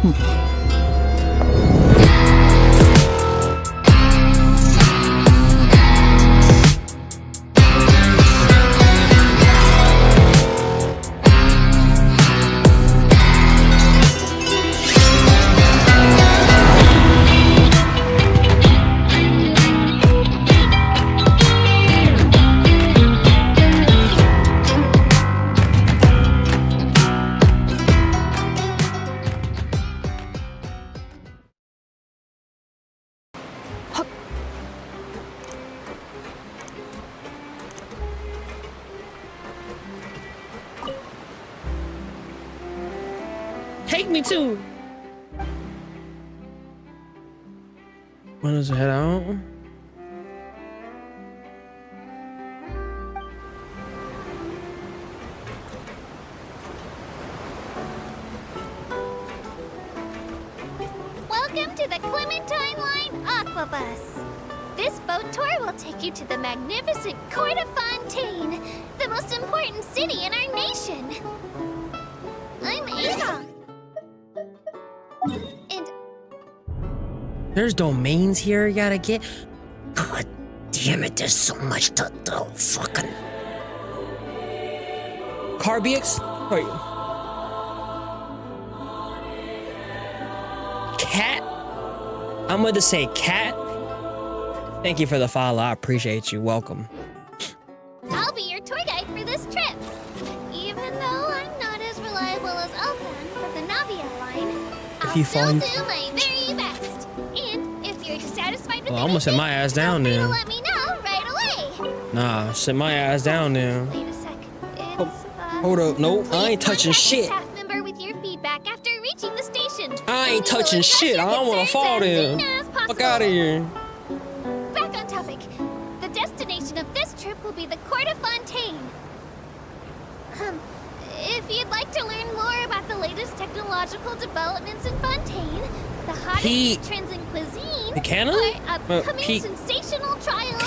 Take me to. When does it head out? Welcome to the Clementine Line Aquabus. This boat tour will take you to the magnificent court of Fontaine, the most important city in our nation. I'm Ava. And There's domains here you gotta get. God damn it, there's so much to do. Fucking. Carbix? Wait. Cat? I'm gonna say cat. Thank you for the follow. I appreciate you. Welcome. I'll be your tour guide for this trip. Even though I'm not as reliable as Elfan for the Navia line, I'll still do my very best. And if you're dissatisfied with I'm gonna sit my ass down feel free to now. let me know right away. Nah, sit my ass down now. Wait a sec. Hold up. Nope, I ain't touching Contact the shit. staff member with your feedback after reaching the station. I ain't We will touching address shit. your I don't wanna concerns fall as there. soon as Fuck possible. out of here. Back on topic. The destination of this trip will be the Court of Fontaine. If you'd like to learn more about the latest technological developments in Fontaine, the hottest trends in cuisine, or upcoming sensational trials,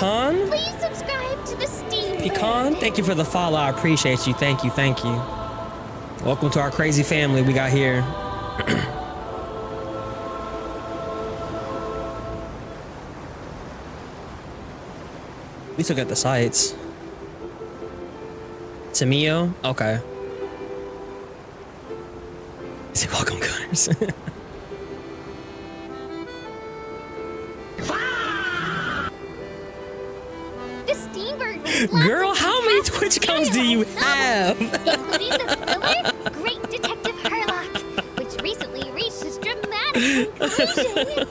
please subscribe to the Steam. Pecan, thank you for the follow. I appreciate you. Thank you. Thank you. Welcome to our crazy family we got here. We took at the sites. Tamio? Okay. Say welcome, Gunners. The Steamberg. Girl, how many Twitch accounts do you have? Including the thriller Great Detective Herlock, which recently reached its dramatic conclusion.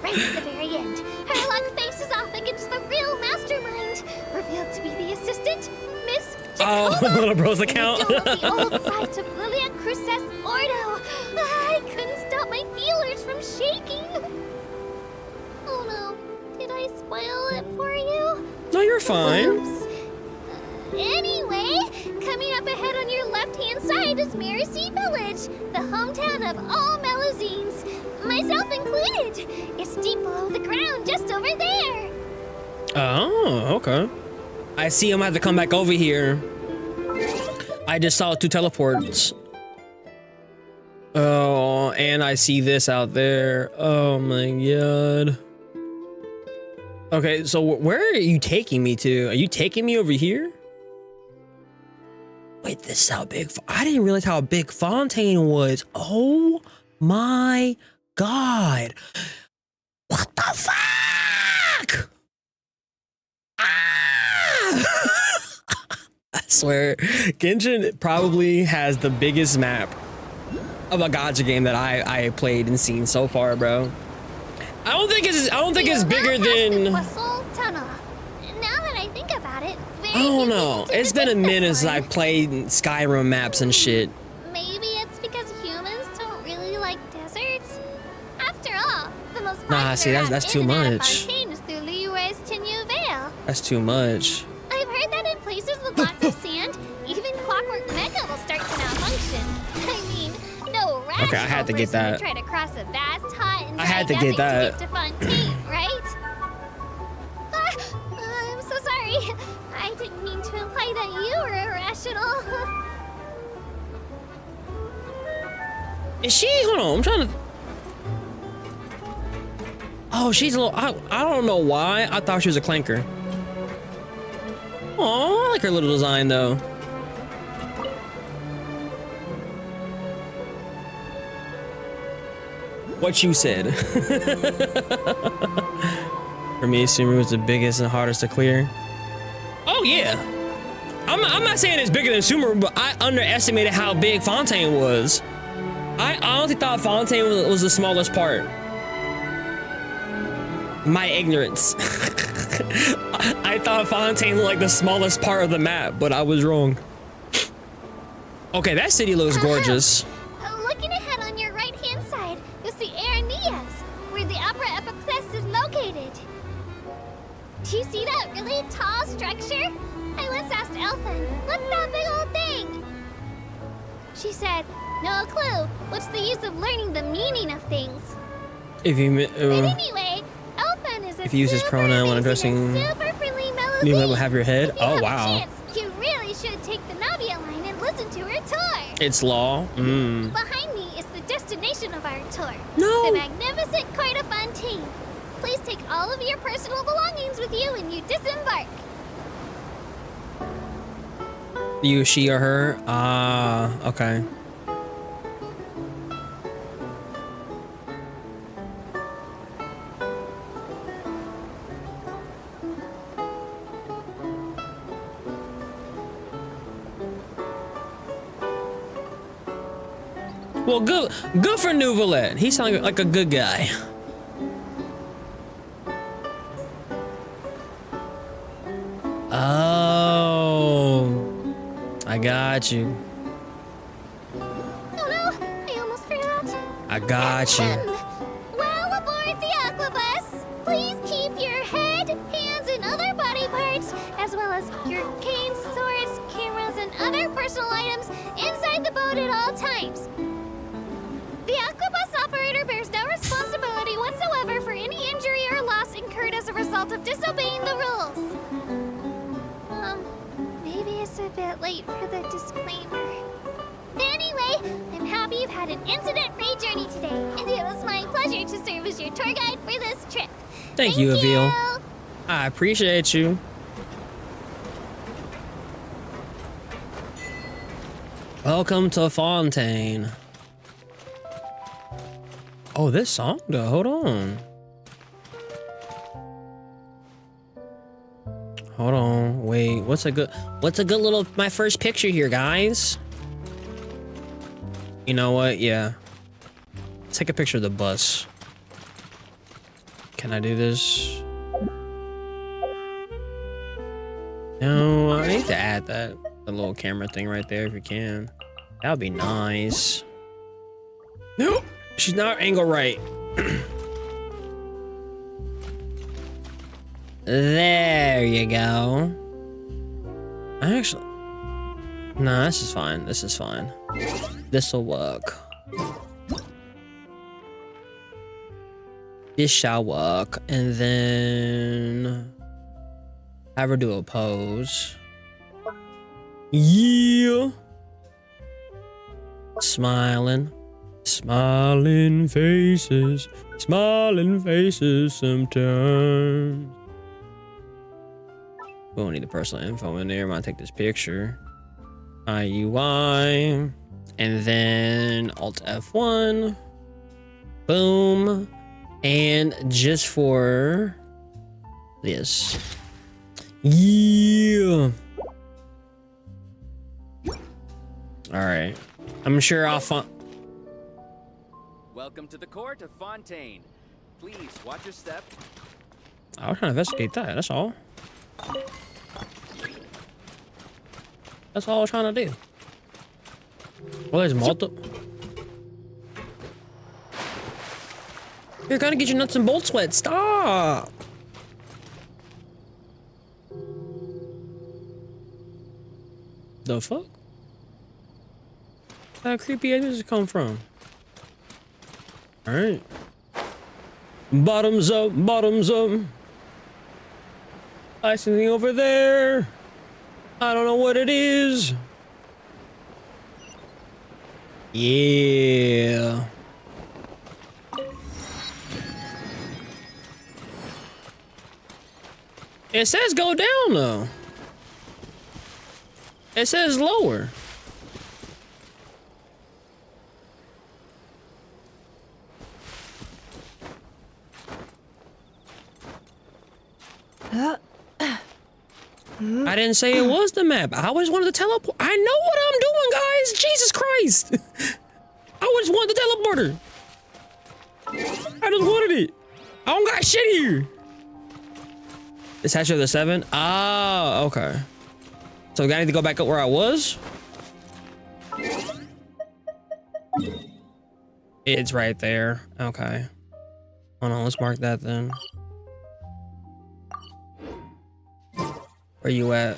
Right at the very end, Herlock faces off against the real mastermind, revealed to be the assistant, Miss Jacoba. Oh, little bro's account. In the old site of Lilia Cruces Ordo. I couldn't stop my feelers from shaking. Oh no, did I spoil it for you? No, you're fine. Oops. Anyway, coming up ahead on your left-hand side is Mercy Village, the hometown of all Melusines, myself included. It's deep below the ground, just over there. Oh, okay. I see him have to come back over here. I just saw 2 teleports. Oh, and I see this out there. Oh my god. Okay, so where are you taking me to? Are you taking me over here? Wait, this is how big. I didn't realize how big Fontaine was. Oh my god. What the fuck? Ah! I swear, Genshin probably has the biggest map of a gacha game that I played and seen so far, bro. I don't think it's bigger than. Now that I think about it, I don't know. It's been a minute since I played Skyrim maps and shit. Maybe it's because humans don't really like deserts. After all, the most Nah, see, that's too much. Fontaine is through Liyue's Tenue Vale. That's too much. I've heard that in places with lots of sand, even Clockwork Mecha will start to malfunction. I mean, no rational Okay, I had to get person would that. try to cross a vast, hot, and I had dry to get desert that. to get to Fontaine, right? I'm so sorry. I didn't mean to imply that you were irrational. Is she? Hold on, I'm trying to. Oh, she's a little. I don't know why. I thought she was a clanker. Oh, I like her little design though. What you said. For me, Sumeru was the biggest and hardest to clear. Oh yeah. I'm not saying it's bigger than Sumeru, but I underestimated how big Fontaine was. I honestly thought Fontaine was the smallest part. My ignorance. I thought Fontaine looked like the smallest part of the map, but I was wrong. Okay, that city looks gorgeous. Looking ahead on your right-hand side, you'll see Aranias, where the Opera Epiclese is located. Do you see that really tall structure? I once asked Elfin, what's that big old thing? She said, no clue. What's the use of learning the meaning of things? If you But anyway, Elfin is a if you use his pronoun when addressing, super friendly you melody. will have your head. If you Oh have a wow. chance, you really should take the Navia line and listen to her tour. It's law. Mm. Behind me is the destination of our tour. No. The magnificent court of Fontaine. Please take all of your personal belongings with you when you disembark. You, she, or her? Ah, okay. Well, good for Nouvelette. He sounds like a good guy. Oh, I got you. Oh no, I almost forgot. I got you. Well, aboard the aquabus. Please keep your head, hands, and other body parts, as well as your canes, swords, cameras, and other personal items inside the boat at all times. The aquabus operator bears no responsibility whatsoever for any injury or loss incurred as a result of disobeying the rules. Maybe it's a bit late for the disclaimer. Anyway, I'm happy you've had an incident-free journey today, and it was my pleasure to serve as your tour guide for this trip. Thank you, Avil. I appreciate you. Welcome to Fontaine. Oh, this song though, hold on. Hold on, wait, what's a good little, my first picture here, guys? You know what, yeah. Let's take a picture of the bus. Can I do this? No, I need to add that, the little camera thing right there if you can. That would be nice. Nope. She's not angle right. There you go. Actually, no, this is fine. This is fine. This'll work. This shall work. And then have her do a pose. Yeah. Smiling. Smiling faces sometimes. We don't need the personal info in there. I'm gonna take this picture. IUI. And then Alt F1. Boom. And just for this. Yeah. Alright. I'm sure I'll find. Welcome to the court of Fontaine. Please watch your step. I was trying to investigate that, that's all. That's all I was trying to do. Well, there's multiple. You're gonna get your nuts and bolts wet. Stop. The fuck? Where that creepy ass music come from? All right. Bottoms up, bottoms up. I see something over there. I don't know what it is. Yeah. It says go down though. It says lower. I didn't say it was the map. I always wanted to teleport. I know what I'm doing, guys. Jesus Christ. I always wanted the teleporter. I just wanted it. I don't got shit here. It's hatchet of the 7. Oh, okay. So I need to go back up where I was. It's right there. Okay. Hold on, let's mark that then. Where you at?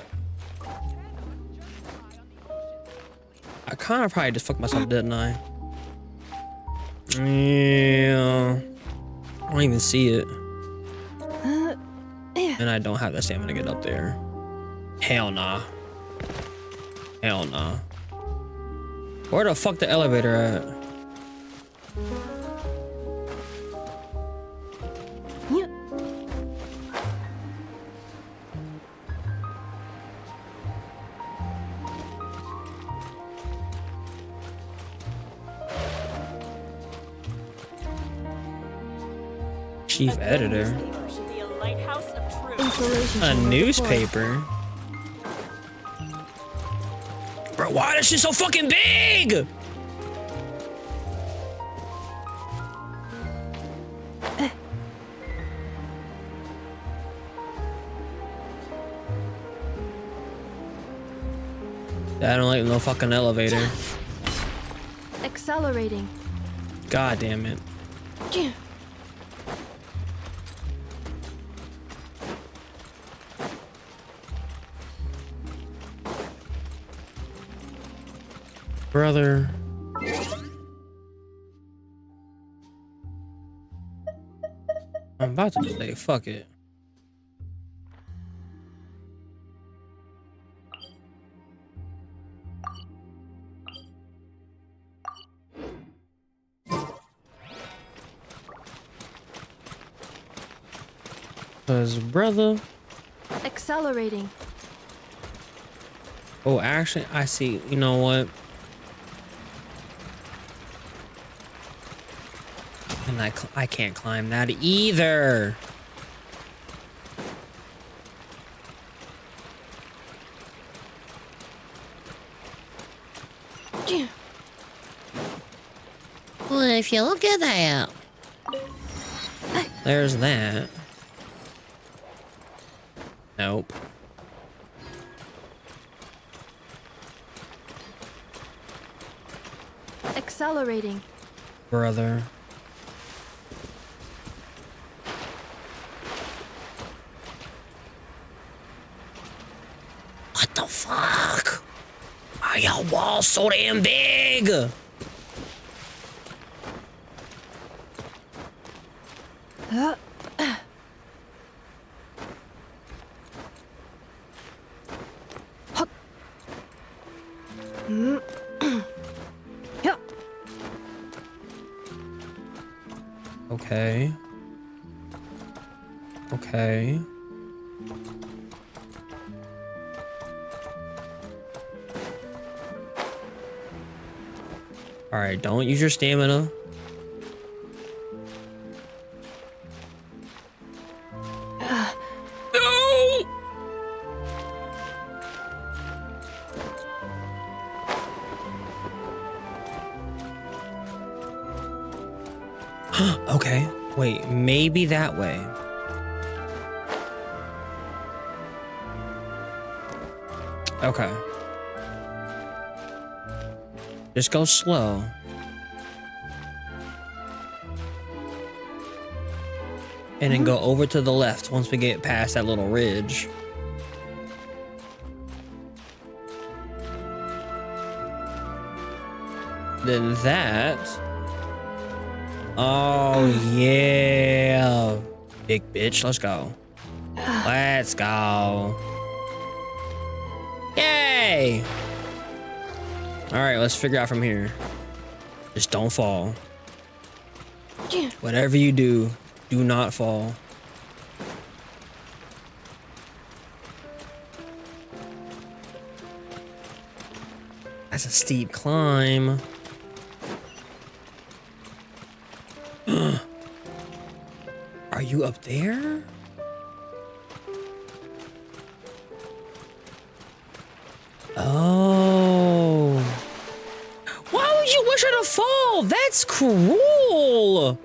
I kind of probably just fucked myself, didn't I? Yeah. I don't even see it. And I don't have the stamina to get up there. Hell nah. Hell nah. Where the fuck the elevator at? Chief editor. A newspaper? Bro, why is shit so fucking big? I don't like no fucking elevator. Accelerating. God damn it. Brother. I'm about to say fuck it. Cause brother. Accelerating. Oh, actually, I see. You know what? And I can't climb that either. Well, if you look at that, there's that. Nope. Accelerating. Brother. What the fuck? Why are y'all walls so damn big? Okay. Okay. All right, don't use your stamina. No! Okay, wait, maybe that way. Okay. Just go slow. And then go over to the left once we get past that little ridge. Then that. Oh, yeah. Big bitch, let's go. Let's go. Yay! All right, let's figure out from here. Just don't fall. Whatever you do, do not fall. That's a steep climb. Are you up there? Oh. Why would you wish her to fall? That's cruel.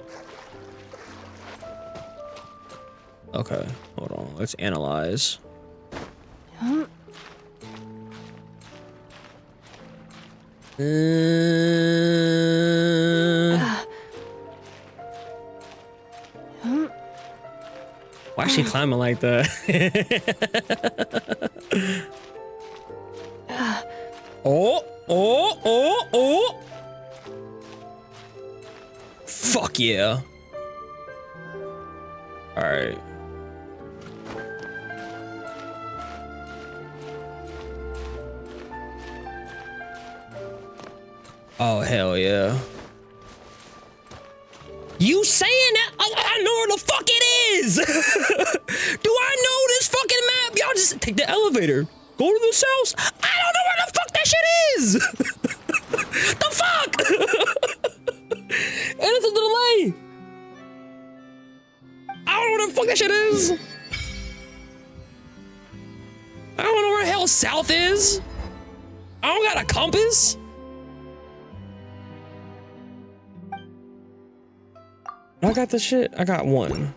Okay, hold on. Let's analyze. Why is she climbing like that? Oh. Fuck yeah. All right. Oh, hell yeah. You saying that? I know where the fuck it is. Do I know this fucking map? Y'all just take the elevator. Go to the south. I don't know where the fuck that shit is. The fuck? And it's a delay. I don't know where the fuck that shit is. I don't know where the hell south is. I don't got a compass. I got the shit. I got one.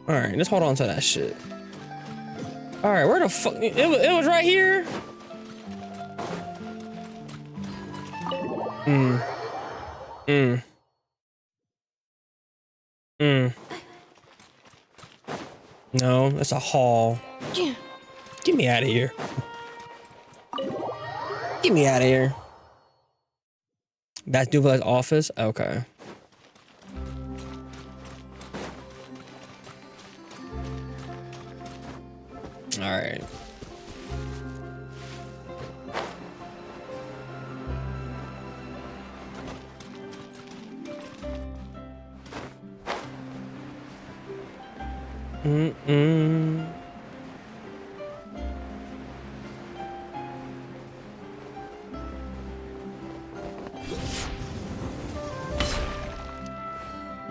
All right, let's hold on to that shit. All right, where the fuck? It was right here. No, that's a hall. Get me out of here. Get me out of here. That's Duel's office? Okay. All right.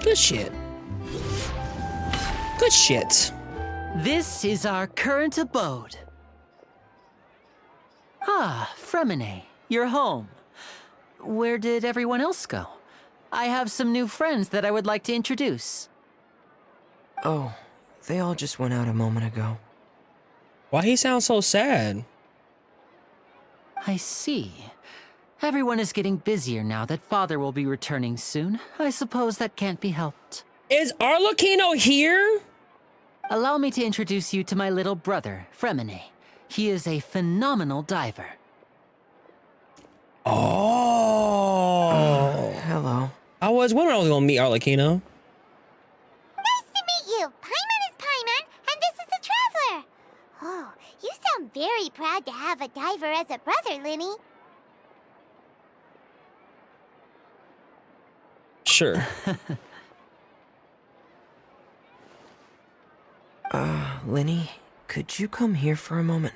Good shit. Good shit. This is our current abode. Ah, Fremine, you're home. Where did everyone else go? I have some new friends that I would like to introduce. Oh, they all just went out a moment ago. Why he sound so sad? I see. Everyone is getting busier now that Father will be returning soon. I suppose that can't be helped. Is Arlecchino here? Allow me to introduce you to my little brother, Fremine. He is a phenomenal diver. Oh. Hello. I was wondering I was gonna meet Arlecchino. Nice to meet you. Paimon is Paimon, and this is the Traveler. Oh, you sound very proud to have a diver as a brother, Linny. Sure. Linny, could you come here for a moment?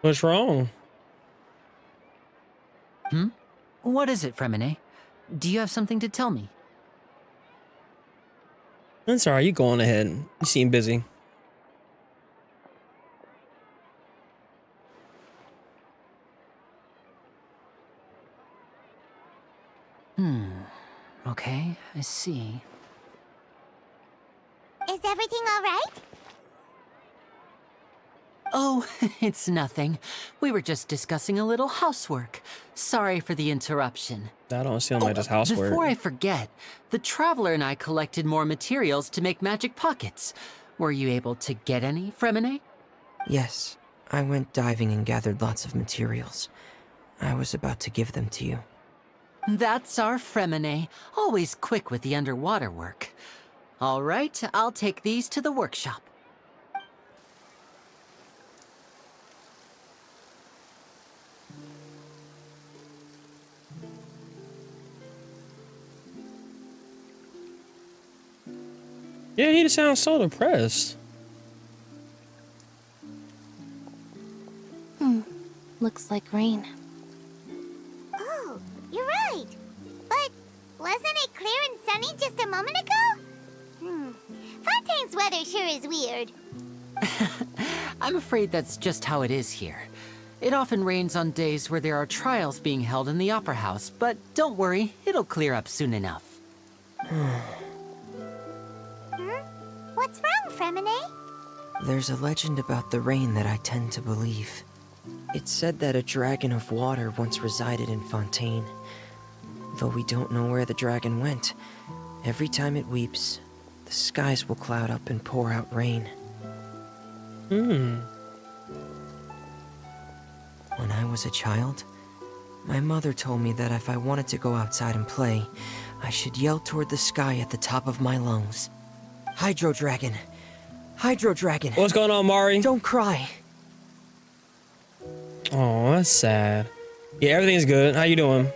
What's wrong? What is it, Fremine? Do you have something to tell me? That's alright, you go on ahead. You seem busy. Okay, I see. Is everything all right? Oh, it's nothing. We were just discussing a little housework. Sorry for the interruption. That don't seem like just housework. Before I forget, the Traveler and I collected more materials to make magic pockets. Were you able to get any, Fremine? Yes, I went diving and gathered lots of materials. I was about to give them to you. That's our Fremine, always quick with the underwater work. All right, I'll take these to the workshop. Yeah, he sounds so depressed. Looks like rain. Oh, you're right. But wasn't it clear and sunny just a moment ago? Fontaine's weather sure is weird. I'm afraid that's just how it is here. It often rains on days where there are trials being held in the Opera House, but don't worry, it'll clear up soon enough. What's wrong, Fremine? There's a legend about the rain that I tend to believe. It's said that a dragon of water once resided in Fontaine. Though we don't know where the dragon went, every time it weeps, the skies will cloud up and pour out rain. When I was a child, my mother told me that if I wanted to go outside and play, I should yell toward the sky at the top of my lungs. Hydro Dragon! Hydro Dragon! What's going on, Mari? Don't cry! Oh, that's sad. Yeah, everything's good. How you doing?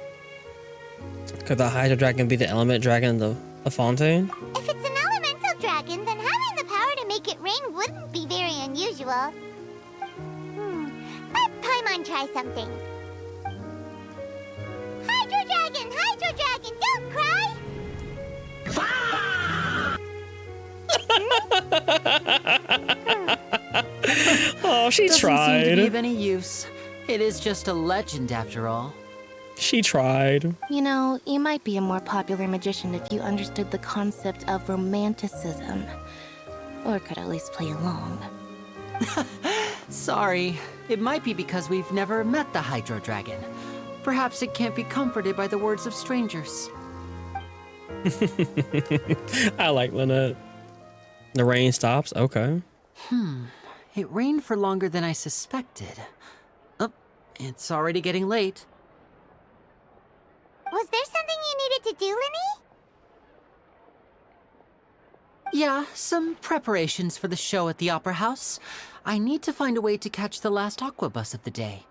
Could the Hydro Dragon be the element dragon of the Fontaine? If it's an elemental dragon, then having the power to make it rain wouldn't be very unusual. Let Paimon try something. Hydro Dragon, don't cry! Oh, she Doesn't tried. seem to be of any use. It is just a legend after all. She tried. You know, you might be a more popular magician if you understood the concept of romanticism. Or could at least play along. Sorry, it might be because we've never met the Hydro Dragon. Perhaps it can't be comforted by the words of strangers. I like Lynette. The rain stops. Okay. It rained for longer than I suspected. Oh, it's already getting late. Was there something you needed to do, Linny? Yeah, some preparations for the show at the Opera House. I need to find a way to catch the last aquabus of the day.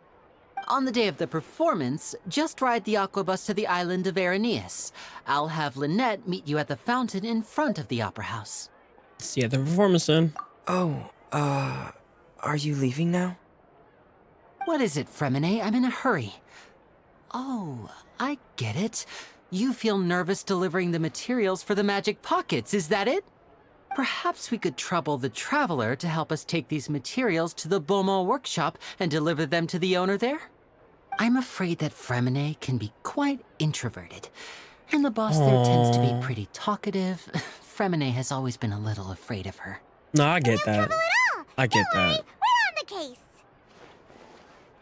On the day of the performance, just ride the aquabus to the island of Araneus. I'll have Lynette meet you at the fountain in front of the Opera House. See you at the performance then. Oh, are you leaving now? What is it, Fremine? I'm in a hurry. Oh, I get it. You feel nervous delivering the materials for the magic pockets, is that it? Perhaps we could trouble the Traveler to help us take these materials to the Beaumont workshop and deliver them to the owner there? I'm afraid that Fremine can be quite introverted, and the boss there tends to be pretty talkative. Fremine has always been a little afraid of her. No, I get that. I get Don't worry, that. we're on the case.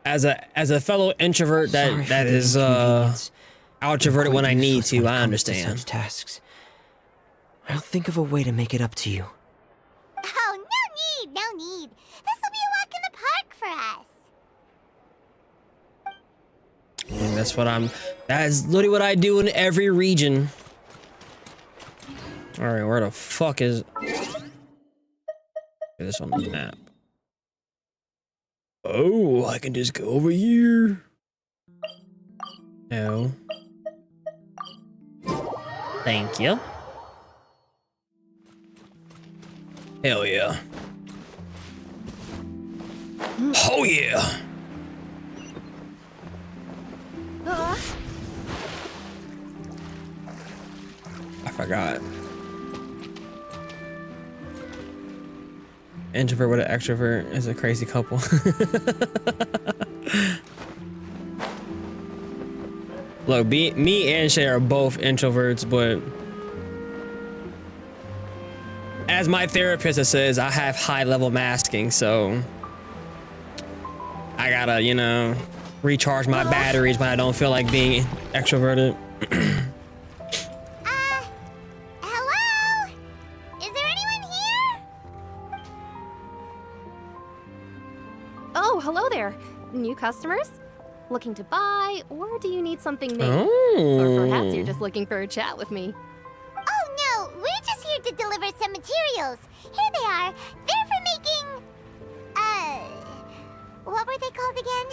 As a fellow introvert Sorry that for the is inconvenience. outroverted I'm when I quite need useless to, when it I comes to understand. such tasks. I'll think of a way to make it up to you. Oh, no need. This will be a walk in the park for us. And that's literally what I do in every region. All right, where the fuck is this on the map? Oh, I can just go over here. No. Thank you. Hell yeah. Oh yeah. I forgot. Introvert with an extrovert is a crazy couple. Look, me and Shay are both introverts, but as my therapist says, I have high level masking, so I gotta, you know, recharge my batteries when I don't feel like being extroverted. Hello? Is there anyone here? Oh, hello there. New customers? Looking to buy, or do you need something made? Oh. Or perhaps you're just looking for a chat with me. Oh no, we're just here to deliver some materials. Here they are. They're for making... what were they called again?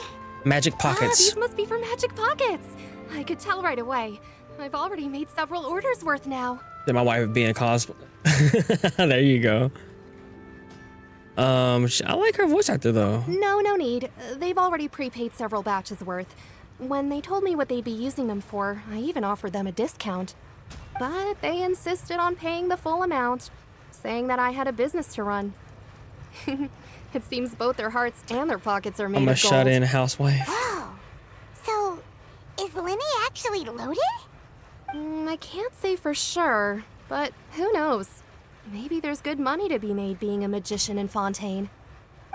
Magic pockets. These must be for Magic Pockets. I could tell right away. I've already made several orders worth now. Then my wife being cosplay. There you go. I like her voice actor though. No need. They've already prepaid several batches worth. When they told me what they'd be using them for, I even offered them a discount. But they insisted on paying the full amount, saying that I had a business to run. It seems both their hearts and their pockets are made I'm a of gold. shut-in housewife. Oh, so is Linny actually loaded? I can't say for sure, but who knows? Maybe there's good money to be made being a magician in Fontaine.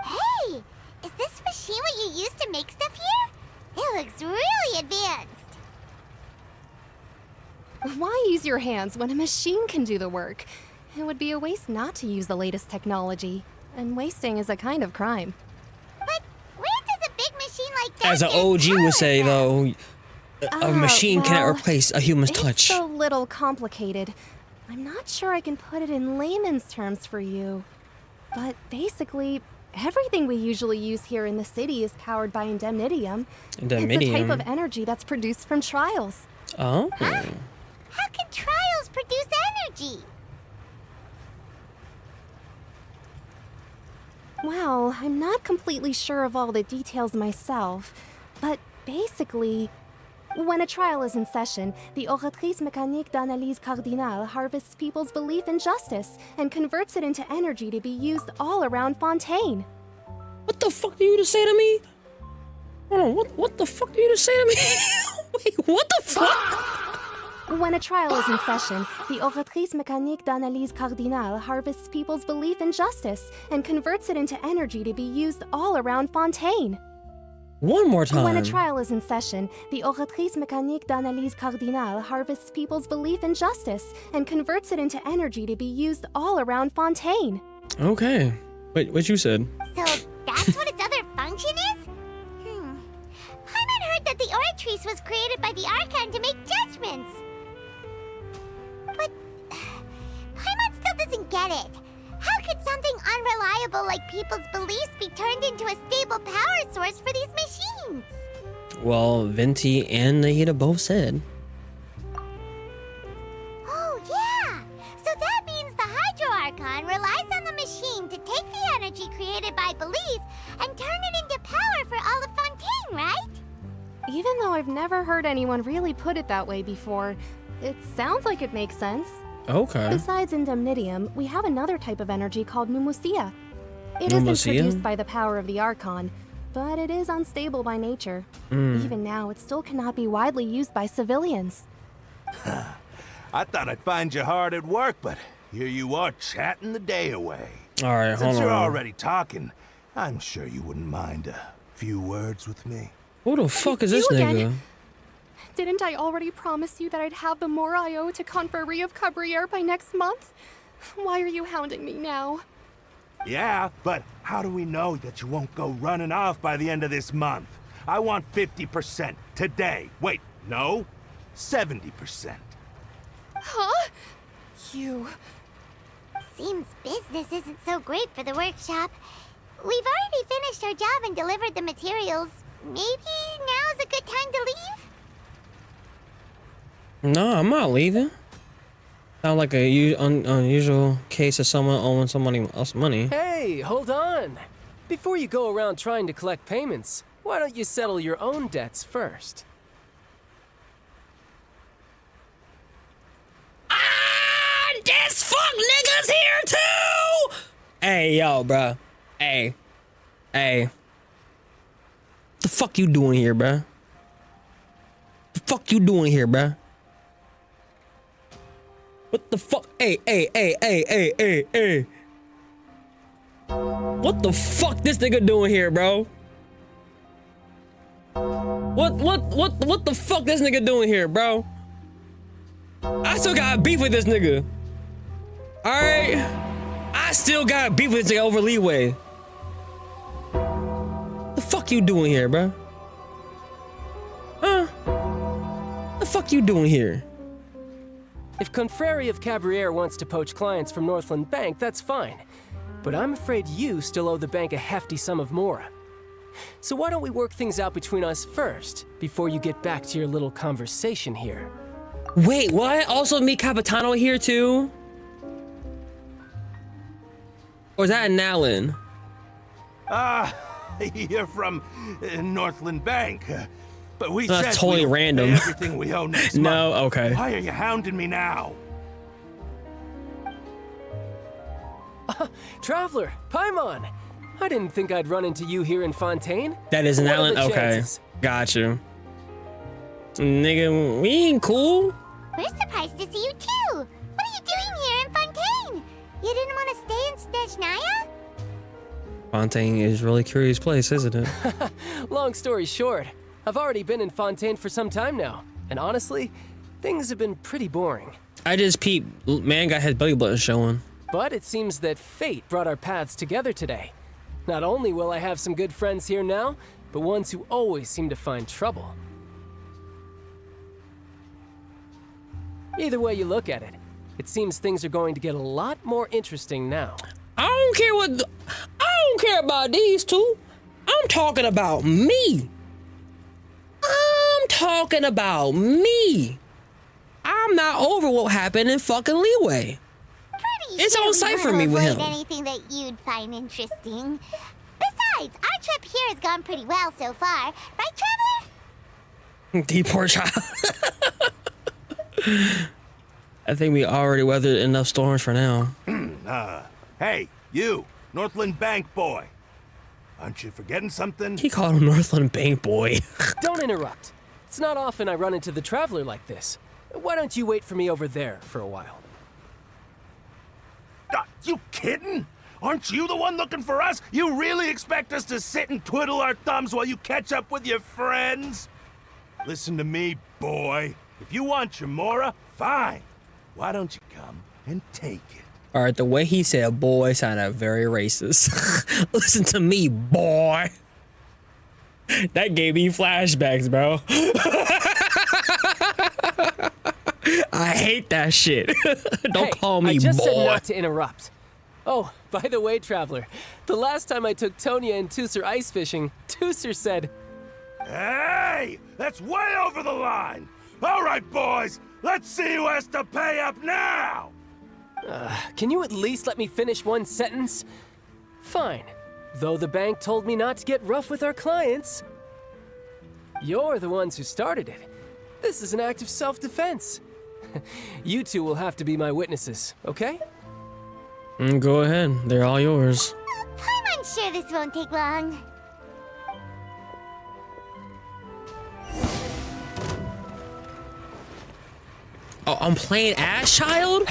Hey, is this machine what you use to make stuff here? It looks really advanced. Why use your hands when a machine can do the work? It would be a waste not to use the latest technology, and wasting is a kind of crime. But where does a big machine like that As an get OG would power say from? though, a machine cannot well, replace a human's touch. It's a little complicated. I'm not sure I can put it in layman's terms for you. But basically, everything we usually use here in the city is powered by indemnitium. It's a type of energy that's produced from trials. Oh. How can trials produce energy? Well, I'm not completely sure of all the details myself, but basically, when a trial is in session, the oratrice mécanique d'analyse cardinale harvests people's belief in justice and converts it into energy to be used all around Fontaine. What the fuck do you just say to me? Hold on, what the fuck do you just say to me? Wait, what the fuck? When a trial is in session, the oratrice mécanique d'analyse cardinale harvests people's belief in justice and converts it into energy to be used all around Fontaine. One more time. When a trial is in session, the oratrice mécanique d'analyse cardinale harvests people's belief in justice and converts it into energy to be used all around Fontaine. Okay. Wait, what you said? So that's what its other function is? Hyman heard that the oratrice was created by the Archon to make judgments. But Hyman still doesn't get it. How could something unreliable like people's beliefs be turned into a stable power source for these machines? Well, Venti and Nahida both said. Oh, yeah! So that means the Hydro Archon relies on the machine to take the energy created by belief and turn it into power for all of Fontaine, right? Even though I've never heard anyone really put it that way before, it sounds like it makes sense. Okay. Besides indemnitium, we have another type of energy called MambaUchiha. It isn't MambaUchiha? produced by the power of the Archon, but it is unstable by nature. Even now, it still cannot be widely used by civilians. I thought I'd find you hard at work, but here you are chatting the day away. All right, hold Since you're on. already talking, I'm sure you wouldn't mind a few words with me. Who the fuck is this You nigga? again? Didn't I already promise you that I'd have the more I owe to Confrérie of Cabriere by next month? Why are you hounding me now? Yeah, but how do we know that you won't go running off by the end of this month? I want 50% today. Wait, no, 70%. Huh? You... Seems business isn't so great for the workshop. We've already finished our job and delivered the materials. Maybe now's a good time to leave? No, I'm not leaving. Sound like a unusual case of someone owing somebody else money. Hey, hold on. Before you go around trying to collect payments, why don't you settle your own debts first? Ah, this fuck niggas here too. Hey, yo, bruh. Hey. What the fuck you doing here, bruh? The fuck you doing here, bruh? What the fuck? Hey. What the fuck this nigga doing here, bro? What the fuck this nigga doing here, bro? I still got beef with this nigga. Alright? I still got beef with this nigga over leeway. The fuck you doing here, bro? Huh? The fuck you doing here? If Confrérie of Cabriere wants to poach clients from Northland Bank, that's fine. But I'm afraid you still owe the bank a hefty sum of mora. So why don't we work things out between us first, before you get back to your little conversation here? Wait, will I also meet Capitano here too? Or is that in Nalin? You're from Northland Bank. But we That's said totally we'll random. pay everything we owe next No, month. okay. Why are you hounding me now? Traveler, Paimon! I didn't think I'd run into you here in Fontaine. That is in What are Nalin? the Okay. chances? Got you. Nigga, we ain't cool. We're surprised to see you too. What are you doing here in Fontaine? You didn't want to stay in Snezhnaya? Fontaine is a really curious place, isn't it? Long story short, I've already been in Fontaine for some time now, and honestly, things have been pretty boring. I just peeped. Man got his belly button showing. But it seems that fate brought our paths together today. Not only will I have some good friends here now, but ones who always seem to find trouble. Either way you look at it, it seems things are going to get a lot more interesting now. I don't care I don't care about these two. I'm talking about me. I'm talking about me. I'm not over what happened in fucking Leeway. Pretty It's sure on we site want for to me with avoid him. anything that you'd find interesting. Besides, our trip here has gone pretty well so far. Right, Traveler? The poor child. I think we already weathered enough storms for now. Hey, you, Northland Bank boy. Aren't you forgetting something? He called him Northland Bank boy. Don't interrupt. It's not often I run into the Traveler like this. Why don't you wait for me over there for a while? You kidding? Aren't you the one looking for us? You really expect us to sit and twiddle our thumbs while you catch up with your friends? Listen to me, boy. If you want your Mora, fine. Why don't you come and take it? All right, the way he said boy sounded very racist. Listen to me, boy. That gave me flashbacks, bro. I hate that shit. Don't call me I just said boy. not to interrupt. Oh, by the way, Traveler, the last time I took Tonya and Tusser ice fishing, Tusser said, Hey! That's way over the line! All right, boys, let's see who has to pay up now! can you at least let me finish one sentence? Fine. Though the bank told me not to get rough with our clients. You're the ones who started it. This is an act of self-defense. You two will have to be my witnesses, okay? Go ahead. They're all yours. I'm unsure this won't take long. Oh, I'm playing Ash Child?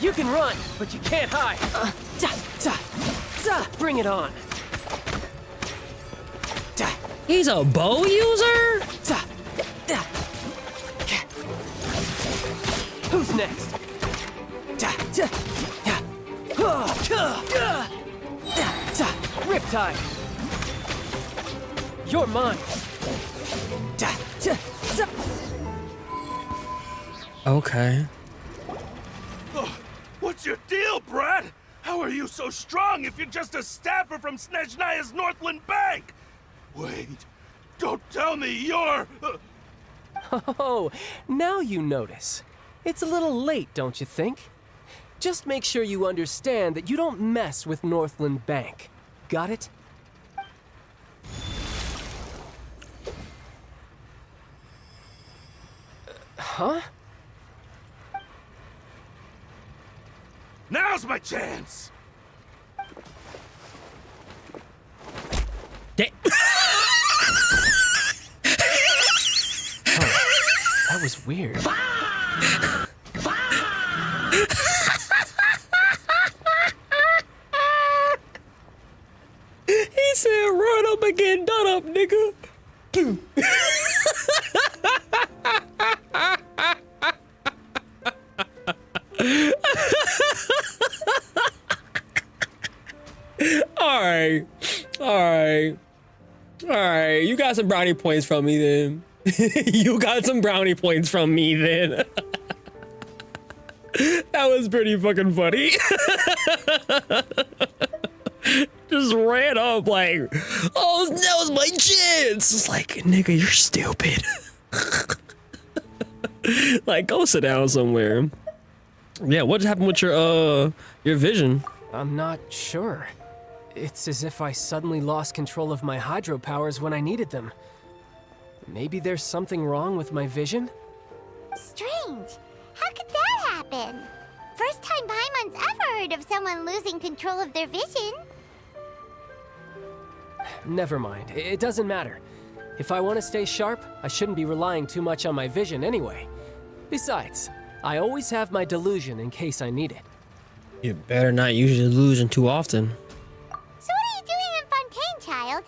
You can run, but you can't hide. Bring it on. He's a bow user? Who's next? Riptide. You're mine. Okay. What's your deal, Brad? How are you so strong if you're just a staffer from Snezhnaya's Northland Bank? Wait, don't tell me you're... Oh, now you notice. It's a little late, don't you think? Just make sure you understand that you don't mess with Northland Bank. Got it? Huh? Now's my chance! That was weird. He said, run up and get done up, nigga. All right. You got some brownie points from me then. You got some brownie points from me then. That was pretty fucking funny. Just ran up like, oh, that was my chance. It's like, nigga, you're stupid. Like, go sit down somewhere. Yeah, what happened with your vision? I'm not sure. It's as if I suddenly lost control of my hydro powers when I needed them. Maybe there's something wrong with my vision? Strange. How could that happen? First time Paimon's ever heard of someone losing control of their vision. Never mind. It doesn't matter. If I want to stay sharp, I shouldn't be relying too much on my vision anyway. Besides, I always have my delusion in case I need it. You better not use your delusion too often. So what are you doing in Fontaine, child?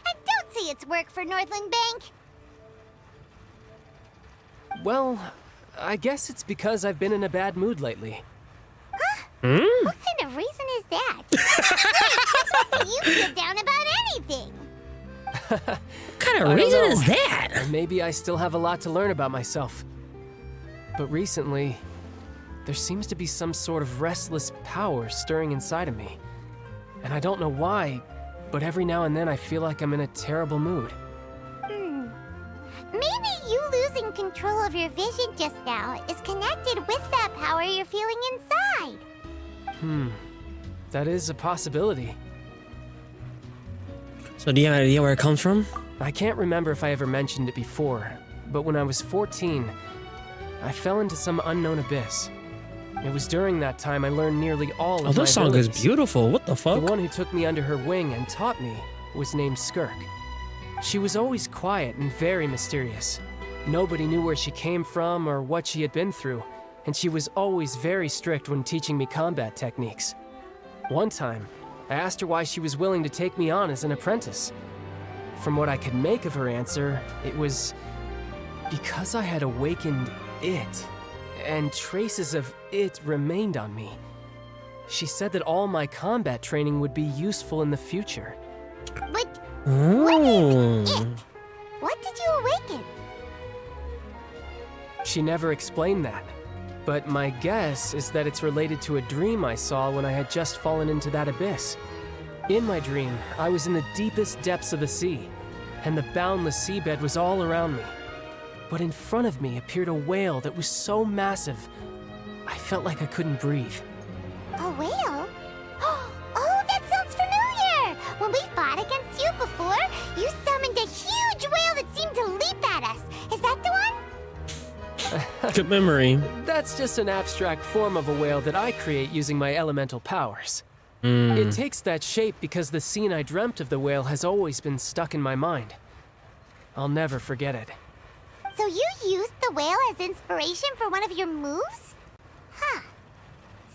And don't say it's work for Northland Bank. Well, I guess it's because I've been in a bad mood lately. What kind of reason is that? Why do you feel down about anything? What kind of I don't reason know. is that? Maybe I still have a lot to learn about myself. But recently, there seems to be some sort of restless power stirring inside of me. And I don't know why, but every now and then I feel like I'm in a terrible mood. Maybe you losing control of your vision just now is connected with that power you're feeling inside. That is a possibility. So do you have an idea where it comes from? I can't remember if I ever mentioned it before, but when I was 14, I fell into some unknown abyss. It was during that time I learned nearly all of my this song is abilities. beautiful. What the fuck? The one who took me under her wing and taught me was named Skirk. She was always quiet and very mysterious. Nobody knew where she came from or what she had been through, and she was always very strict when teaching me combat techniques. One time, I asked her why she was willing to take me on as an apprentice. From what I could make of her answer, it was because I had awakened it, and traces of it remained on me. She said that all my combat training would be useful in the future. But Oh. what is it? What did you awaken? She never explained that, but my guess is that it's related to a dream I saw when I had just fallen into that abyss. In my dream, I was in the deepest depths of the sea, and the boundless seabed was all around me. But in front of me appeared a whale that was so massive, I felt like I couldn't breathe. A whale? Oh, that sounds familiar! When we fought against you before, you summoned a huge whale that seemed to leap at us. Is that the one? Good memory. That's just an abstract form of a whale that I create using my elemental powers. It takes that shape because the scene I dreamt of the whale has always been stuck in my mind. I'll never forget it. So you used the whale as inspiration for one of your moves? Huh.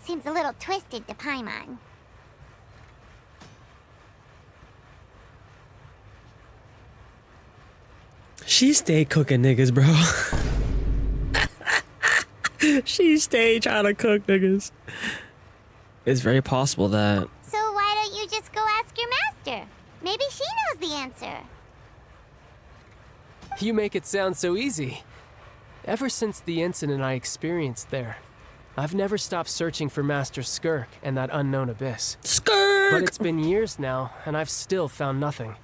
Seems a little twisted to Paimon. She stayed cooking niggas, bro. She stayed trying to cook niggas. It's very possible that... So why don't you just go ask your master? Maybe she knows the answer. You make it sound so easy. Ever since the incident I experienced there, I've never stopped searching for Master Skirk and that unknown abyss. Skirk! But it's been years now, and I've still found nothing.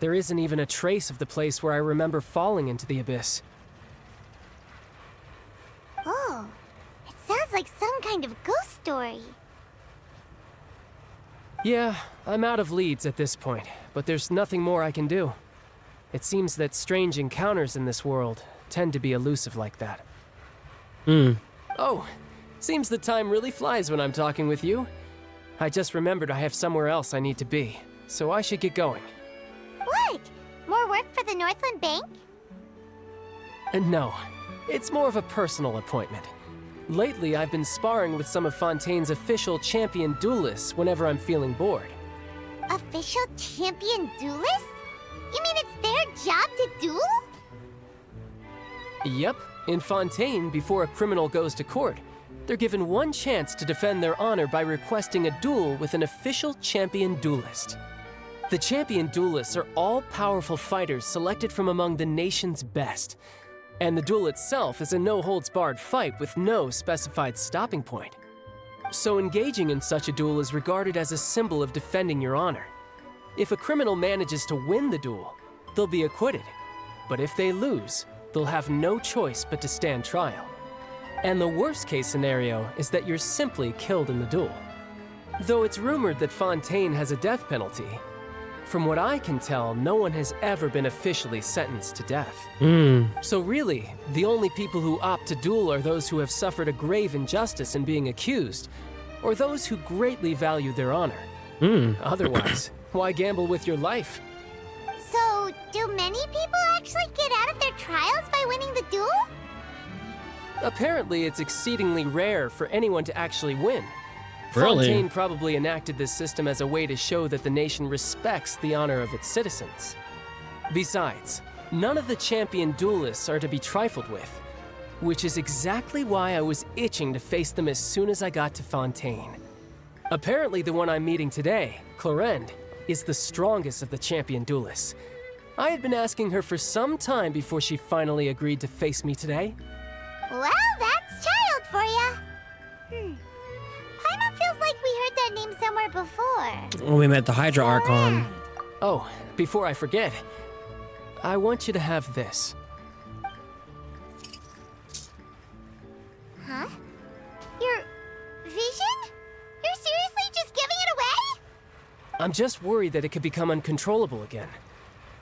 There isn't even a trace of the place where I remember falling into the abyss. Oh, it sounds like some kind of ghost story. Yeah, I'm out of leads at this point, but there's nothing more I can do. It seems that strange encounters in this world tend to be elusive like that. Oh, seems the time really flies when I'm talking with you. I just remembered I have somewhere else I need to be, so I should get going. What? More work for the Northland Bank? And no, it's more of a personal appointment. Lately, I've been sparring with some of Fontaine's official champion duelists whenever I'm feeling bored. Official champion duelists? You mean it's their job to duel? Yep, in Fontaine, before a criminal goes to court, they're given one chance to defend their honor by requesting a duel with an official champion duelist. The champion duelists are all powerful fighters selected from among the nation's best. And the duel itself is a no-holds-barred fight with no specified stopping point. So engaging in such a duel is regarded as a symbol of defending your honor. If a criminal manages to win the duel, they'll be acquitted. But if they lose, they'll have no choice but to stand trial. And the worst case scenario is that you're simply killed in the duel. Though it's rumored that Fontaine has a death penalty, from what I can tell, no one has ever been officially sentenced to death. So really, the only people who opt to duel are those who have suffered a grave injustice in being accused, or those who greatly value their honor. Otherwise, why gamble with your life? So, do many people actually get out of their trials by winning the duel? Apparently, it's exceedingly rare for anyone to actually win. Really? Fontaine probably enacted this system as a way to show that the nation respects the honor of its citizens. Besides, none of the champion duelists are to be trifled with, which is exactly why I was itching to face them as soon as I got to Fontaine. Apparently, the one I'm meeting today, Clorinde, is the strongest of the champion duelists. I had been asking her for some time before she finally agreed to face me today. Well, that's child for ya. Paimon feels like we heard that name somewhere before. When we met the Hydra Archon. Oh, before I forget, I want you to have this. Huh? Your vision? You're seriously just giving it away? I'm just worried that it could become uncontrollable again.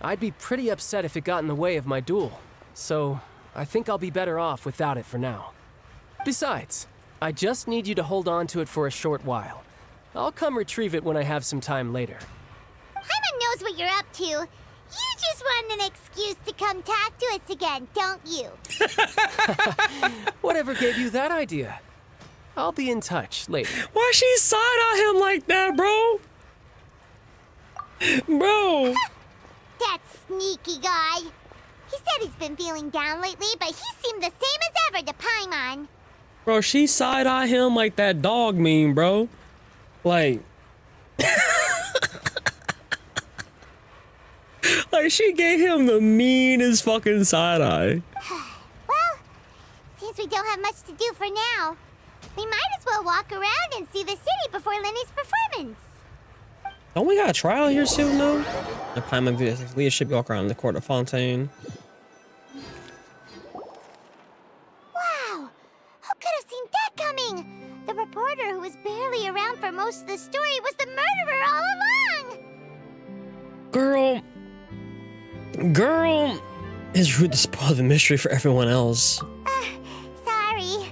I'd be pretty upset if it got in the way of my duel, so I think I'll be better off without it for now. Besides, I just need you to hold on to it for a short while. I'll come retrieve it when I have some time later. Paimon knows what you're up to. You just want an excuse to come talk to us again, don't you? Whatever gave you that idea? I'll be in touch later. Why she side-eye him like that, bro? Bro. That sneaky guy. He said he's been feeling down lately, but he seemed the same as ever to Paimon. Bro, she side-eye him like that dog meme, bro. Like... like, she gave him the meanest fucking side-eye. Well, since we don't have much to do for now, we might as well walk around and see the city before Lenny's performance. Don't we got a trial here soon, though? The Paimon leadership walk around the court of Fontaine. Wow! Who could have seen that coming? The reporter who was barely around for most of the story was the murderer all along! Girl, it's rude to spoil the mystery for everyone else. Sorry.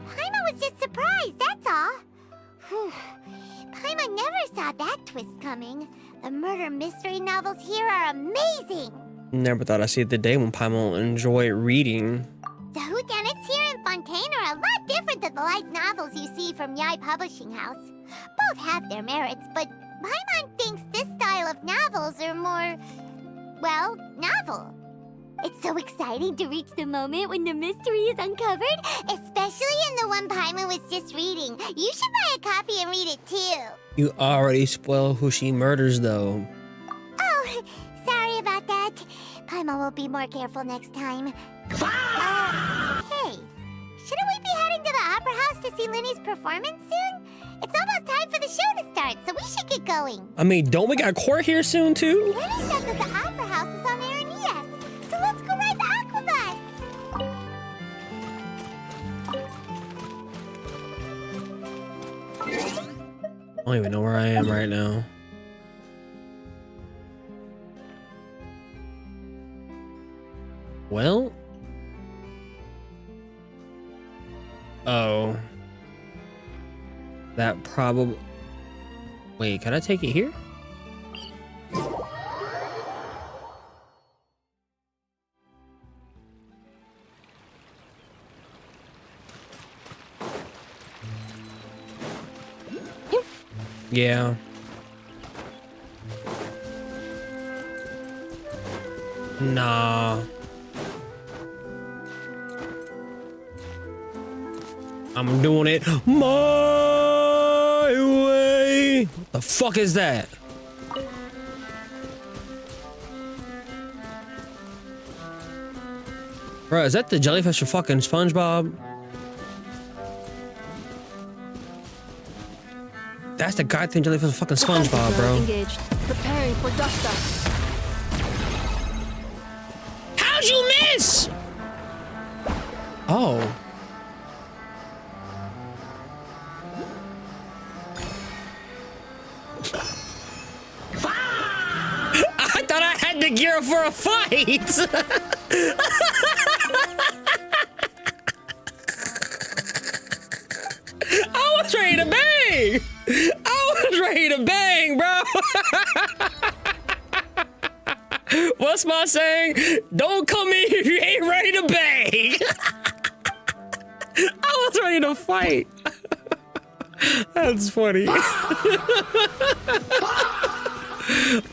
Paimon was just surprised, that's all. Whew. Paimon never saw that twist coming. The murder mystery novels here are amazing. Never thought I'd see the day when Paimon will enjoy reading. The whodunits here in Fontaine are a lot different than the light novels you see from Yai Publishing House. Both have their merits, but Paimon thinks this style of novels are more, well, novel. It's so exciting to reach the moment when the mystery is uncovered, especially in the one Paimon was just reading. You should buy a copy and read it too. You already spoiled who she murders, though. Oh, sorry about that. Paimon will be more careful next time. Hey, shouldn't we be heading to the Opera House to see Linny's performance soon? It's almost time for the show to start, so we should get going. I mean, don't we got court here soon, too? Linny said that the Opera House is on Aranias, so let's go ride the aquabus. I don't even know where I am right now. Well. Oh. That probably... Wait, can I take it here? Yeah. Nah. I'm doing it my way. What the fuck is that? Bro, is that the jellyfish or fucking SpongeBob? That's the goddamn jellyfish or fucking SpongeBob, bro. Engaged. Preparing for dust up. How'd you miss? Oh. I thought I had to gear up for a fight. I was ready to bang. I was ready to bang, bro. What's my saying? Don't come in if you ain't ready to bang. I was ready to fight. That's funny.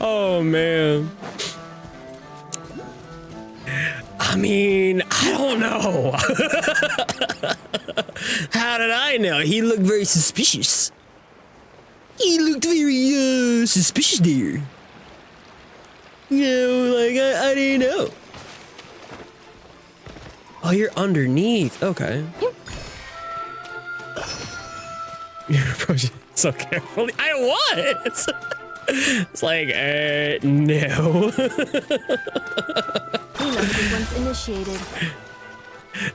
Oh man. I mean, I don't know. How did I know? He looked very suspicious. He looked very suspicious there. You know, like I didn't know. Oh, you're underneath. Okay. You're approaching so carefully. I was. It's like, no. Once initiated.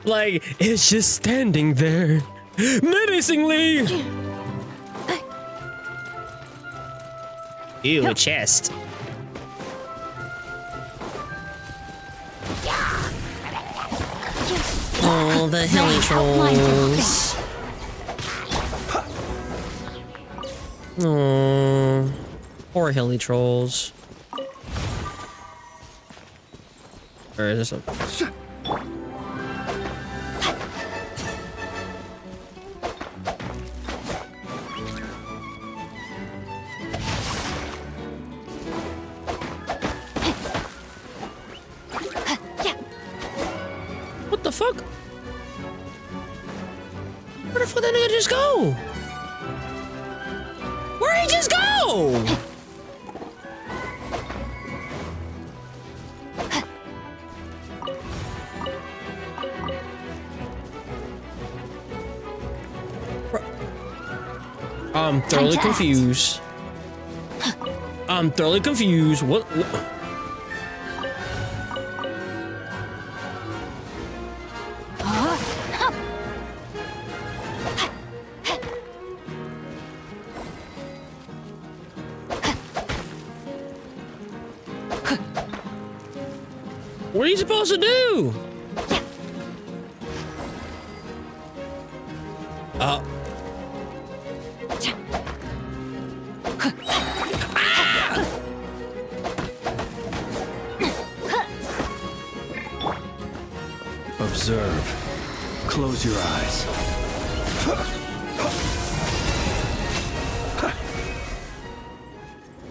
Like, it's just standing there, menacingly. Ew, a chest. Oh, the hilly trolls. Oh, poor hilly trolls. Or is this a... What the fuck? Where the fuck did that nigga just go? Where'd he just go? I'm thoroughly confused. I'm thoroughly confused. What? What are you supposed to do? Observe. Close your eyes.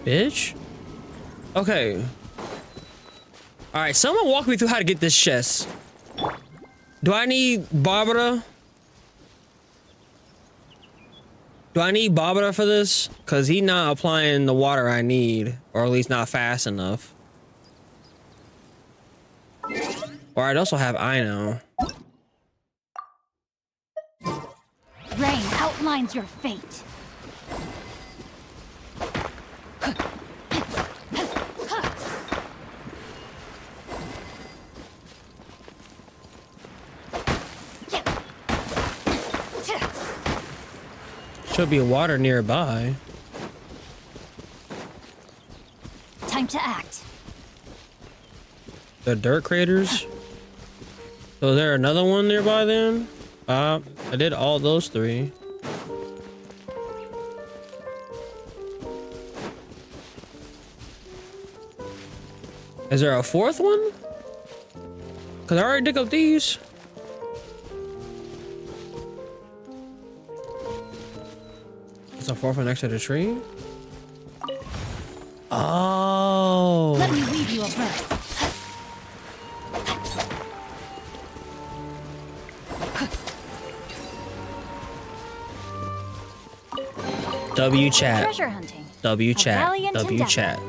Bitch. Okay. All right, someone walk me through how to get this chest. Do I need Barbara? Do I need Barbara for this? Cause he's not applying the water I need, or at least not fast enough. Or I'd also have Ino. Rain outlines your fate. Should be water nearby. Time to act. The dirt craters. So is there another one nearby then? I did all those three. Is there a fourth one? Cause I already dig up these. There's a fourth one next to the tree. Oh. Let me weave you a verse. W chat. Treasure hunting. W chat. valiant W endeavor. chat.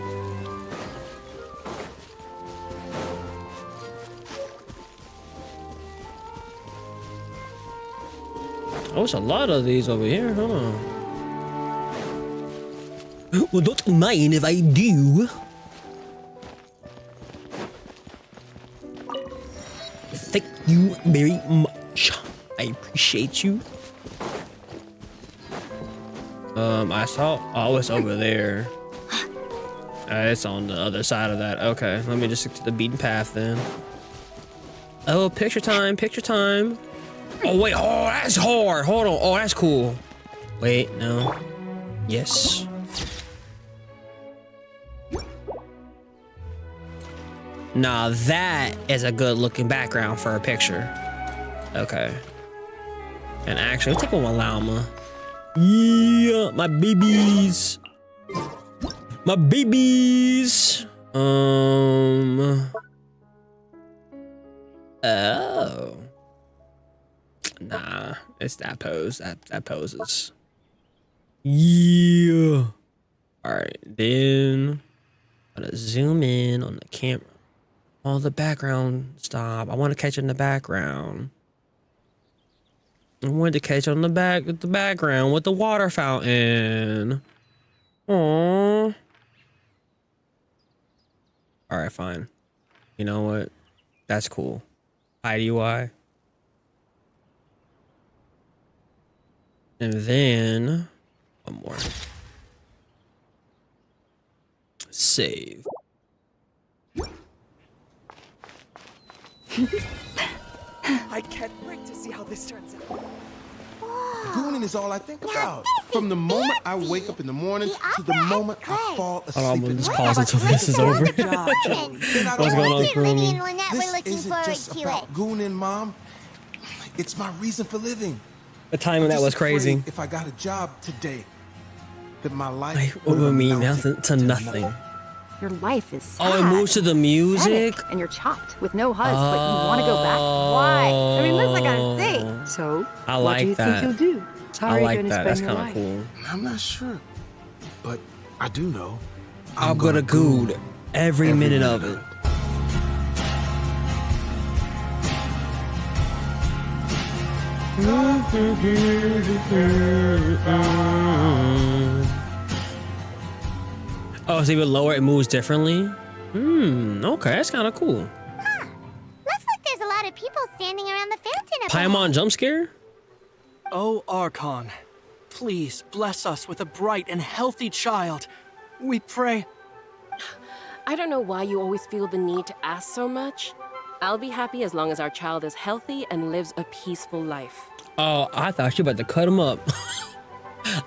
Oh, it's a lot of these over here, huh? Well, don't mind if I do. Thank you very much. I appreciate you. I saw. Oh, it's over there. It's on the other side of that. Okay, let me just stick to the beaten path then. Oh, picture time, picture time. Oh, wait. Oh, that's hard. Hold on. Oh, that's cool. Wait, no. Yes. Now that is a good looking background for a picture. Okay. And actually, I'll take one with llama. Yeah, my babies. My babies. Oh. Nah, it's that pose. That poses. Yeah. All right, then I'm gonna zoom in on the camera. Oh, the background. Stop. I want to catch in the background. I wanted to catch on the background with the water fountain. Aww. All right, fine. You know what? That's cool. IDY. And then one more. Save. I can't wait to see how this turns out. Gooning is all I think about. From the moment I wake up in the morning to the moment I fall asleep. I'm gonna just pause until this is over. What's going on, Kurumi? This isn't just about gooning, Mom. It's my reason for living. The timing that was crazy. If I got a job today, that my life Like, what would mean nothing to nothing? Your life is sad. Oh, it moves to the music? And you're chopped with no hus, but you want to go back? Why? I mean, that's I gotta say. So, I what like do you that. think you'll do? How I are you like gonna that. spend That's your kind of life? cool. I'm not sure, but I do know. I'm gonna good every minute of it. Oh, so even lower, it moves differently? Okay, that's kind of cool. Huh. Looks like there's a lot of people standing around the fountain up Paimon jump scare? Oh, Archon, please bless us with a bright and healthy child. We pray. I don't know why you always feel the need to ask so much. I'll be happy as long as our child is healthy and lives a peaceful life. Oh, I thought you were about to cut him up.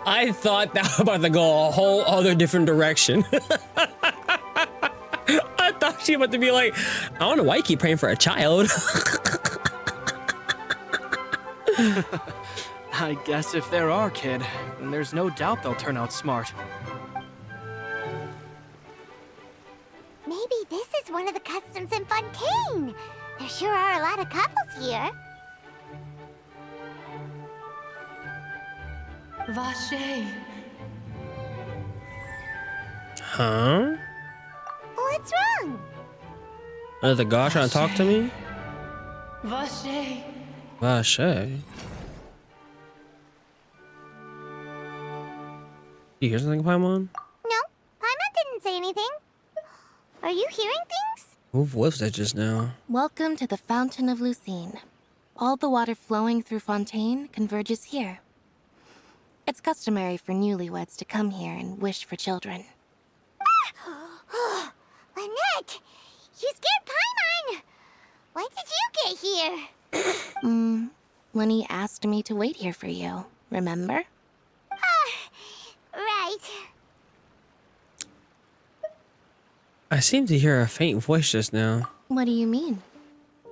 I thought that was about to go a whole other different direction. I thought she was about to be like, I don't know why you keep praying for a child. I guess if they're our kid, then there's no doubt they'll turn out smart. Maybe this is one of the customs in Fontaine. There sure are a lot of couples here. Vache. Huh? What's wrong? Is the god trying to talk to me? Vache. Vache. You hear something, Paimon? No, Paimon didn't say anything. Are you hearing things? Who voiced that just now? Welcome to the Fountain of Lucine. All the water flowing through Fontaine converges here. It's customary for newlyweds to come here and wish for children. Lynette! You scared Paimon! When did you get here? Lenny asked me to wait here for you, remember? Right. I seem to hear a faint voice just now. What do you mean?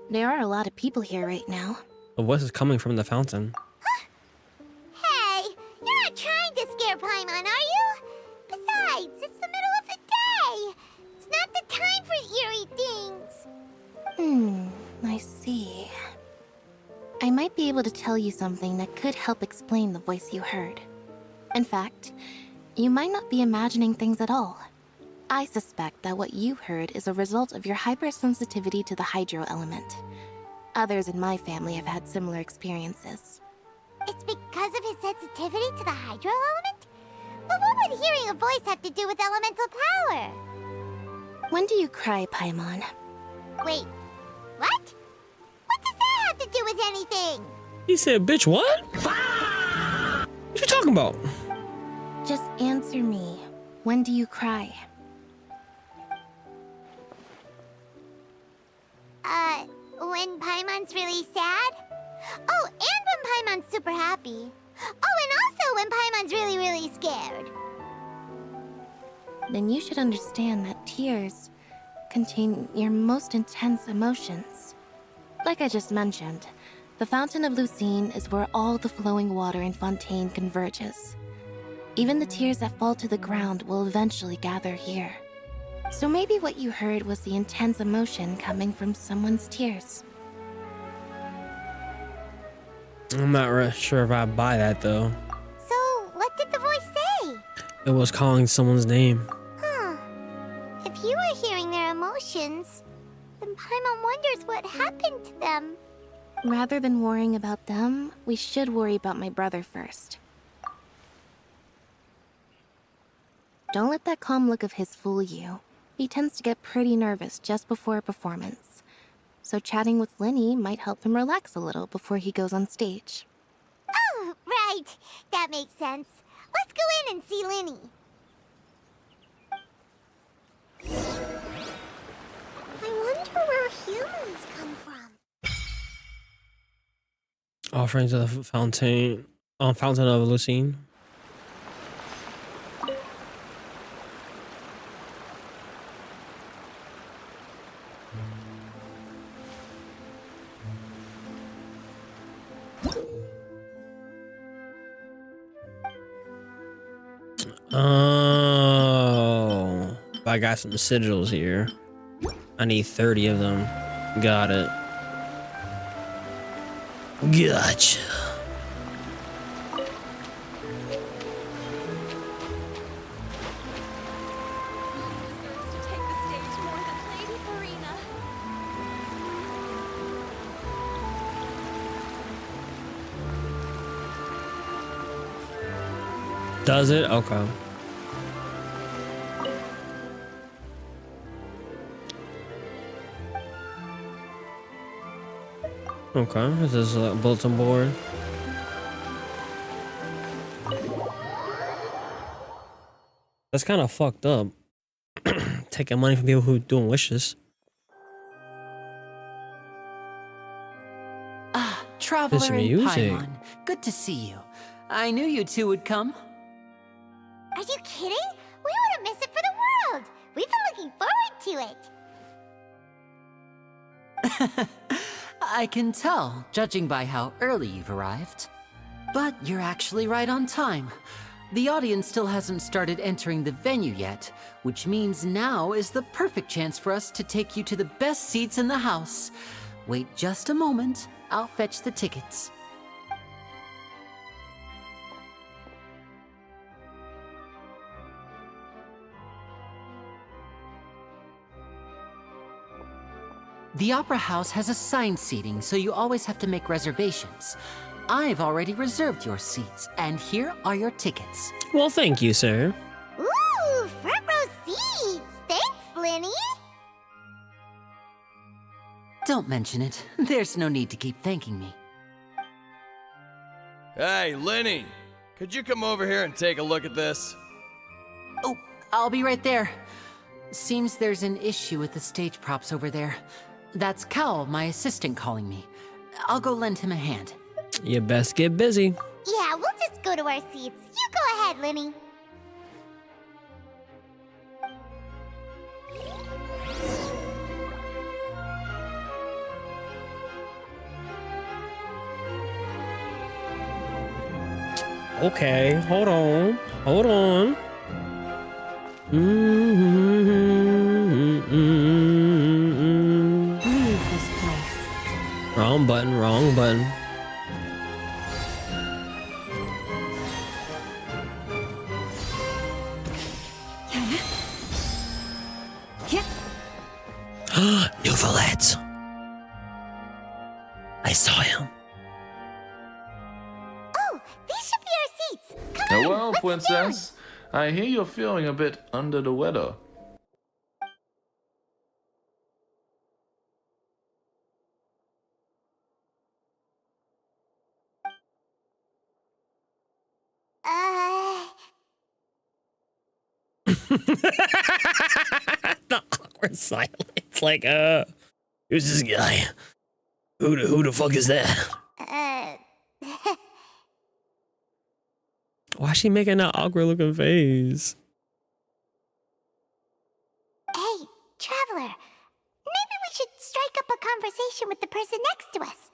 There are a lot of people here right now. The voice is coming from the fountain. Hey, you're not trying to scare Paimon, are you? Besides, it's the middle of the day. It's not the time for eerie things. I see. I might be able to tell you something that could help explain the voice you heard. In fact, you might not be imagining things at all. I suspect that what you heard is a result of your hypersensitivity to the hydro element. Others in my family have had similar experiences. It's because of his sensitivity to the hydro element? But what would hearing a voice have to do with elemental power? When do you cry, Paimon? Wait, what? What does that have to do with anything? He said, bitch, what? What you talking about? Just answer me. When do you cry? When Paimon's really sad? Oh, and when Paimon's super happy. Oh, and also when Paimon's really, really scared. Then you should understand that tears contain your most intense emotions. Like I just mentioned, the Fountain of Lucine is where all the flowing water in Fontaine converges. Even the tears that fall to the ground will eventually gather here. So maybe what you heard was the intense emotion coming from someone's tears. I'm not really sure if I buy that though. So, what did the voice say? It was calling someone's name. Huh. If you were hearing their emotions, then Paimon wonders what happened to them. Rather than worrying about them, we should worry about my brother first. Don't let that calm look of his fool you. He tends to get pretty nervous just before a performance. So chatting with Linny might help him relax a little before he goes on stage. Oh, right. That makes sense. Let's go in and see Linny. I wonder where humans come from. Offering to the Fountain of Lucine. Oh, I got some sigils here. I need 30 of them. Got it. Gotcha. Does it? Okay. Okay, this is a bulletin board. That's kind of fucked up. Taking money from people who doing wishes. Ah, Traveler This and music. Paimon. Good to see you. I knew you two would come. Are you kidding? We wouldn't miss it for the world. We've been looking forward to it. I can tell, judging by how early you've arrived. But you're actually right on time. The audience still hasn't started entering the venue yet, which means now is the perfect chance for us to take you to the best seats in the house. Wait just a moment, I'll fetch the tickets. The Opera House has assigned seating, so you always have to make reservations. I've already reserved your seats, and here are your tickets. Well, thank you, sir. Ooh, front row seats. Thanks, Linny. Don't mention it. There's no need to keep thanking me. Hey, Linny, could you come over here and take a look at this? Oh, I'll be right there. Seems there's an issue with the stage props over there. That's Cal, my assistant, calling me. I'll go lend him a hand. You best get busy. Yeah, we'll just go to our seats. You go ahead, Linny. Okay, hold on. Hold on. Leave this place. Wrong button, wrong button. Nouvelette. I saw him. Oh, these should be our seats. Come on, Hello, let's princess. I hear you're feeling a bit under the weather. The awkward silence. Like, who's this guy? Who the fuck is that? Why is she making that awkward looking face? Hey, traveler. Maybe we should strike up a conversation with the person next to us.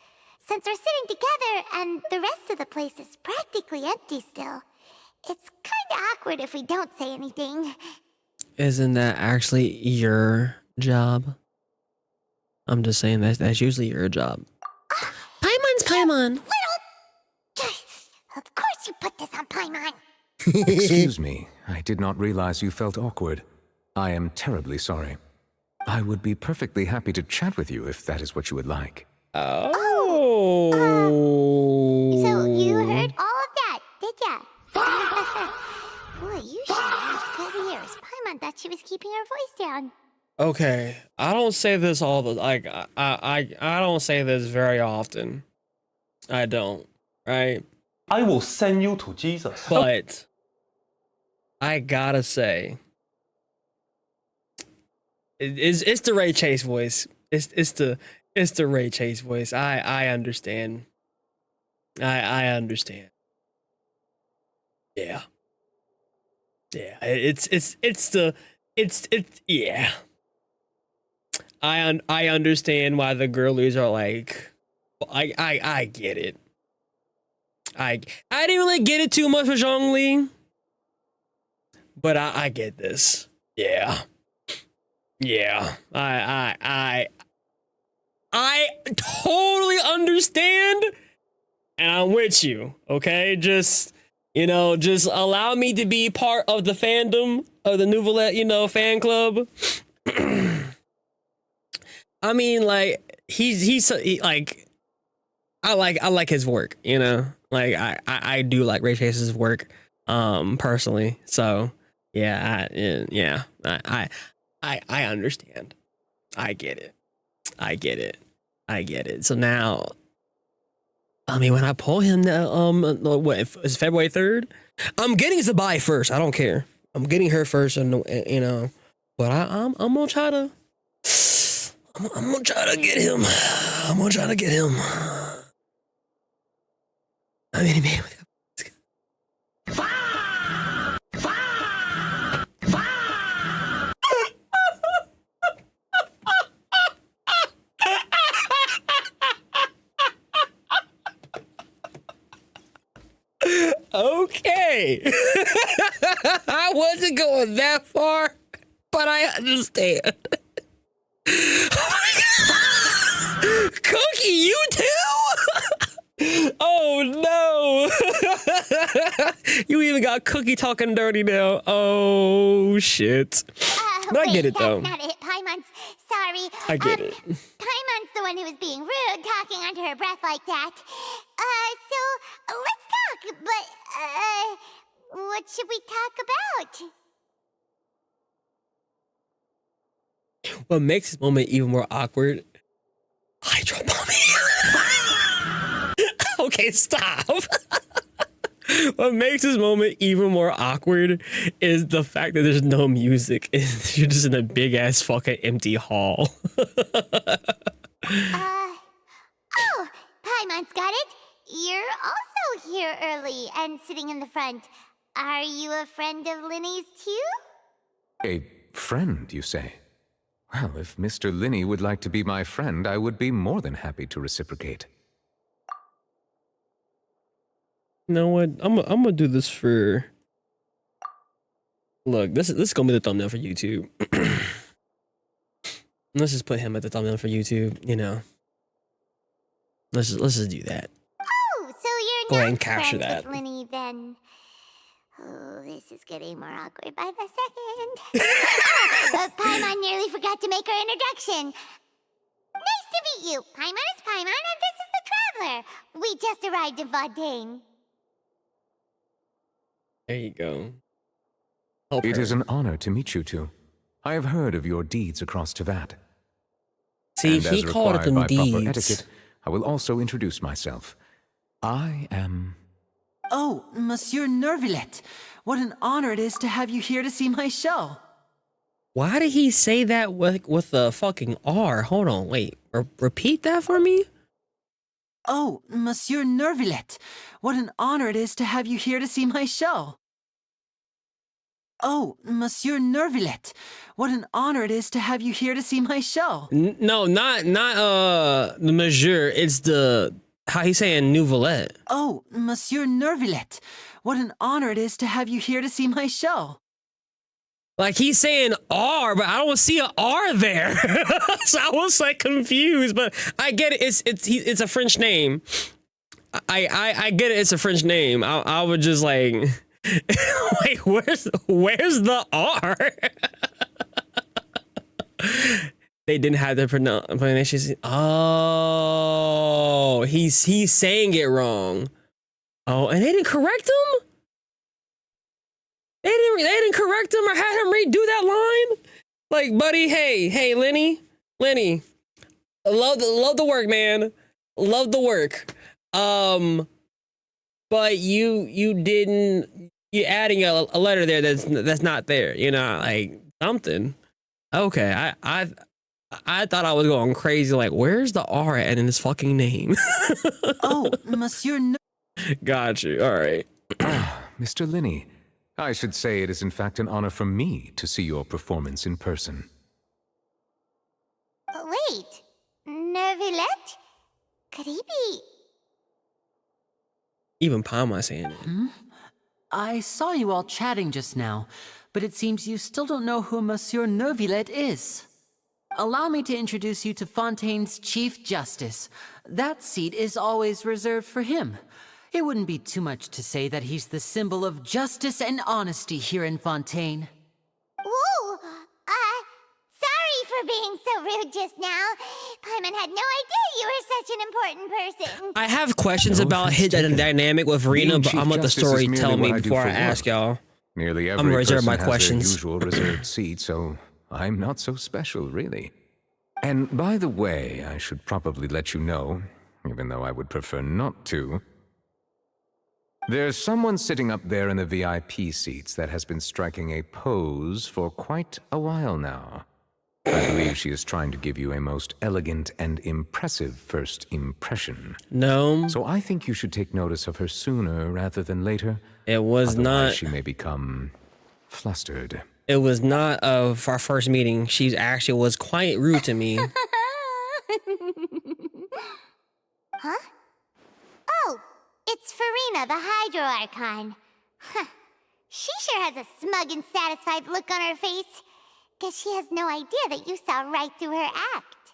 Since we're sitting together and the rest of the place is practically empty still, it's kinda awkward if we don't say anything. Isn't that actually your job? I'm just saying that's usually your job. Paimon's Paimon. Of course you put this on Paimon. Excuse me, I did not realize you felt awkward. I am terribly sorry. I would be perfectly happy to chat with you if that is what you would like. Oh. So you heard all of that, did ya? Boy, you should have good ears. Paimon thought she was keeping her voice down. Okay, I don't say this all the I don't say this very often. I don't, right? I will send you to Jesus. But I gotta say, it's the Ray Chase voice. It's the Ray Chase voice. I understand. I understand. Yeah. Yeah. Yeah. I understand why the girlies are like, I get it. I didn't really get it too much with Zhongli, but I get this. Yeah. Yeah. I totally understand, and I'm with you. Okay, just allow me to be part of the fandom of the Nouvelle, fan club. I mean, like he's like, I like his work, like I do like Ray Chase's work, personally. So yeah, I understand. I get it. So now, I mean, when I pull him now, what is February 3rd? I'm getting Zabai first. I don't care. I'm getting her first, and but I'm gonna try to. I'm gonna try to get him. I mean, man. Okay. I wasn't going that far, but I understand. Oh my God. Cookie, you too? Oh no. You even got Cookie talking dirty now. Oh shit. But I get it though. That's not it, Paimon's. Sorry. I get it. Paimon's the one who was being rude, talking under her breath like that. So let's talk. But what should we talk about? What makes this moment even more awkward? Hydrobombing. Okay, stop. What makes this moment even more awkward is the fact that there's no music. You're just in a big ass fucking empty hall. Oh, Paimon's got it. You're also here early and sitting in the front. Are you a friend of Linny's too? A friend, you say? Well, if Mr. Linney would like to be my friend, I would be more than happy to reciprocate. You know what? I'm gonna do this for. Look, this is gonna be the thumbnail for YouTube. Let's just put him at the thumbnail for YouTube. Let's just do that. Oh, so you're Go ahead not and capture friends that. with Linny then? Oh, this is getting more awkward by the second. Paimon nearly forgot to make her introduction. Nice to meet you. Paimon is Paimon, and this is the Traveler. We just arrived in Fontaine. There you go. It is an honor to meet you two. I have heard of your deeds across Tevat. See, and he as called required them by proper deeds. etiquette, I will also introduce myself. I am... Oh, Monsieur Nervillet. What an honor it is to have you here to see my show. Why did he say that with the fucking R? Hold on, wait. Repeat that for me? Oh, Monsieur Nervillet, what an honor it is to have you here to see my show. Oh, Monsieur Nervillet, what an honor it is to have you here to see my show. No, not the Monsieur. It's the, how he's saying Nouvelette. Oh, Monsieur Nervillet, what an honor it is to have you here to see my show. Like he's saying R, but I don't see an R there. So I was like confused, but I get it. It's a French name. I get it. It's a French name. I would just like, like where's the R? They didn't have the pronunciation. Oh, he's saying it wrong. Oh, and they didn't correct him. They didn't correct him or had him redo that line. Like, buddy, hey, Lenny, love the work, man. Love the work. But you're adding a letter there that's not there. You know, like something. Okay, I thought I was going crazy. Like, where's the R at in his fucking name? Oh, Monsieur. Got you. All right, Mr. Linney. I should say it is in fact an honor for me to see your performance in person. Wait, Nervilette? Could he be? Even Palma saying it. I saw you all chatting just now, but it seems you still don't know who Monsieur Nervillet is. Allow me to introduce you to Fontaine's Chief Justice. That seat is always reserved for him. It wouldn't be too much to say that he's the symbol of justice and honesty here in Fontaine. Whoa! Sorry for being so rude just now. Paimon had no idea you were such an important person. I have questions about his dynamic with Rena, but I'm gonna let the story tell me before I ask y'all. Nearly every I'm gonna reserve person my has questions. their usual reserved seat, so I'm not so special, really. And by the way, I should probably let you know, even though I would prefer not to. There's someone sitting up there in the VIP seats that has been striking a pose for quite a while now. I believe she is trying to give you a most elegant and impressive first impression. No. So I think you should take notice of her sooner rather than later. It was Otherwise not. She may become flustered. It was not of our first meeting. She actually was quite rude to me. Huh? Oh, it's Farina, the Hydro Archon. Huh. She sure has a smug and satisfied look on her face. Guess she has no idea that you saw right through her act.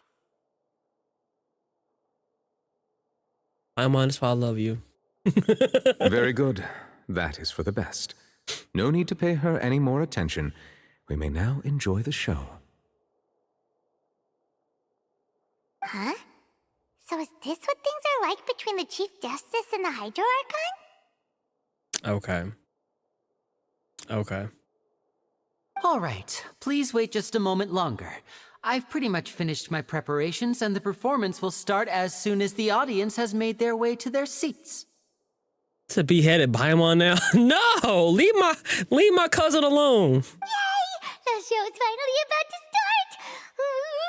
I'm honest, I love you. Very good. That is for the best. No need to pay her any more attention. We may now enjoy the show. Huh? So is this what things are like between the Chief Justice and the Hydro Archon? Okay. All right, please wait just a moment longer. I've pretty much finished my preparations, and the performance will start as soon as the audience has made their way to their seats. To be headed by him on now? No! Leave my cousin alone. Yay! The show's finally about to start!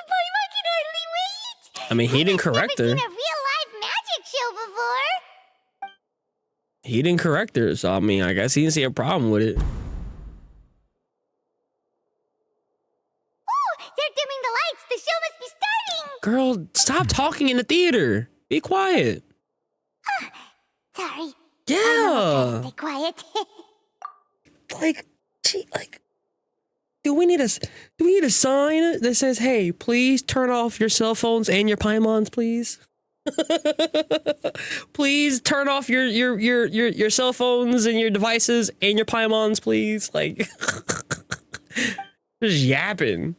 Paimon can hardly wait! I mean, he didn't correct her. I've never seen a real live magic show before! He didn't correct her, so I mean, I guess he didn't see a problem with it. They're dimming the lights! The show must be starting! Girl, stop talking in the theater. Be quiet. Sorry. Yeah. Stay quiet. Do we need a sign that says, "Hey, please turn off your cell phones and your Paimons, please"? Please turn off your cell phones and your devices and your Paimons, please. Like, just yapping.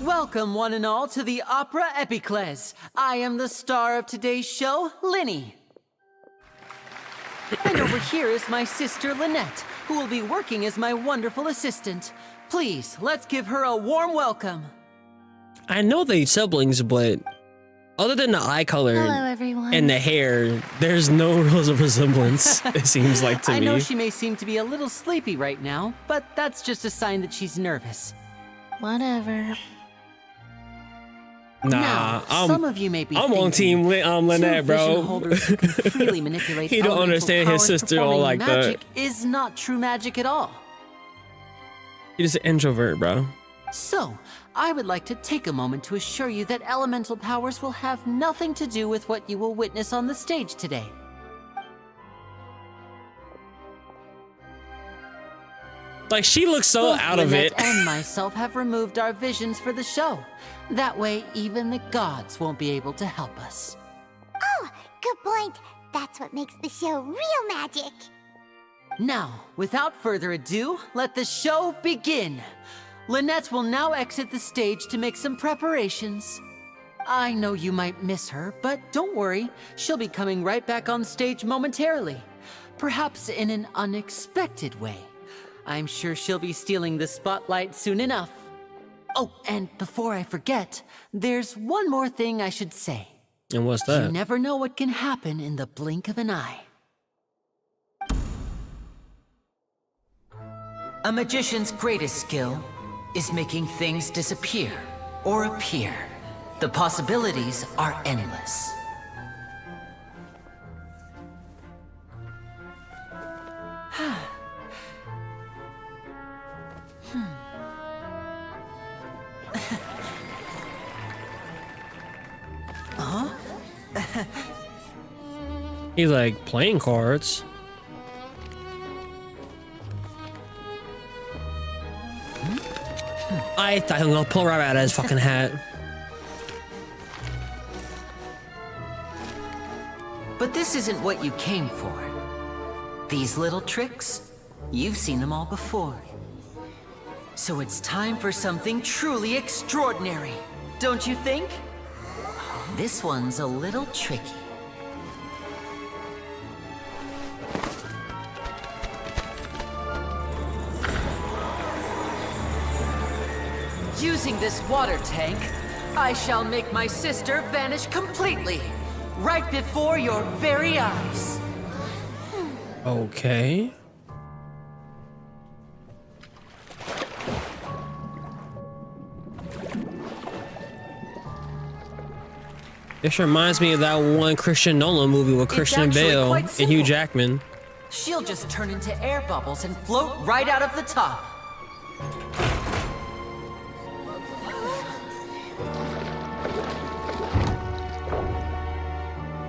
Welcome, one and all, to the Opera Epiclese. I am the star of today's show, Linny. And over here is my sister, Lynette, who will be working as my wonderful assistant. Please, let's give her a warm welcome. I know they siblings, but Other than the eye color Hello, everyone. and the hair, there's no real resemblance, it seems like to me. I know she may seem to be a little sleepy right now, but that's just a sign that she's nervous. Whatever. Nah, now, some of you may be I'm on team Lynette, bro. Holders who can freely manipulate He don't elemental understand his powers sister all like performing that. magic is not true magic at all. He's an introvert, bro. So, I would like to take a moment to assure you that elemental powers will have nothing to do with what you will witness on the stage today. Like, she looks so Both out of Lynette it. and myself have removed our visions for the show. That way, even the gods won't be able to help us. Oh, good point. That's what makes the show real magic. Now, without further ado, let the show begin. Lynette will now exit the stage to make some preparations. I know you might miss her, but don't worry. She'll be coming right back on stage momentarily. Perhaps in an unexpected way. I'm sure she'll be stealing the spotlight soon enough. Oh, and before I forget, there's one more thing I should say. And what's that? You never know what can happen in the blink of an eye. A magician's greatest skill is making things disappear or appear. The possibilities are endless. Huh? He's like playing cards. I thought he was gonna pull right out of his fucking hat. But this isn't what you came for. These little tricks, you've seen them all before. So it's time for something truly extraordinary, don't you think? This one's a little tricky. Using this water tank, I shall make my sister vanish completely, right before your very eyes. Okay. This reminds me of that one Christian Nolan movie with Christian Bale and Hugh Jackman. She'll just turn into air bubbles and float right out of the top.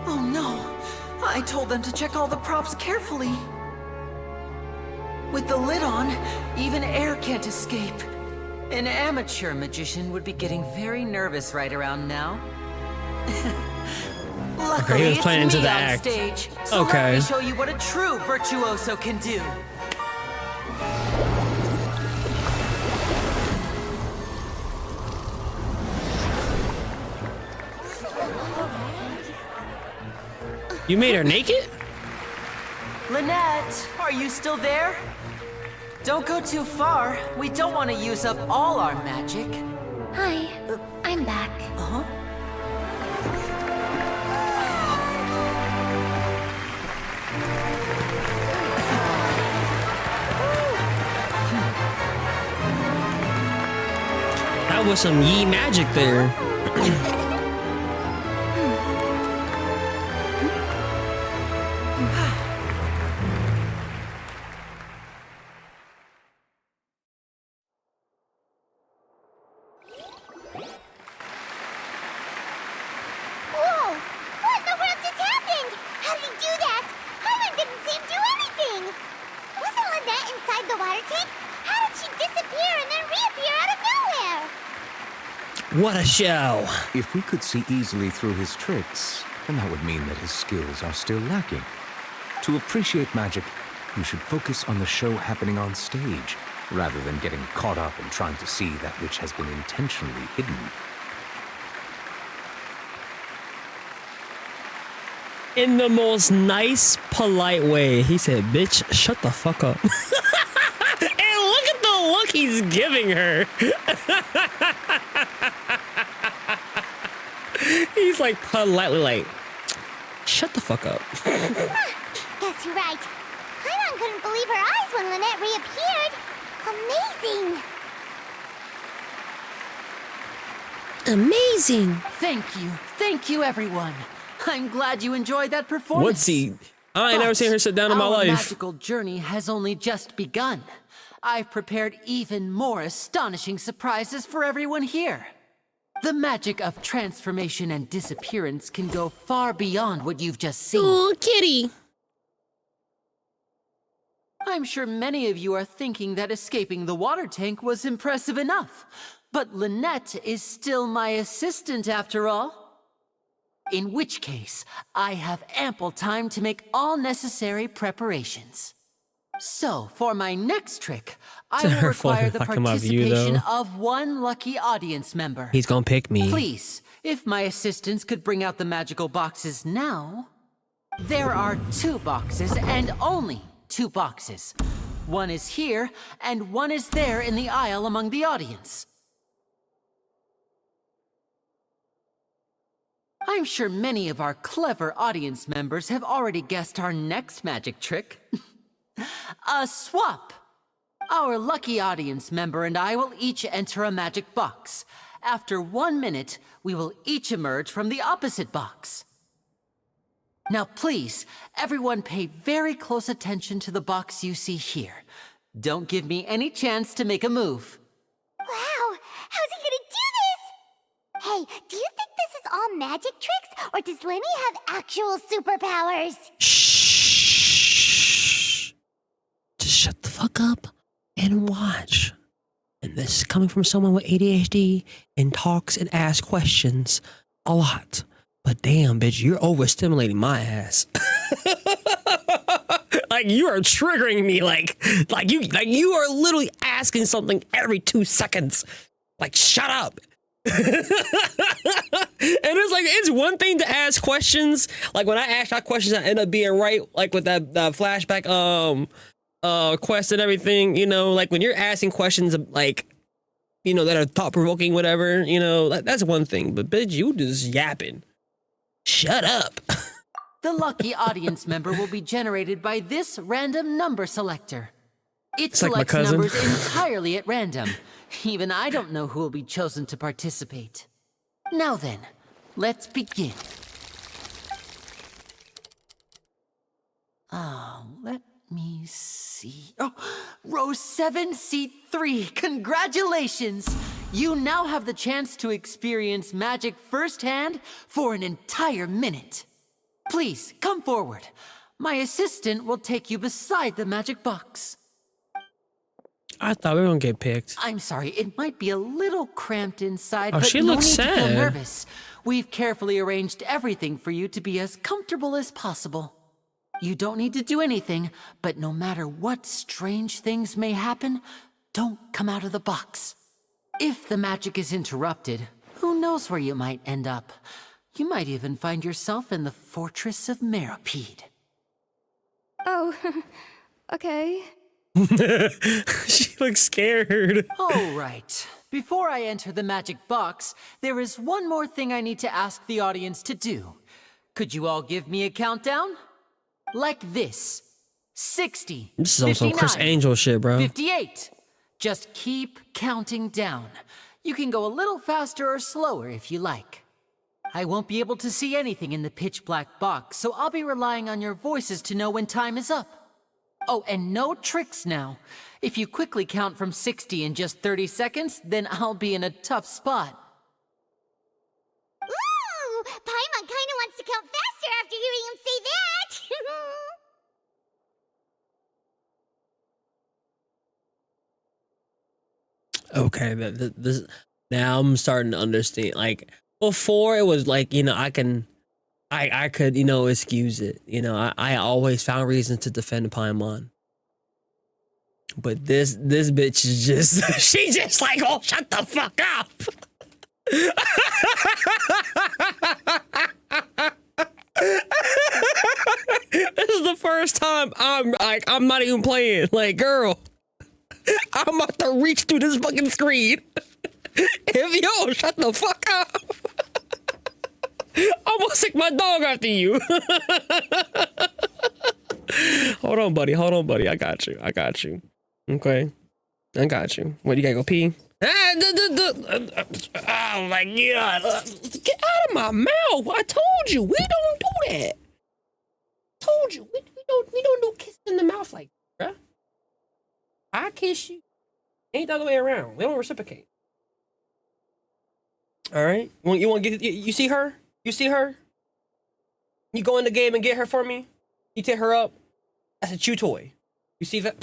Oh no! I told them to check all the props carefully. With the lid on, even air can't escape. An amateur magician would be getting very nervous right around now. Luckily, Okay, he was playing it's into me the on act. stage, so let Okay. me show you what a true virtuoso can do. You made her naked? Lynette, are you still there? Don't go too far. We don't want to use up all our magic. Hi, I'm back. Uh-huh. That was some yee magic there. Whoa! What in the world just happened? How did he do that? Harlan didn't see him do anything. Wasn't Lynette inside the water tank? How did she disappear and then reappear out of nowhere? What a show. If we could see easily through his tricks, then that would mean that his skills are still lacking. To appreciate magic, you should focus on the show happening on stage, rather than getting caught up in trying to see that which has been intentionally hidden. In the most nice, polite way, he said, bitch, shut the fuck up. And look at the look he's giving her. He's like politely like, shut the fuck up. Guess you're right. Paimon couldn't believe her eyes when Lynette reappeared. Amazing. Amazing. Thank you, everyone. I'm glad you enjoyed that performance. What's he? I ain't never seen her sit down in my life. Our magical journey has only just begun. I've prepared even more astonishing surprises for everyone here. The magic of transformation and disappearance can go far beyond what you've just seen. Oh, kitty. I'm sure many of you are thinking that escaping the water tank was impressive enough. But Lynette is still my assistant after all. In which case, I have ample time to make all necessary preparations. So, for my next trick, I will require the participation of one lucky audience member. He's gonna pick me. Please, if my assistants could bring out the magical boxes now. There are 2 boxes and only 2 boxes. One is here and one is there in the aisle among the audience. I'm sure many of our clever audience members have already guessed our next magic trick. A swap! Our lucky audience member and I will each enter a magic box. After 1 minute, we will each emerge from the opposite box. Now please, everyone pay very close attention to the box you see here. Don't give me any chance to make a move. Wow, how's he gonna do this? Hey, do you think this is all magic tricks, or does Lenny have actual superpowers? Shh. Just shut the fuck up and watch. And this is coming from someone with ADHD and talks and asks questions a lot. But damn, bitch, you're overstimulating my ass. Like you are triggering me. Like you are literally asking something every 2 seconds. Like, shut up. And it's like, it's one thing to ask questions. Like when I ask that questions, I end up being right. Like with that flashback quest and everything, you know, like when you're asking questions like, you know, that are thought provoking, whatever, you know, that's one thing. But bitch, you just yapping. Shut up. The lucky audience member will be generated by this random number selector. It selects numbers entirely at random. Even I don't know who will be chosen to participate. Now then, let's begin. Let me see. Oh, row 7, seat 3. Congratulations! You now have the chance to experience magic firsthand for an entire minute. Please, come forward. My assistant will take you beside the magic box. I thought we were gonna get picked. I'm sorry, it might be a little cramped inside, but she no looks need sad. To feel nervous. We've carefully arranged everything for you to be as comfortable as possible. You don't need to do anything, but no matter what strange things may happen, don't come out of the box. If the magic is interrupted, who knows where you might end up? You might even find yourself in the Fortress of Meropide. Oh, okay. She looks scared. All right. Before I enter the magic box, there is one more thing I need to ask the audience to do. Could you all give me a countdown? Like this. 60. This is some Chris Angel shit, bro. 58. Just keep counting down. You can go a little faster or slower if you like. I won't be able to see anything in the pitch black box, so I'll be relying on your voices to know when time is up. Oh, and no tricks now. If you quickly count from 60 in just 30 seconds, then I'll be in a tough spot. Ooh! Paimon kinda wants to count faster after hearing him say that! Okay, this now I'm starting to understand. Like before, it was like, you know, I could, you know, excuse it. You know, I always found reasons to defend Paimon. But this bitch is just, she just like, oh, shut the fuck up. This is the first time I'm not even playing. Like, girl, I'm about to reach through this fucking screen. Yo, shut the fuck up. I'm gonna sick my dog after you. Hold on, buddy. Hold on, buddy. I got you. I got you. Okay. I got you. What, you gotta go pee? Oh my God. Get out of my mouth. I told you, we don't do that. Told you, we don't do kissing in the mouth like that, bruh. I kiss you. Ain't the other way around. We don't reciprocate. All right. You want to get? You see her? You see her? You go in the game and get her for me. You take her up. That's a chew toy. You see that?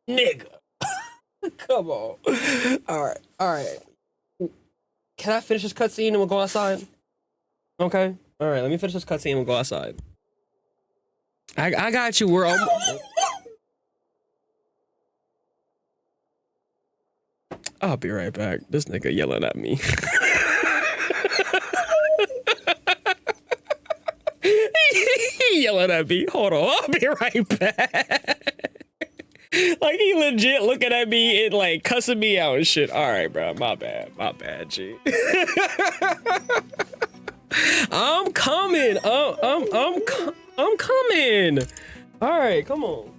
Nigga. Come on. All right. All right. Can I finish this cutscene and we'll go outside? Okay. All right. Let me finish this cutscene and we'll go outside. I got you. We're almost. I'll be right back. This nigga yelling at me. He yelling at me. Hold on. I'll be right back. Like, he legit looking at me and like cussing me out and shit. All right, bro. My bad. My bad, G. I'm coming. I'm coming. All right, come on.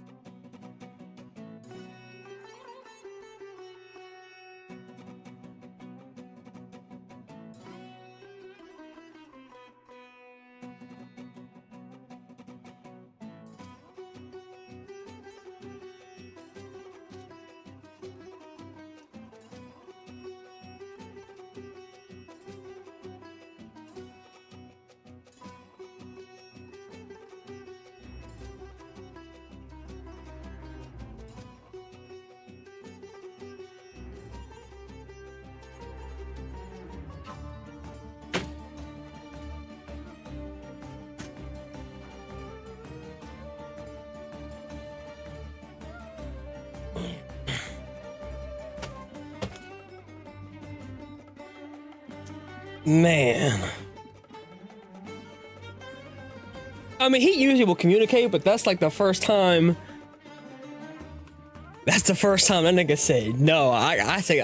Man. I mean, he usually will communicate, but that's like the first time. That's the first time that nigga said no. I say,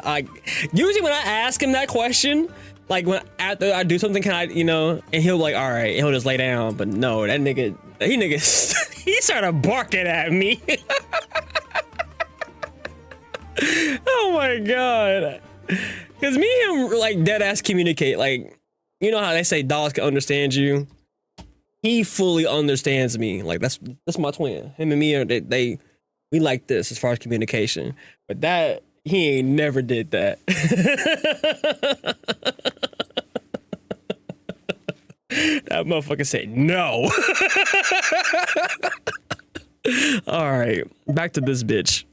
usually when I ask him that question, like when after I do something, can I, you know, and he'll like, all right, he'll just lay down. But no, that nigga, he started barking at me. Oh my God. Cause me and him like dead ass communicate. Like, you know how they say dogs can understand you? He fully understands me. Like that's my twin. Him and me are we like this as far as communication. But that he ain't never did that. That motherfucker said no. All right, back to this bitch.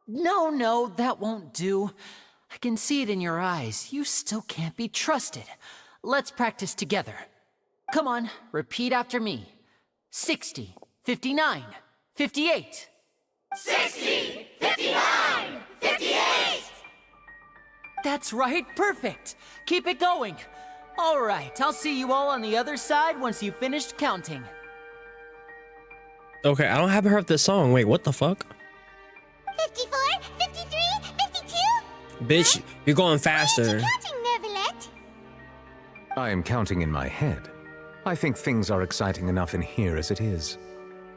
No, that won't do. I can see it in your eyes. You still can't be trusted. Let's practice together. Come on, repeat after me. 60, 59, 58. 60, 59, 58! That's right, perfect. Keep it going. All right, I'll see you all on the other side once you've finished counting. Okay, I don't haven't heard this song. Wait, what the fuck? 54, 53, 52? Bitch, you're going faster. I am counting in my head. I think things are exciting enough in here as it is.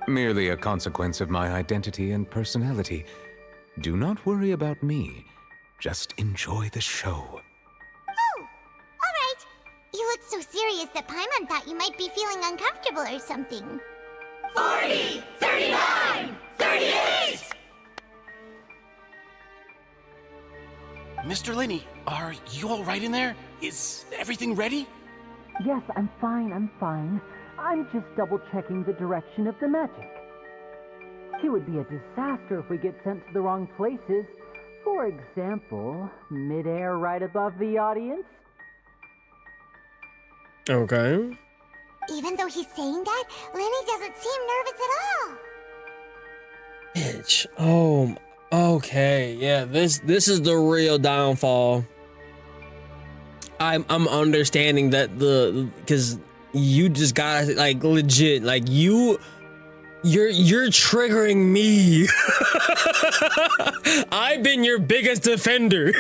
Merely a consequence of my identity and personality. Do not worry about me. Just enjoy the show. Oh, all right. You look so serious that Paimon thought you might be feeling uncomfortable or something. 40, 39, 38! Mr. Linney, are you all right in there? Is everything ready? Yes, I'm fine. I'm just double-checking the direction of the magic. It would be a disaster if we get sent to the wrong places. For example, mid-air right above the audience. Okay. Even though he's saying that, Lenny doesn't seem nervous at all. Bitch. Oh, okay. Yeah, this is the real downfall. I'm understanding that because you just gotta like legit like you're triggering me. I've been your biggest defender.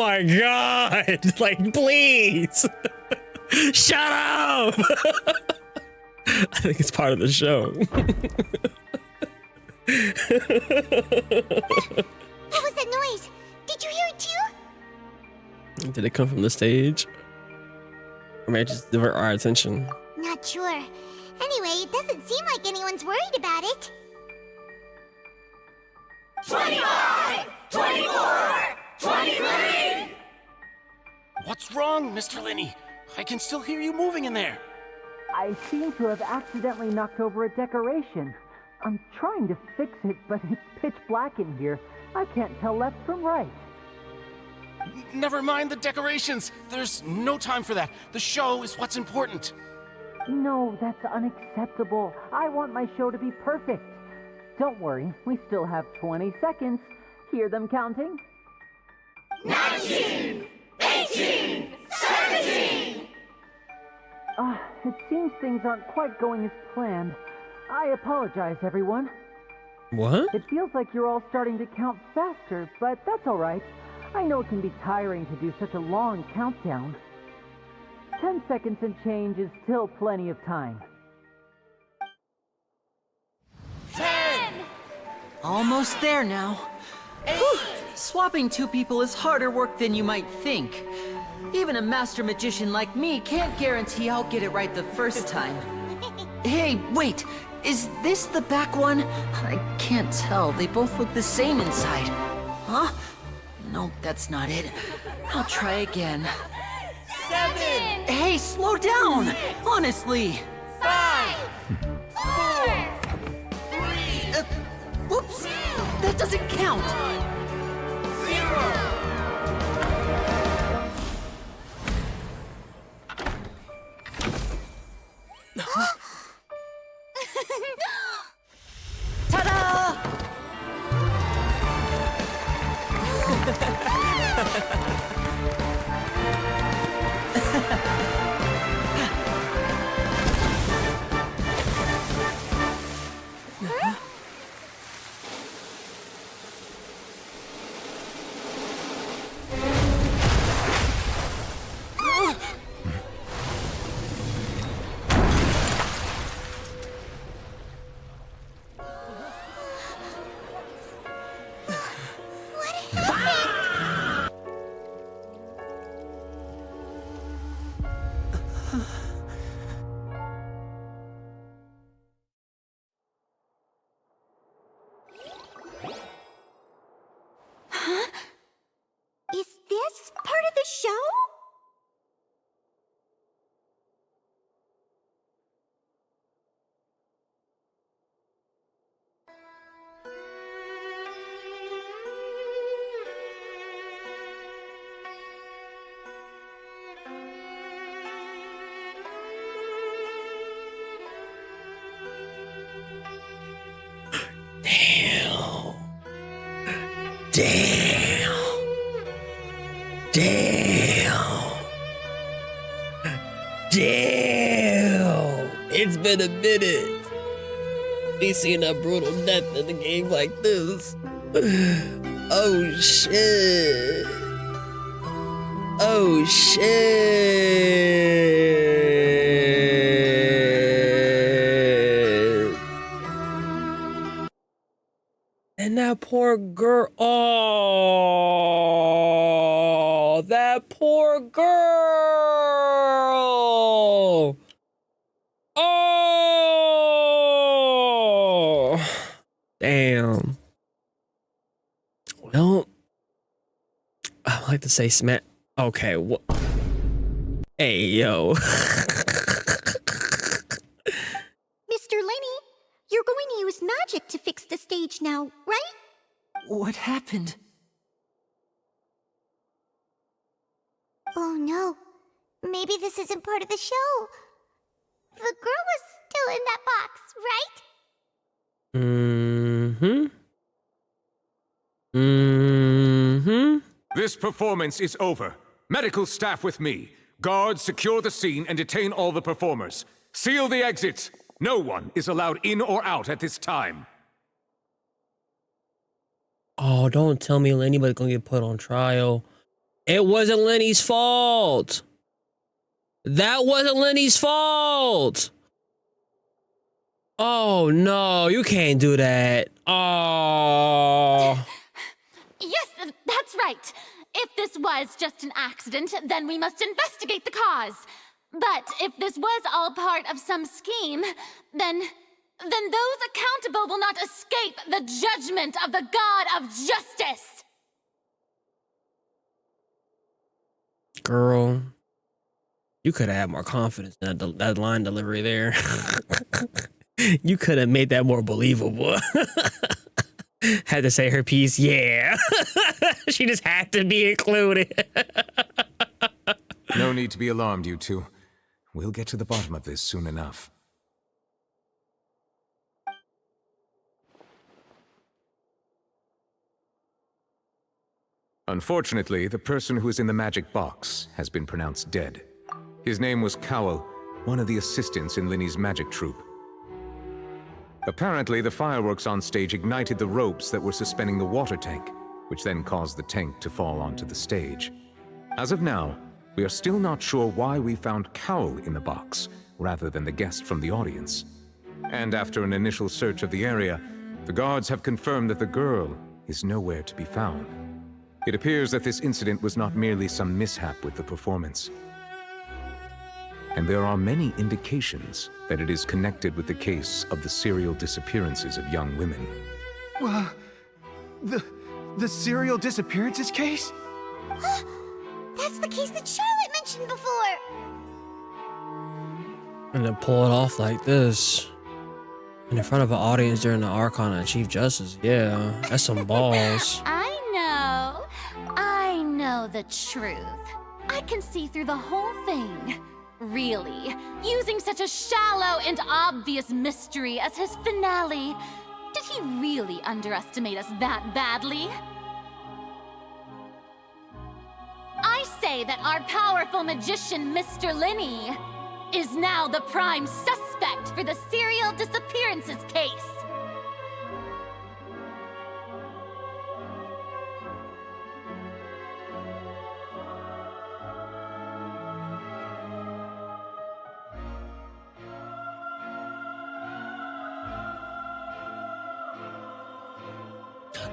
my god! Like, please! Shut up! I think it's part of the show. What was that noise? Did you hear it too? Did it come from the stage? Or maybe just divert our attention? Not sure. Anyway, it doesn't seem like anyone's worried about it. 25! 24! 23! What's wrong, Mr. Linney? I can still hear you moving in there. I seem to have accidentally knocked over a decoration. I'm trying to fix it, but it's pitch black in here. I can't tell left from right. Never mind the decorations. There's no time for that. The show is what's important. No, that's unacceptable. I want my show to be perfect. Don't worry, we still have 20 seconds. Hear them counting? 19! 18! 17! It seems things aren't quite going as planned. I apologize, everyone. What? It feels like you're all starting to count faster, but that's all right. I know it can be tiring to do such a long countdown. 10 seconds and change is still plenty of time. 10! Almost there now. Whew. Swapping two people is harder work than you might think. Even a master magician like me can't guarantee I'll get it right the first time. Hey, wait! Is this the back one? I can't tell. They both look the same inside. Huh? No, that's not it. I'll try again. 7! Hey, slow down! Honestly! 5! 4! 3! Whoops! That doesn't count! 0! Ta-da! Is this part of the show? Damn! It's been a minute. We seen a brutal death in a game like this. Oh shit. Oh shit. And that poor girl. Oh, that poor girl. Oh, damn. Well, I like to say smack. Okay, what? Hey, yo. Mr. Lenny, you're going to use magic to fix the stage now, right? What happened? Oh no. Maybe this isn't part of the show. The girl was still in that box, right? This performance is over. Medical staff with me. Guards, secure the scene and detain all the performers. Seal the exits. No one is allowed in or out at this time. Oh, don't tell me anybody's gonna get put on trial. It wasn't Lenny's fault. That wasn't Lenny's fault. Oh no, you can't do that. Oh. Yes, that's right. If this was just an accident, then we must investigate the cause. But if this was all part of some scheme, then those accountable will not escape the judgment of the God of Justice. Girl, you could have had more confidence in that line delivery there. You could have made that more believable. Had to say her piece, yeah. She just had to be included. No need to be alarmed, you two. We'll get to the bottom of this soon enough. Unfortunately, the person who is in the magic box has been pronounced dead. His name was Cowell, one of the assistants in Linny's magic troupe. Apparently, the fireworks on stage ignited the ropes that were suspending the water tank, which then caused the tank to fall onto the stage. As of now, we are still not sure why we found Cowell in the box, rather than the guest from the audience. And after an initial search of the area, the guards have confirmed that the girl is nowhere to be found. It appears that this incident was not merely some mishap with the performance. And there are many indications that it is connected with the case of the serial disappearances of young women. The serial disappearances case? That's the case that Charlotte mentioned before. And then pull it off like this. And in front of an audience during the Archon and Chief Justice. Yeah, that's some balls. I know the truth. I can see through the whole thing. Really, using such a shallow and obvious mystery as his finale. Did he really underestimate us that badly? I say that our powerful magician, Mr. Linny, is now the prime suspect for the serial disappearances case.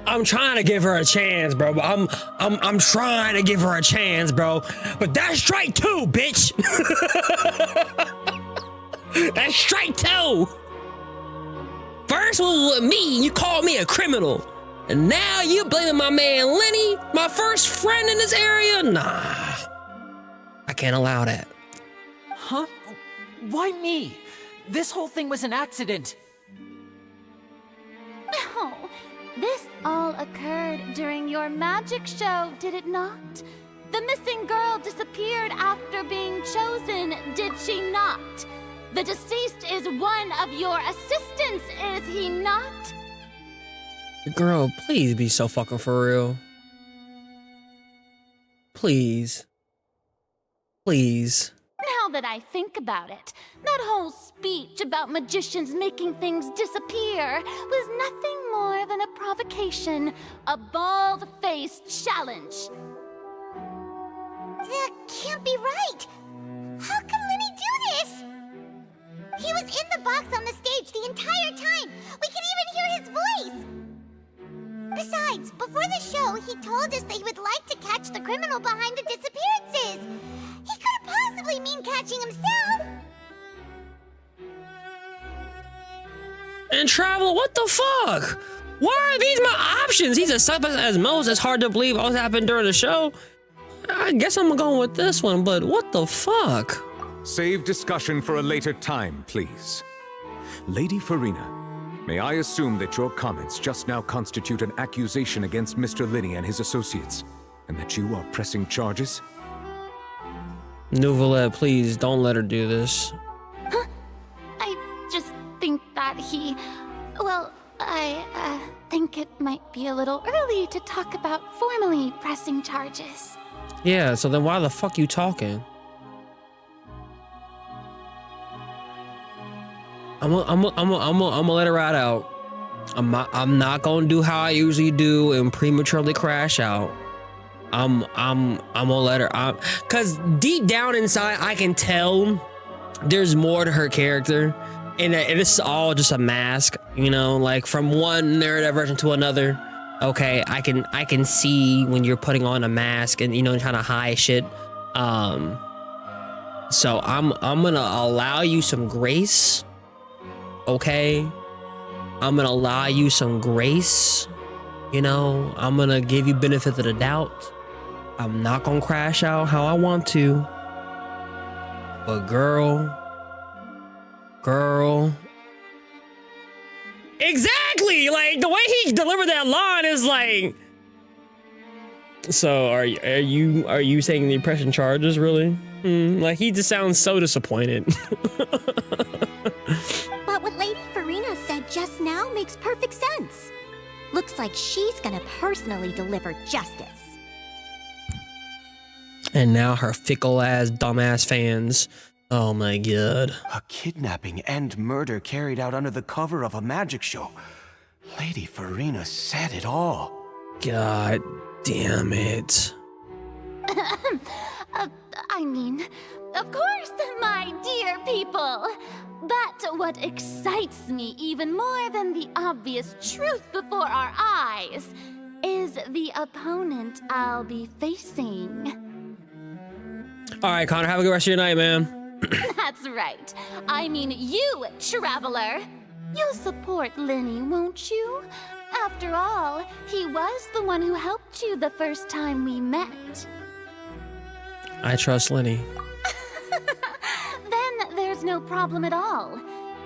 I'm trying to give her a chance, bro. I'm trying to give her a chance, bro. But that's strike two, bitch. That's strike two. First was with me, you called me a criminal. And now you blaming my man Lenny, my first friend in this area? Nah, I can't allow that. Huh? Why me? This whole thing was an accident. No. This all occurred during your magic show, did it not? The missing girl disappeared after being chosen, did she not? The deceased is one of your assistants, is he not? Girl, please be so fucking for real. Please. Please. Now that I think about it, that whole speech about magicians making things disappear was nothing more than a provocation, a bald-faced challenge. That can't be right. How can Lenny do this? He was in the box on the stage the entire time. We could even hear his voice. Besides, before the show, he told us that he would like to catch the criminal behind the disappearances. He couldn't possibly mean catching himself. And Travel, what the fuck? Why are these my options? He's a suspect as most. It's hard to believe all happened during the show. I guess I'm going with this one, but what the fuck? Save discussion for a later time, please. Lady Farina, may I assume that your comments just now constitute an accusation against Mr. Linny and his associates, and that you are pressing charges? Nouvellette, please don't let her do this. Huh? I just think that I think it might be a little early to talk about formally pressing charges. Yeah, so then why the fuck you talking? I'm gonna let her ride out. I'm not gonna do how I usually do and prematurely crash out. I'm gonna let her. Cause deep down inside, I can tell there's more to her character, and it's all just a mask, you know, like from one neurodivergent to another. Okay, I can see when you're putting on a mask and, you know, trying to hide shit. So I'm gonna allow you some grace. Okay, I'm gonna allow you some grace. You know, I'm gonna give you benefit of the doubt. I'm not gonna crash out how I want to. But girl. Exactly! Like, the way he delivered that line is like... So, are you saying the oppression charges, really? Like, he just sounds so disappointed. But what Lady Farina said just now makes perfect sense. Looks like she's gonna personally deliver justice. And now her fickle-ass, dumbass fans. Oh my god. A kidnapping and murder carried out under the cover of a magic show. Lady Farina said it all. God damn it. I mean, of course, my dear people. But what excites me even more than the obvious truth before our eyes is the opponent I'll be facing. All right, Connor, have a good rest of your night, man. That's right. I mean you, traveler. You'll support Lenny, won't you? After all, he was the one who helped you the first time we met. I trust Lenny. Then there's no problem at all.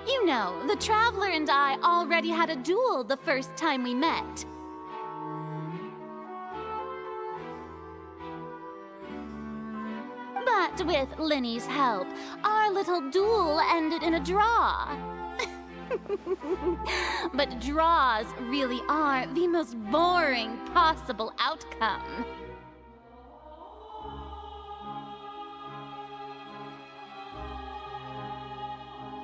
You know, the traveler and I already had a duel the first time we met. But with Lenny's help, our little duel ended in a draw. But draws really are the most boring possible outcome.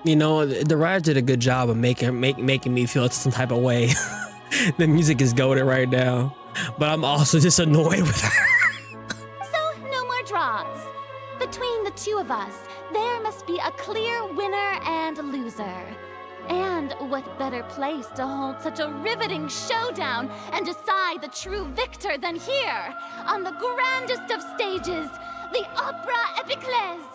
You know, the writer did a good job of making me feel some type of way. The music is goated right now, but I'm also just annoyed with her. So, no more draws. Between the two of us, there must be a clear winner and loser. And what better place to hold such a riveting showdown and decide the true victor than here, on the grandest of stages, the Opera Epiclese.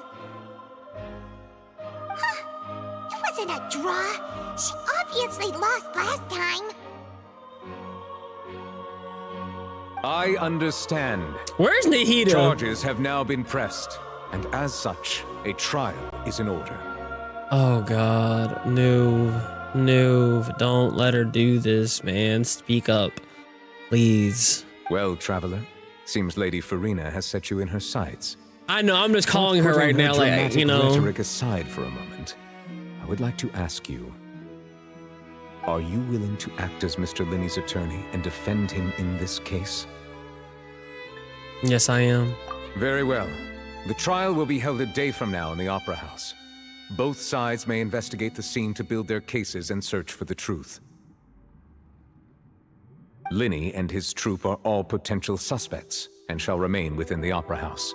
It wasn't a draw. She obviously lost last time. I understand. Where's Nahida? Charges have now been pressed, and as such, a trial is in order. Oh God, Nuve, don't let her do this, man. Speak up, please. Well, traveler, seems Lady Farina has set you in her sights. I know, I'm just calling her right now, like, you know. Rhetoric aside for a moment, I would like to ask you, are you willing to act as Mr. Linney's attorney and defend him in this case? Yes, I am. Very well. The trial will be held a day from now in the Opera House. Both sides may investigate the scene to build their cases and search for the truth. Linney and his troupe are all potential suspects and shall remain within the Opera House.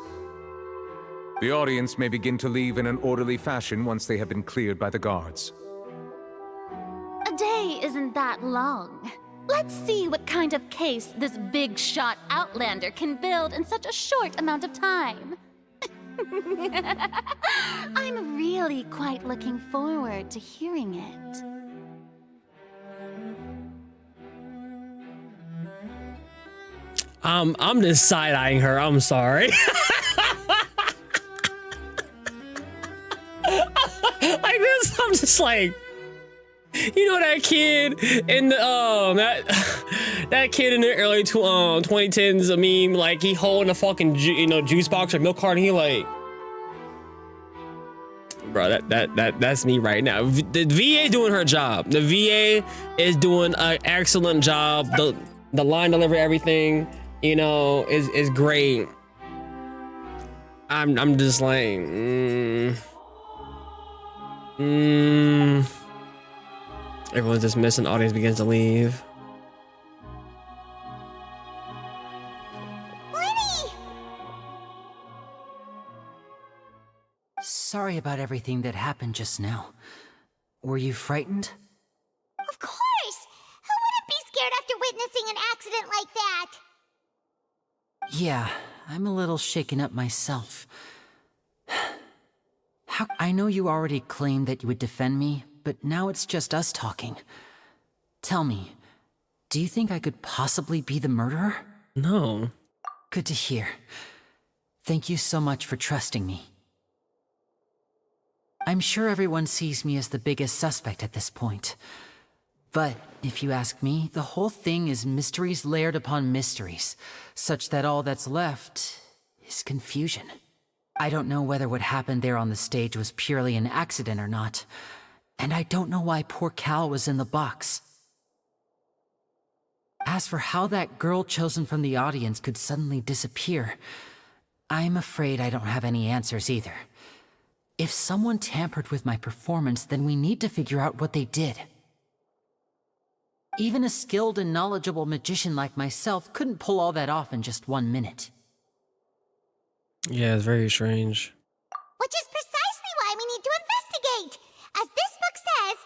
The audience may begin to leave in an orderly fashion once they have been cleared by the guards. A day isn't that long. Let's see what kind of case this big-shot outlander can build in such a short amount of time. I'm really quite looking forward to hearing it. I'm just side-eyeing her. I'm sorry. Like this, I'm just like, you know, that kid in the that kid in the early 2010s, a meme, like he holding a fucking juice box or milk carton. He like, bro, that's me right now. The VA doing her job. The VA is doing an excellent job. The line delivery, everything, you know, is great. I'm just like, Everyone's dismissed and the audience begins to leave. Lenny Sorry about everything that happened just now. Were you frightened? Of course! Who wouldn't be scared after witnessing an accident like that? Yeah, I'm a little shaken up myself. I know you already claimed that you would defend me, but now it's just us talking. Tell me, do you think I could possibly be the murderer? No. Good to hear. Thank you so much for trusting me. I'm sure everyone sees me as the biggest suspect at this point. But if you ask me, the whole thing is mysteries layered upon mysteries, such that all that's left is confusion. I don't know whether what happened there on the stage was purely an accident or not, and I don't know why poor Cal was in the box. As for how that girl chosen from the audience could suddenly disappear, I'm afraid I don't have any answers either. If someone tampered with my performance, then we need to figure out what they did. Even a skilled and knowledgeable magician like myself couldn't pull all that off in just 1 minute. Yeah, it's very strange. Which is precisely why we need to investigate! As this book says,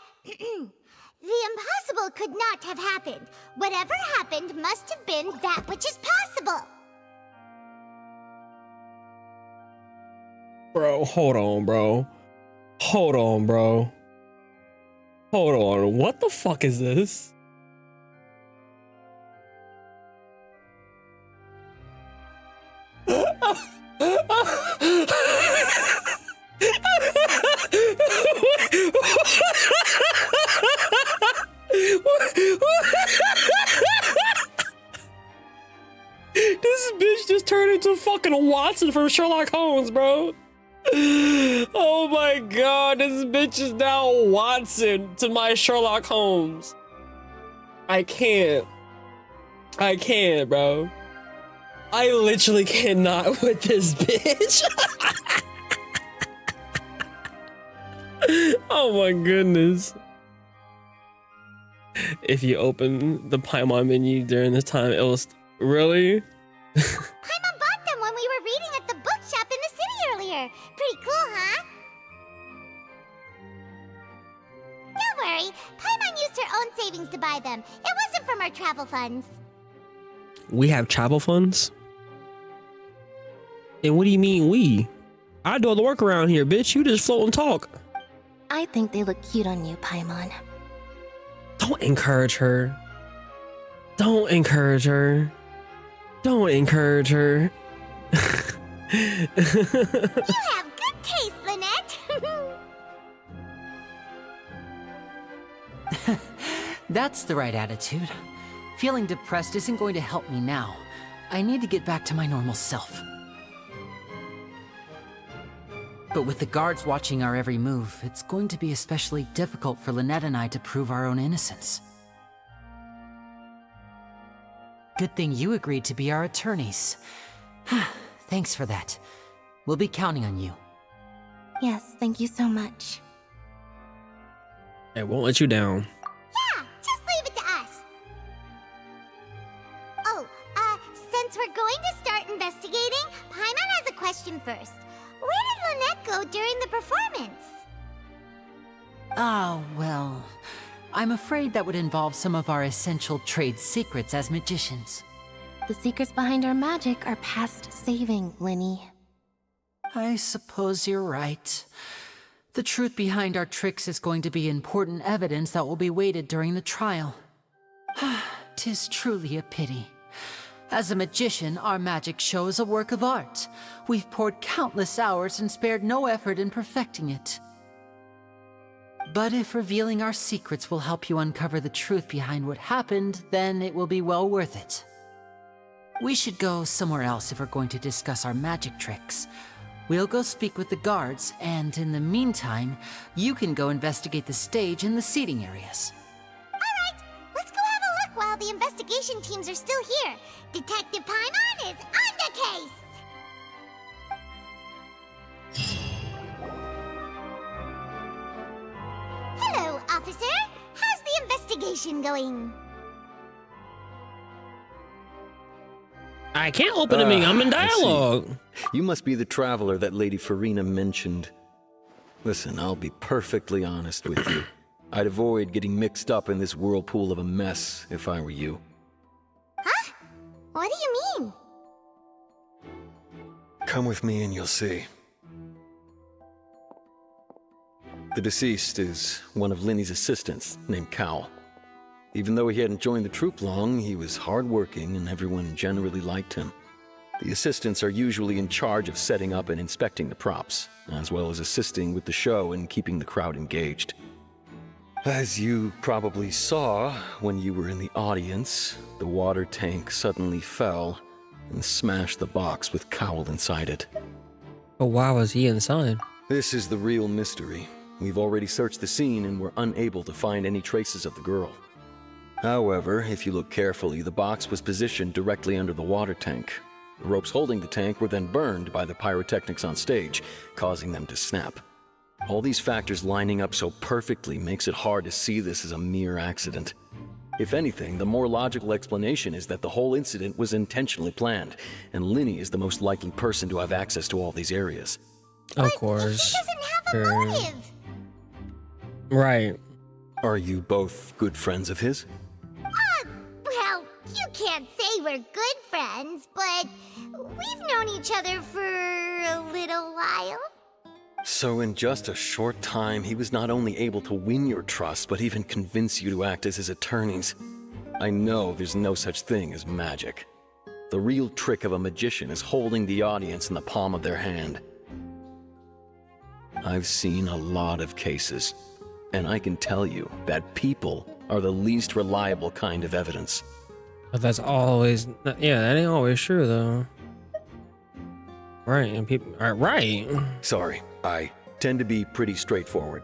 the impossible could not have happened. Whatever happened must have been that which is possible. Bro, hold on, bro. Hold on, bro. Hold on. What the fuck is this? This bitch just turned into fucking Watson from Sherlock Holmes, bro. Oh my god, this bitch is now Watson to my Sherlock Holmes. I can't, bro. I literally cannot with this bitch. Oh my goodness. If you open the Paimon menu during this time, it was really? Paimon bought them when we were reading at the bookshop in the city earlier. Pretty cool, huh? Don't worry, Paimon used her own savings to buy them. It wasn't from our travel funds. We have travel funds? And what do you mean we? I do all the work around here, bitch. You just float and talk. I think they look cute on you, Paimon. Don't encourage her. Don't encourage her. Don't encourage her. You have good taste, Lynette. That's the right attitude. Feeling depressed isn't going to help me now. I need to get back to my normal self. But with the guards watching our every move, it's going to be especially difficult for Lynette and I to prove our own innocence. Good thing you agreed to be our attorneys. Thanks for that. We'll be counting on you. Yes, thank you so much. I won't let you down. Yeah, just leave it to us. Oh, since we're going to start investigating, Paimon has a question first. Where did Lynette go during the performance? Ah, well, I'm afraid that would involve some of our essential trade secrets as magicians. The secrets behind our magic are past saving, Linny. I suppose you're right. The truth behind our tricks is going to be important evidence that will be weighted during the trial. 'Tis truly a pity. As a magician, our magic show is a work of art. We've poured countless hours and spared no effort in perfecting it. But if revealing our secrets will help you uncover the truth behind what happened, then it will be well worth it. We should go somewhere else if we're going to discuss our magic tricks. We'll go speak with the guards, and in the meantime, you can go investigate the stage and the seating areas. Alright, let's go have a look while the investigation teams are still here. Detective Paimon is on the case! Hello, officer. How's the investigation going? I can't open a meeting. I'm in dialogue. You must be the traveler that Lady Farina mentioned. Listen, I'll be perfectly honest with you. I'd avoid getting mixed up in this whirlpool of a mess if I were you. Huh? What do you mean? Come with me and you'll see. The deceased is one of Linny's assistants, named Cal. Even though he hadn't joined the troupe long, he was hardworking and everyone generally liked him. The assistants are usually in charge of setting up and inspecting the props, as well as assisting with the show and keeping the crowd engaged. As you probably saw when you were in the audience, the water tank suddenly fell and smashed the box with Cowl inside it. But why was he inside? This is the real mystery. We've already searched the scene and were unable to find any traces of the girl. However, if you look carefully, the box was positioned directly under the water tank. The ropes holding the tank were then burned by the pyrotechnics on stage, causing them to snap. All these factors lining up so perfectly makes it hard to see this as a mere accident. If anything, the more logical explanation is that the whole incident was intentionally planned, and Linny is the most likely person to have access to all these areas. Of course. He doesn't have a motive. Right. Are you both good friends of his? Well, you can't say we're good friends, but we've known each other for a little while. So in just a short time, he was not only able to win your trust, but even convince you to act as his attorneys. I know there's no such thing as magic. The real trick of a magician is holding the audience in the palm of their hand. I've seen a lot of cases, and I can tell you that people are the least reliable kind of evidence. But that's always, yeah, that ain't always true though. Right, and people are right. Sorry, I tend to be pretty straightforward.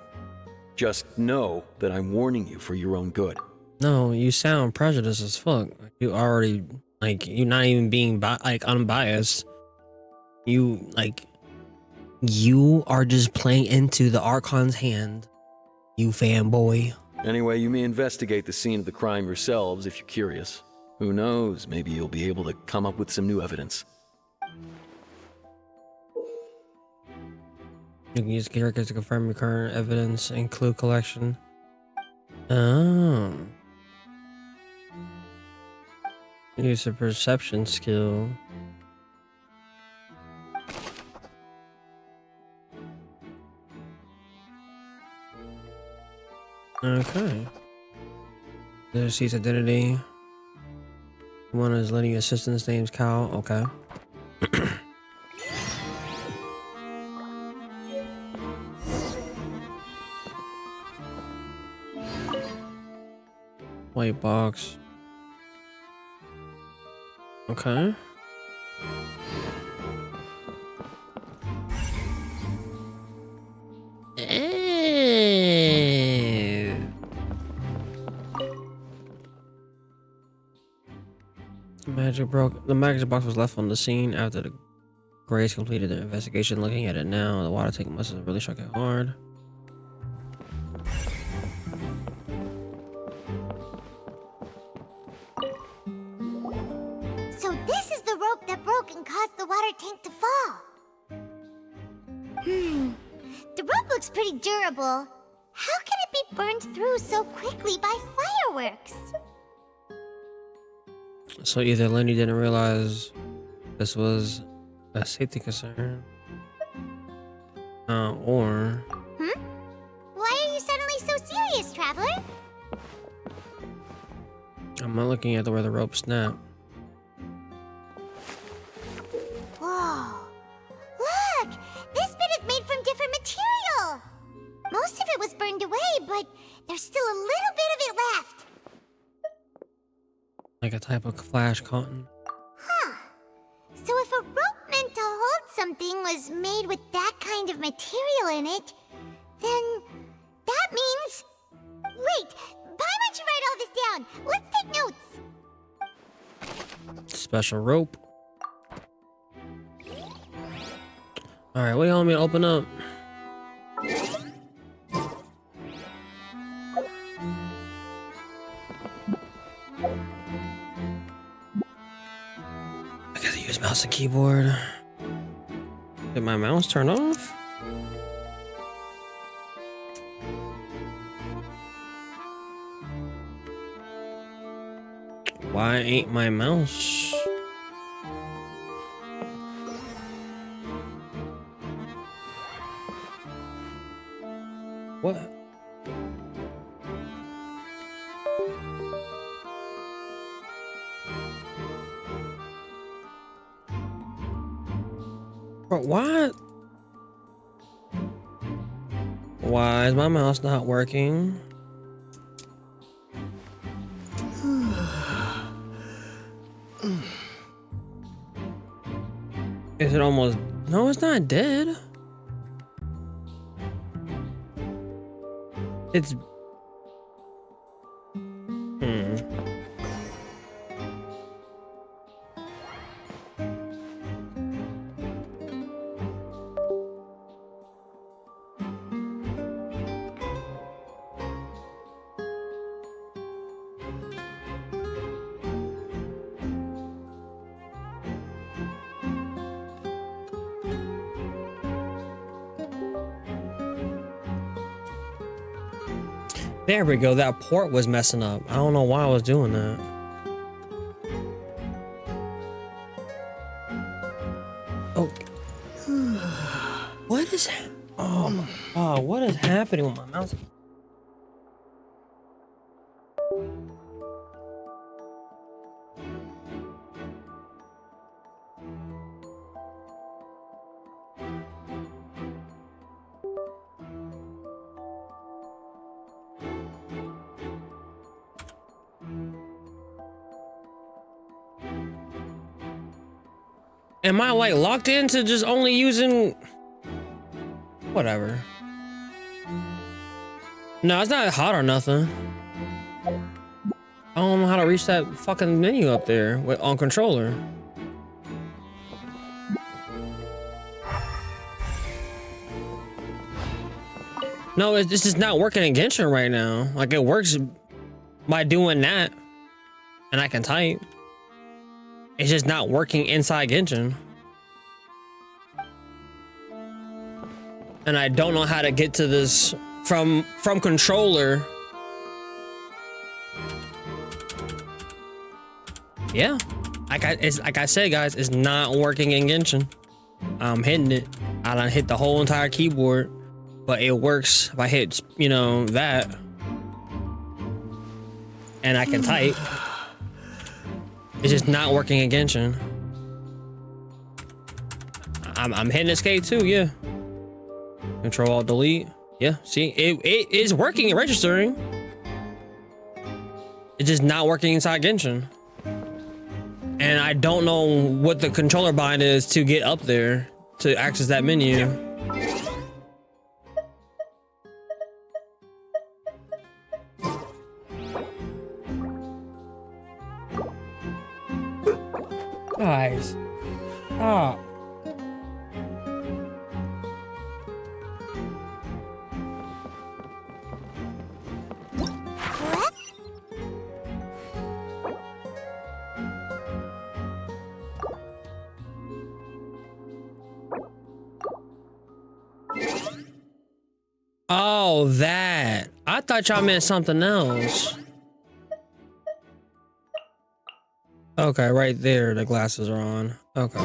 Just know that I'm warning you for your own good. No, you sound prejudiced as fuck. You already, like, you're not even being unbiased. You are just playing into the Archon's hand, you fanboy. Anyway, you may investigate the scene of the crime yourselves if you're curious. Who knows, maybe you'll be able to come up with some new evidence. You can use characters to confirm your current evidence and clue collection. Oh. Use a perception skill. Okay. There's his identity. One is letting assistant's name's Cal. Okay. White box. Okay. The magic box was left on the scene after the Grays completed their investigation. Looking at it now, the water tank must have really struck it hard. So this is the rope that broke and caused the water tank to fall. The rope looks pretty durable. How can it be burned through so quickly by fireworks? So either Lenny didn't realize this was a safety concern, or... Why are you suddenly so serious, Traveler? I'm not looking at where the rope snapped. Whoa. Look! This bit is made from different material! Most of it was burned away, but there's still a little bit of it left. Like a type of flash cotton. Huh. So if a rope meant to hold something was made with that kind of material in it, then that means... Wait, why don't you write all this down? Let's take notes. Special rope. Alright, what do you want me to open up? I gotta use mouse and keyboard. Did my mouse turn off? Why ain't my mouse? What? Bro, what? Why is my mouse not working? Is it almost? No, it's not dead. It's. There we go. That port was messing up. I don't know why I was doing that. Oh. What is... Oh my god. What is happening with my mouse? Am I like locked into just only using whatever? No, it's not hot or nothing. I don't know how to reach that fucking menu up there on controller. No, it's just not working in Genshin right now. Like it works by doing that, and I can type. It's just not working inside Genshin. And I don't know how to get to this from controller. Yeah. Like I said, guys, it's not working in Genshin. I'm hitting it. I done hit the whole entire keyboard, but it works if I hit, you know, that. And I can type. It's just not working in Genshin. I'm hitting escape too, yeah. Control Alt Delete. Yeah, see, it is working and registering. It's just not working inside Genshin. And I don't know what the controller bind is to get up there to access that menu. Guys, stop. Oh, that. I thought y'all meant something else. Okay, right there, the glasses are on. Okay.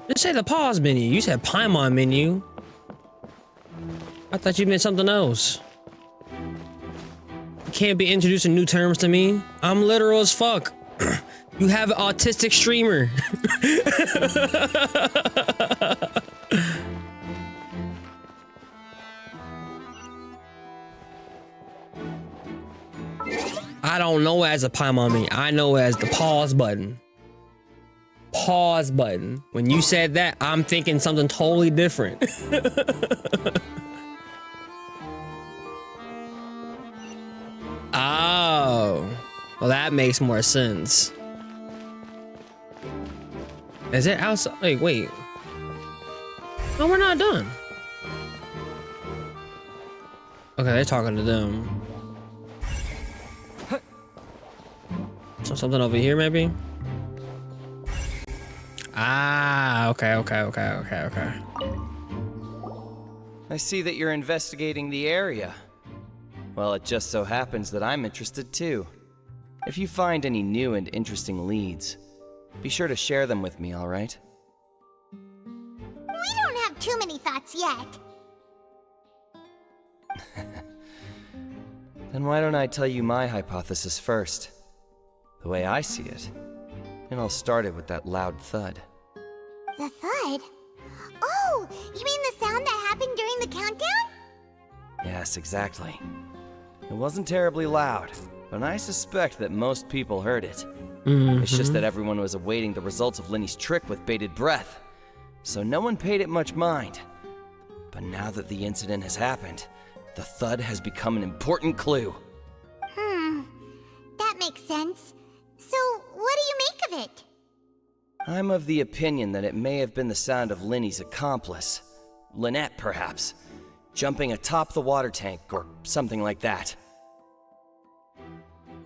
Just say the pause menu. You said Paimon menu. I thought you meant something else. You can't be introducing new terms to me. I'm literal as fuck. You have an autistic streamer. I don't know as a Paimon menu. I know as the pause button. Pause button. When you said that, I'm thinking something totally different. Oh, well, that makes more sense. Is it outside? Wait. No, we're not done. Okay, they're talking to them. So something over here, maybe? Ah, okay. I see that you're investigating the area. Well, it just so happens that I'm interested too. If you find any new and interesting leads, be sure to share them with me, alright? We don't have too many thoughts yet. Then why don't I tell you my hypothesis first? The way I see it. And I'll start it with that loud thud. The thud? Oh, you mean the sound that happened during the countdown? Yes, exactly. It wasn't terribly loud, but I suspect that most people heard it. It's just that everyone was awaiting the results of Lenny's trick with bated breath, so no one paid it much mind. But now that the incident has happened, the thud has become an important clue. That makes sense. So, what do you make of it? I'm of the opinion that it may have been the sound of Lenny's accomplice, Lynette perhaps, jumping atop the water tank or something like that.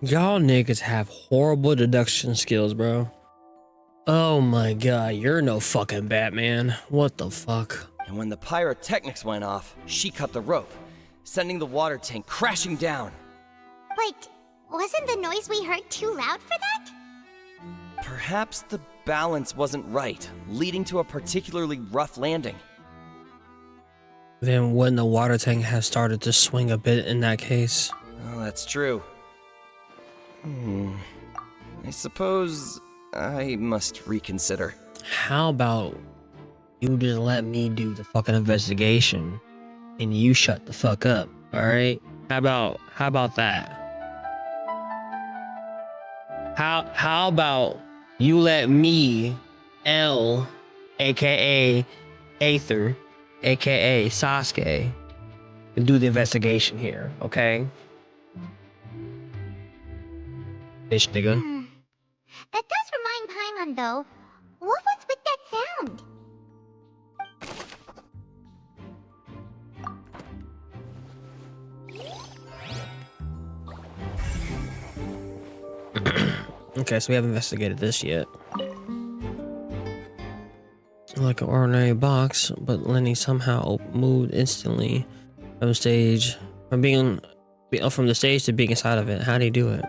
Y'all niggas have horrible deduction skills, bro. Oh my god, you're no fucking Batman. What the fuck? And when the pyrotechnics went off, she cut the rope, sending the water tank crashing down. But wasn't the noise we heard too loud for that? Perhaps the balance wasn't right, leading to a particularly rough landing. Then wouldn't the water tank have started to swing a bit in that case? Oh, that's true. I suppose I must reconsider. How about you just let me do the fucking investigation and you shut the fuck up, alright? How about that? How about you let me, L, aka Aether, aka Sasuke, do the investigation here, okay? Bitch nigga. That does remind Paimon though. What was with that sound? Okay, so we haven't investigated this yet. Like an ordinary box, but Lenny somehow moved instantly from the stage to being inside of it. How did he do it?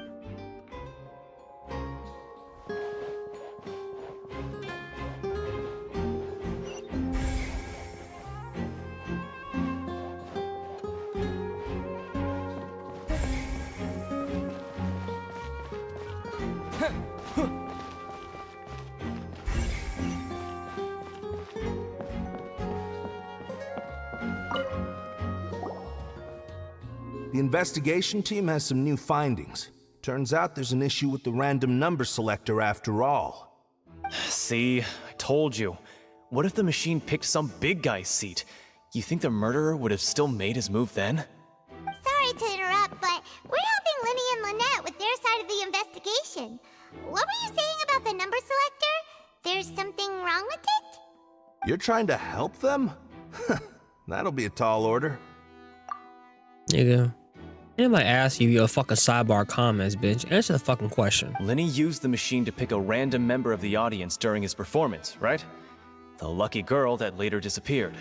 The investigation team has some new findings. Turns out there's an issue with the random number selector after all. See, I told you. What if the machine picked some big guy's seat? You think the murderer would have still made his move then? Sorry to interrupt, but we're helping Lenny and Lynette with their side of the investigation. What were you saying about the number selector? There's something wrong with it? You're trying to help them? That'll be a tall order. Nigga. Anybody ask you your fucking sidebar comments, bitch? Answer the fucking question. Lenny used the machine to pick a random member of the audience during his performance, right? The lucky girl that later disappeared.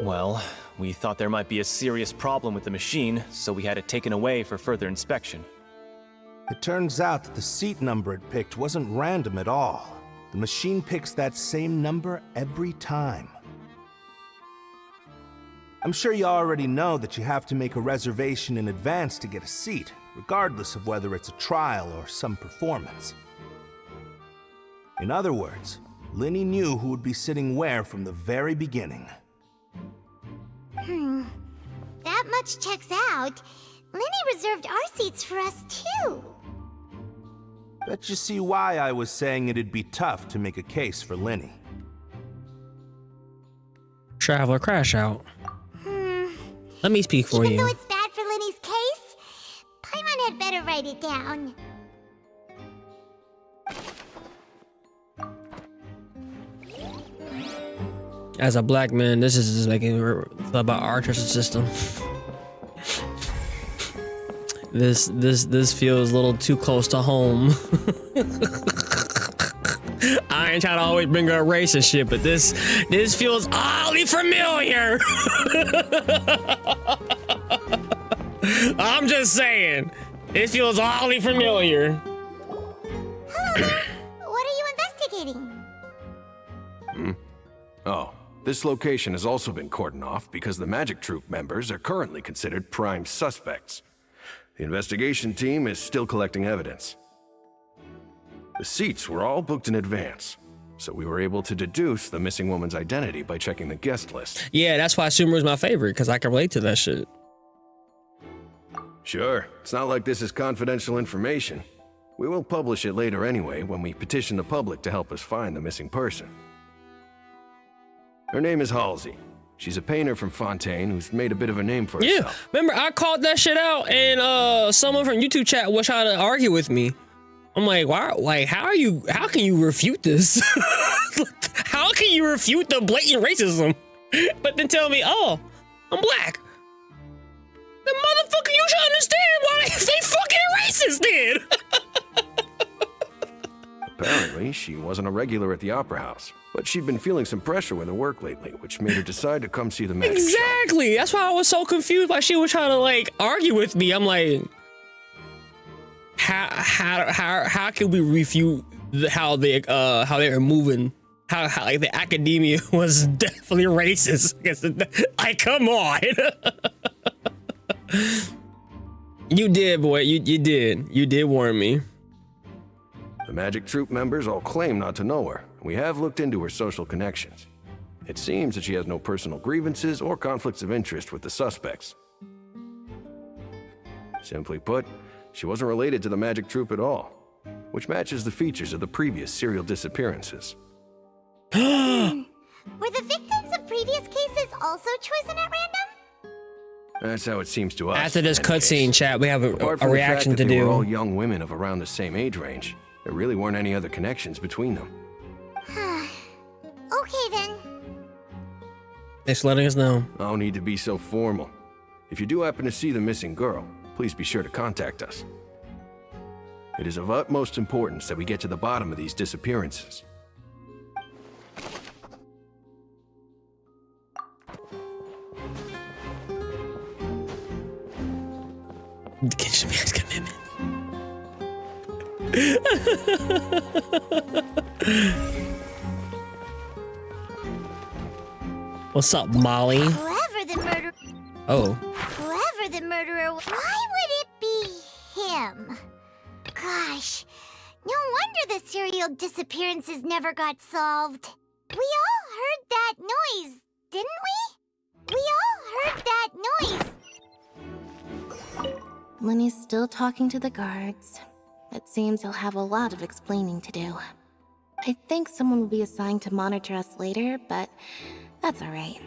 Well, we thought there might be a serious problem with the machine, so we had it taken away for further inspection. It turns out that the seat number it picked wasn't random at all. The machine picks that same number every time. I'm sure you already know that you have to make a reservation in advance to get a seat, regardless of whether it's a trial or some performance. In other words, Lenny knew who would be sitting where from the very beginning. That much checks out. Lenny reserved our seats for us too. Bet you see why I was saying it'd be tough to make a case for Lenny. Traveler crash out. Let me speak for Even you. though it's bad for Lenny's case, Paimon had better write it down. As a black man, this is just making me about our justice system. This feels a little too close to home. I ain't trying to always bring up racist shit, but this feels oddly familiar. I'm just saying, it feels oddly familiar. What are you investigating? Oh, this location has also been cordoned off because the Magic Troop members are currently considered prime suspects. The investigation team is still collecting evidence. The seats were all booked in advance, so we were able to deduce the missing woman's identity by checking the guest list. Yeah, that's why Sumeru is my favorite, because I can relate to that shit. Sure, it's not like this is confidential information. We will publish it later anyway when we petition the public to help us find the missing person. Her name is Halsey. She's a painter from Fontaine who's made a bit of a name for herself. Yeah, remember I called that shit out and someone from YouTube chat was trying to argue with me. I'm like, why? Like, how can you refute this? How can you refute the blatant racism? But then tell me, oh, I'm black. The motherfucker, you should understand why they fucking racist then. Apparently, she wasn't a regular at the Opera House, but she'd been feeling some pressure with her work lately, which made her decide to come see the magic show. Exactly. That's why I was so confused. Like she was trying to like argue with me. I'm like, how can we refute how they're moving? How like the academia was definitely racist. Like, come on. You did, boy. You did warn me. The Magic Troop members all claim not to know her. We have looked into her social connections. It seems that she has no personal grievances or conflicts of interest with the suspects. Simply put, she wasn't related to the Magic Troop at all, which matches the features of the previous serial disappearances. Were the victims of previous cases also chosen at random? That's how it seems to us. After this cutscene, chat, we have a reaction to do. They were all do. young women of around the same age range. There really weren't any other connections between them. Okay then. Thanks for letting us know. No need to be so formal. If you do happen to see the missing girl, please be sure to contact us. It is of utmost importance that we get to the bottom of these disappearances. Genshin man's commitment. What's up, Molly? Whoever the murderer. Oh. Whoever the murderer. Why would it be him? Gosh, no wonder the serial disappearances never got solved. We all heard that noise, didn't we? We all heard that noise. Lenny's still talking to the guards. It seems he'll have a lot of explaining to do. I think someone will be assigned to monitor us later, but that's alright.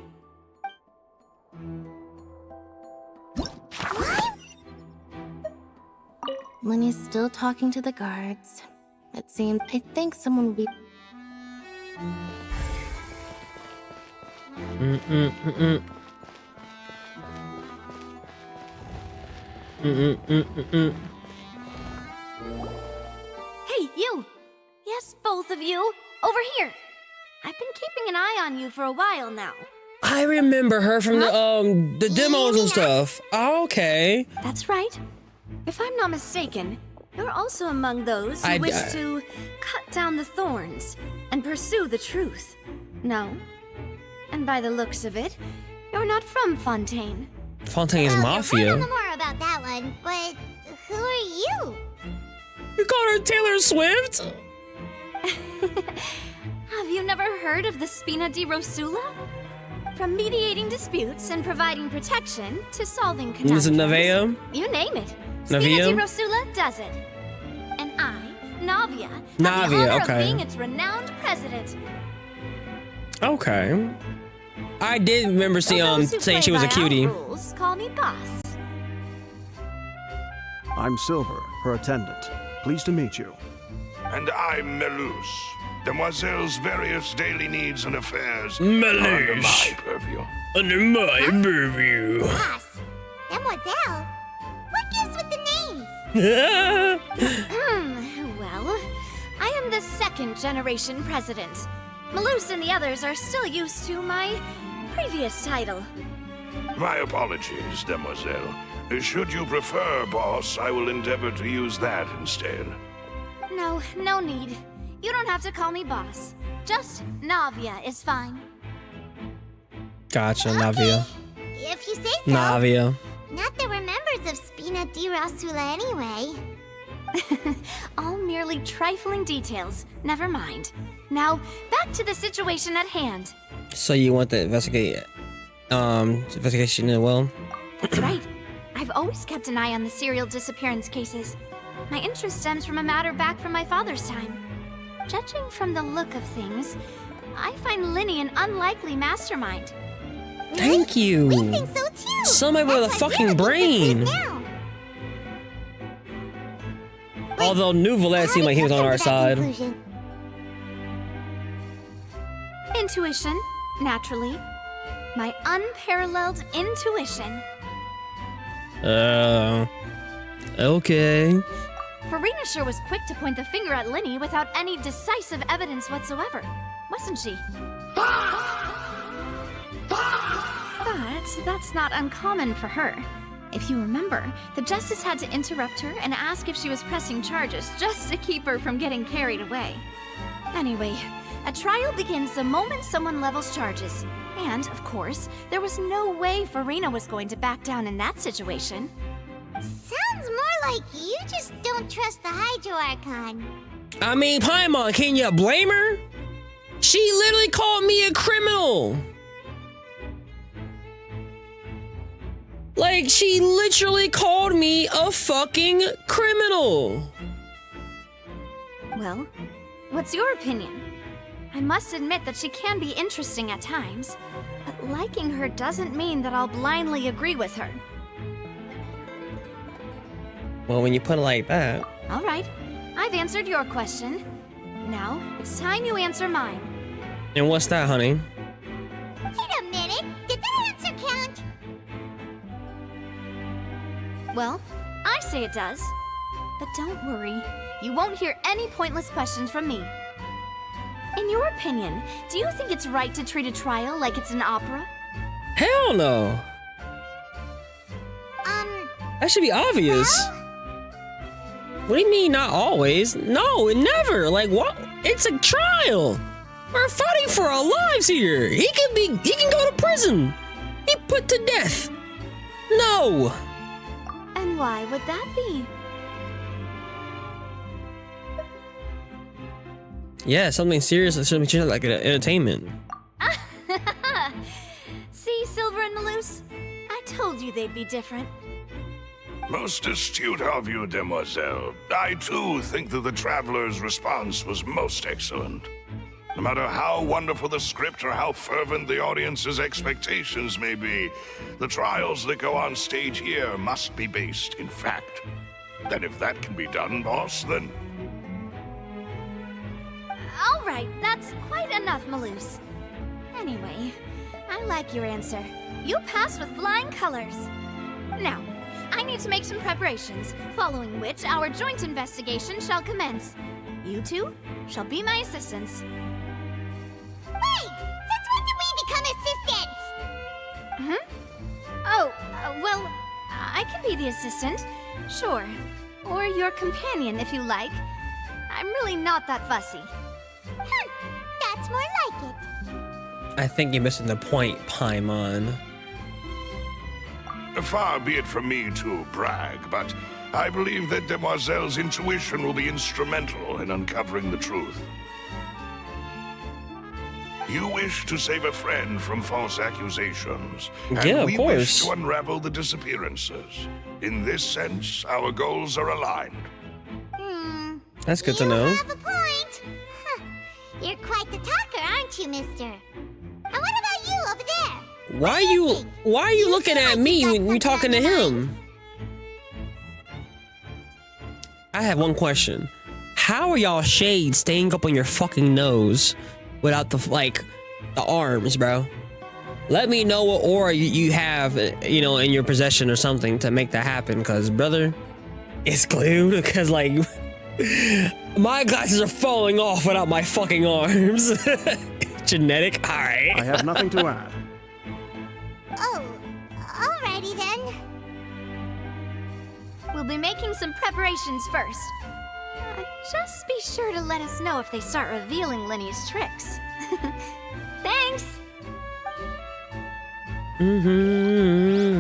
Lenny's still talking to the guards. It seems I think someone will be... Hey, you! Yes, both of you! Over here! I've been keeping an eye on you for a while now. I remember her from the demos and stuff. Oh, okay. That's right. If I'm not mistaken, you're also among those who wish to cut down the thorns and pursue the truth. No? And by the looks of it, you're not from Fontaine. Fontaine's Mafia. I don't know more about that one, but who are you? You call her Taylor Swift? Have you never heard of the Spina di Rosula? From mediating disputes and providing protection to solving Is it conundrums. Navia? You name it. Navia? Spina di Rosula does it. And I, Navia, have the Navia, honor okay. of being its renowned president. Okay. I did remember saying she was a cutie. Rules, call me boss. I'm Silver, her attendant. Pleased to meet you. And I'm Melus. Demoiselle's various daily needs and affairs Melus. under my purview. Under my purview. Boss. Demoiselle? What gives with the names? Well, I I'm the second generation president. Malus and the others are still used to my previous title. My apologies, demoiselle. Should you prefer, boss, I will endeavor to use that instead. No, no need. You don't have to call me boss. Just Navia is fine. Gotcha, Navia. If you say so. Navia. Not that we're members of Spina di Rasula anyway. All merely trifling details. Never mind. Now, back to the situation at hand. So you want to investigation as well? That's right. I've always kept an eye on the serial disappearance cases. My interest stems from a matter back from my father's time. Judging from the look of things, I find Linny an unlikely mastermind. Thank you. We think so too. Somebody with a fucking brain. Although New Valette seemed like he was on our side. Intuition, naturally. My unparalleled intuition. Okay. Farina sure was quick to point the finger at Linny without any decisive evidence whatsoever, wasn't she? But that's not uncommon for her. If you remember, the justice had to interrupt her and ask if she was pressing charges just to keep her from getting carried away. Anyway, a trial begins the moment someone levels charges. And, of course, there was no way Farina was going to back down in that situation. Sounds more like you just don't trust the Hydro Archon. I mean, Paimon, can you blame her? She literally called me a criminal. Like, she literally called me a fucking criminal. Well, what's your opinion? I must admit that she can be interesting at times, but liking her doesn't mean that I'll blindly agree with her. Well, when you put it like that. All right, I've answered your question. Now, it's time you answer mine. And what's that, honey? Wait a minute, did that answer count? Well, I say it does. But don't worry, you won't hear any pointless questions from me. In your opinion, do you think it's right to treat a trial like it's an opera? Hell no. That should be obvious. Well? What do you mean not always? No, never. Like what? It's a trial. We're fighting for our lives here. He can go to prison. Be put to death. No. And why would that be? Yeah, something serious that shouldn't be treated like an entertainment. See, Silver and Malus? I told you they'd be different. Most astute of you, demoiselle. I too think that the traveler's response was most excellent. No matter how wonderful the script or how fervent the audience's expectations may be, the trials that go on stage here must be based in fact. And if that can be done, boss, then... All right, that's quite enough, Malus. Anyway, I like your answer. You passed with flying colors. Now, I need to make some preparations, following which our joint investigation shall commence. You two shall be my assistants. Wait! Since when did we become assistants? Oh, well, I can be the assistant, sure. Or your companion, if you like. I'm really not that fussy. That's more like it. I think you're missing the point, Paimon. Far be it from me to brag, but I believe that Demoiselle's intuition will be instrumental in uncovering the truth. You wish to save a friend from false accusations, and we wish to unravel the disappearances. In this sense, our goals are aligned. That's good to know. You have a point. You're quite the talker, aren't you, mister? And what about you over there? Why are you looking at me when you're talking to him? I have one question. How are y'all shades staying up on your fucking nose without the arms, bro? Let me know what aura you have, in your possession or something to make that happen, because brother, it's glued, because My glasses are falling off without my fucking arms. Genetic? Alright. I have nothing to add. Oh, alrighty then. We'll be making some preparations first. Just be sure to let us know if they start revealing Lenny's tricks. Thanks! Mm-hmm.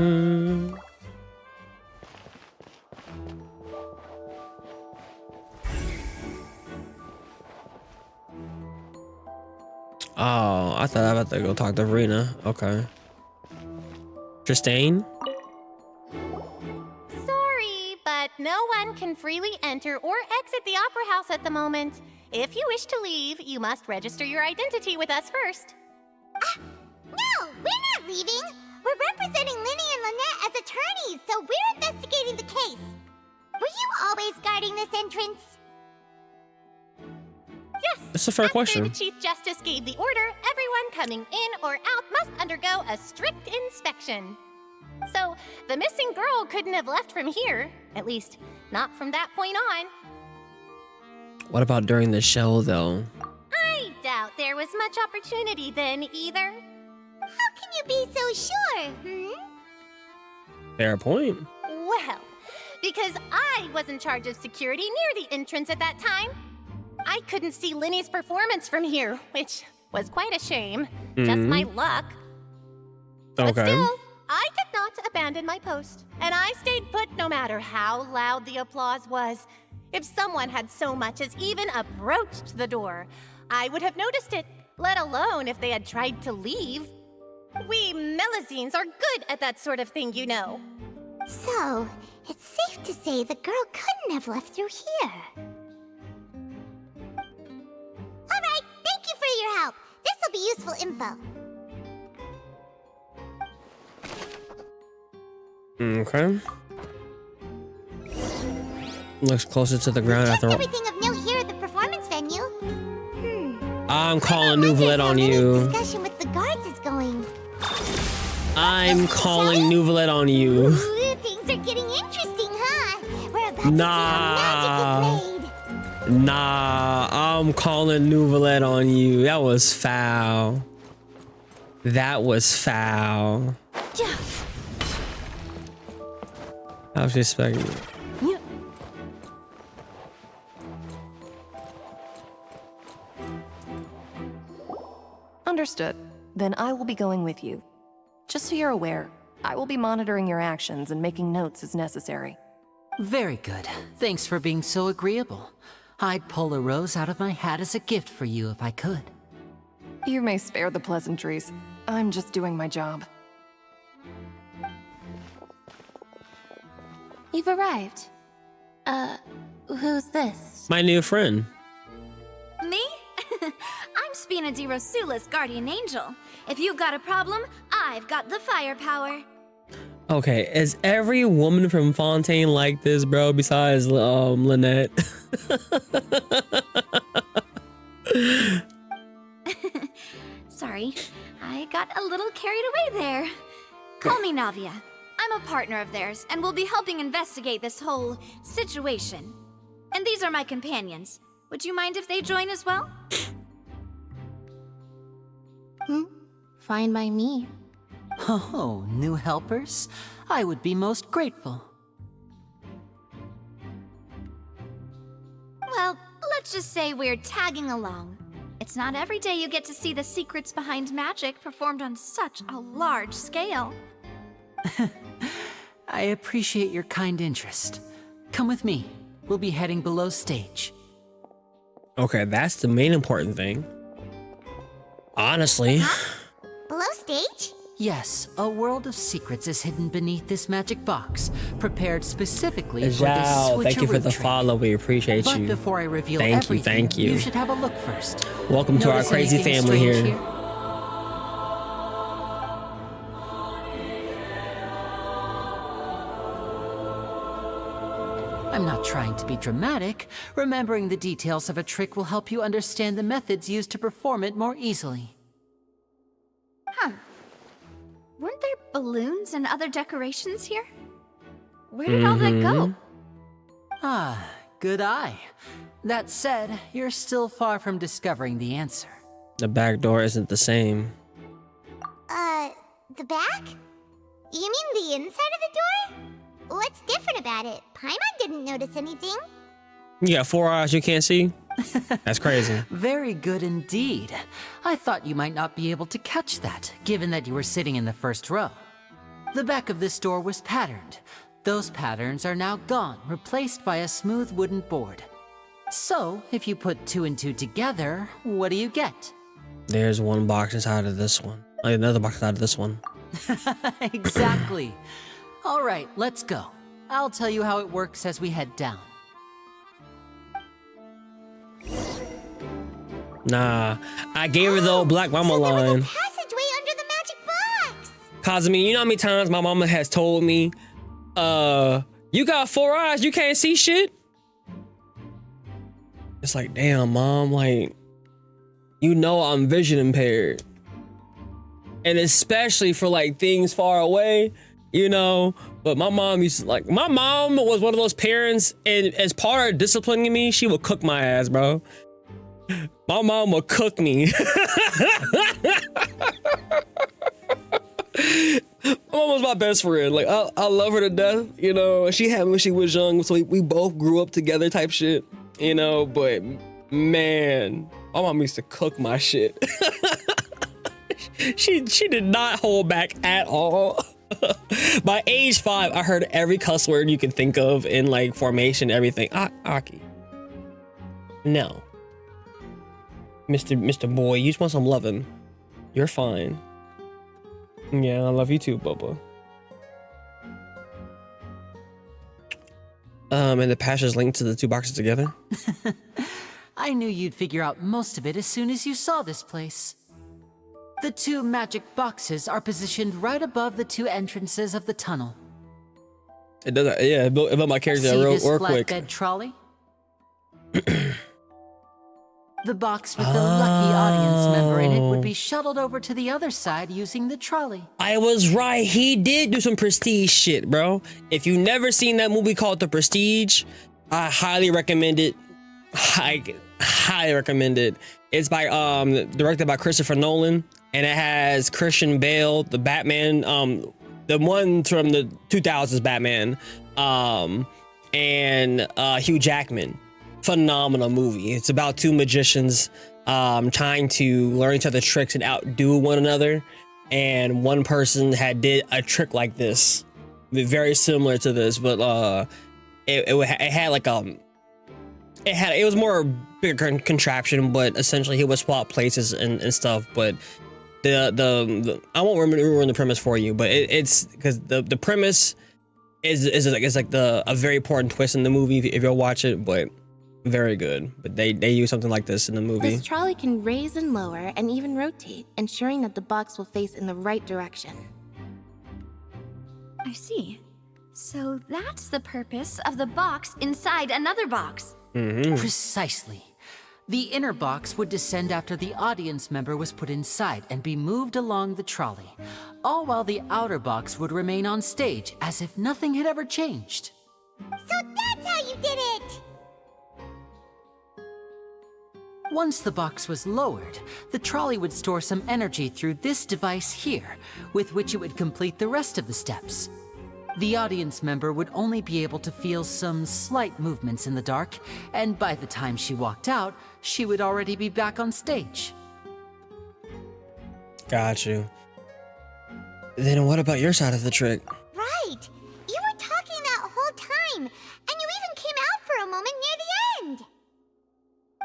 Oh, I thought I was about to go talk to Verena. Okay. Justine? Sorry, but no one can freely enter or exit the Opera House at the moment. If you wish to leave, you must register your identity with us first. No, we're not leaving. We're representing Linny and Lynette as attorneys, so we're investigating the case. Were you always guarding this entrance? Yes. That's a fair question. The Chief Justice gave the order, everyone coming in or out must undergo a strict inspection. So, the missing girl couldn't have left from here. At least, not from that point on. What about during the show, though? I doubt there was much opportunity then, either. How can you be so sure, Fair point. Well, because I was in charge of security near the entrance at that time. I couldn't see Linny's performance from here, which was quite a shame. Just my luck. Okay. But still, I did not abandon my post, and I stayed put no matter how loud the applause was. If someone had so much as even approached the door, I would have noticed it, let alone if they had tried to leave. We Melusines are good at that sort of thing, you know. So, it's safe to say the girl couldn't have left through here. Alright, thank you for your help. This'll be useful info. Okay. Looks closer to the ground after all. Everything of note here at the performance venue. I'm calling Nouvelette on you. Discussion with the guards is going. I'm calling Nouvelette on you. Ooh, things are getting interesting, huh? We're about to see how magic is made. Nah, I'm calling Nouvelette on you. That was foul. That was foul. I was expecting it. Understood. Then I will be going with you. Just so you're aware, I will be monitoring your actions and making notes as necessary. Very good. Thanks for being so agreeable. I'd pull a rose out of my hat as a gift for you if I could. You may spare the pleasantries. I'm just doing my job. You've arrived. Who's this? My new friend. Me? I'm Spina di Rosula's guardian angel. If you've got a problem, I've got the firepower. Okay, is every woman from Fontaine like this, bro, besides Lynette? Sorry, I got a little carried away there. Call me Navia. I'm a partner of theirs, and we'll be helping investigate this whole situation. And these are my companions. Would you mind if they join as well? Fine by me. Oh, new helpers? I would be most grateful. Well, let's just say we're tagging along. It's not every day you get to see the secrets behind magic performed on such a large scale. I appreciate your kind interest. Come with me. We'll be heading below stage. Okay, that's the main important thing. Honestly. Below stage? Yes, a world of secrets is hidden beneath this magic box, prepared specifically for this Zhao, thank you for the trick. follow. We appreciate But you. before I reveal Thank everything, you. you should have a look first. Welcome to our Notice crazy anything family strange here. I'm not trying to be dramatic. Remembering the details of a trick will help you understand the methods used to perform it more easily. Huh. Weren't there balloons and other decorations here? Where did all that go? Ah, good eye. That said, you're still far from discovering the answer. The back door isn't the same. The back? You mean the inside of the door? What's different about it? Paimon didn't notice anything. You got 4 eyes you can't see? That's crazy. Very good indeed. I thought you might not be able to catch that, given that you were sitting in the first row. The back of this door was patterned. Those patterns are now gone, replaced by a smooth wooden board. So, if you put 2 and 2 together, what do you get? There's one box inside of this one. Like another box inside of this one. Exactly. All right, let's go. I'll tell you how it works as we head down. Nah, I gave her the old Black Mama line. Passageway under the magic box. Kazumi, you know how many times my mama has told me, you got 4 eyes, you can't see shit? It's like, damn, Mom, like, you know I'm vision impaired. And especially for like things far away, you know, but my mom used to, like, my mom was one of those parents, and as part of disciplining me, she would cook my ass, bro. My mom would cook me. My mom was my best friend. Like, I love her to death, you know. She had me when she was young, so we both grew up together type shit, you know, but man, my mom used to cook my shit. She did not hold back at all. By age 5, I heard every cuss word you could think of in like formation, everything. Aki. No. Mr. Boy, you just want some loving. You're fine. Yeah, I love you too, Bubba. And the passage linked to the 2 boxes together. I knew you'd figure out most of it as soon as you saw this place. The 2 magic boxes are positioned right above the 2 entrances of the tunnel. It does, yeah, about my character real quick. Flatbed trolley? The box with the lucky audience member in it would be shuttled over to the other side using the trolley. I was right. He did do some prestige shit, bro. If you've never seen that movie called The Prestige, I highly recommend it. Highly recommend it. It's by directed by Christopher Nolan, and it has Christian Bale, the Batman, the one from the 2000s Batman, and Hugh Jackman. Phenomenal movie. It's about 2 magicians trying to learn each other's tricks and outdo one another, and one person did a trick like this, very similar to this, but it had like it was more bigger contraption, but essentially he would swap places and stuff. But the I won't ruin the premise for you, but it's because the premise is like a very important twist in the movie if you'll watch it, but very good. But they use something like this in the movie. This trolley can raise and lower and even rotate, ensuring that the box will face in the right direction. I see. So that's the purpose of the box inside another box. Mm-hmm. Precisely. The inner box would descend after the audience member was put inside and be moved along the trolley, all while the outer box would remain on stage as if nothing had ever changed. So that's how you did it! Once the box was lowered, the trolley would store some energy through this device here, with which it would complete the rest of the steps. The audience member would only be able to feel some slight movements in the dark, and by the time she walked out, she would already be back on stage. Got you. Then what about your side of the trick? Right! You were talking that whole time, and you even came out for a moment near the end!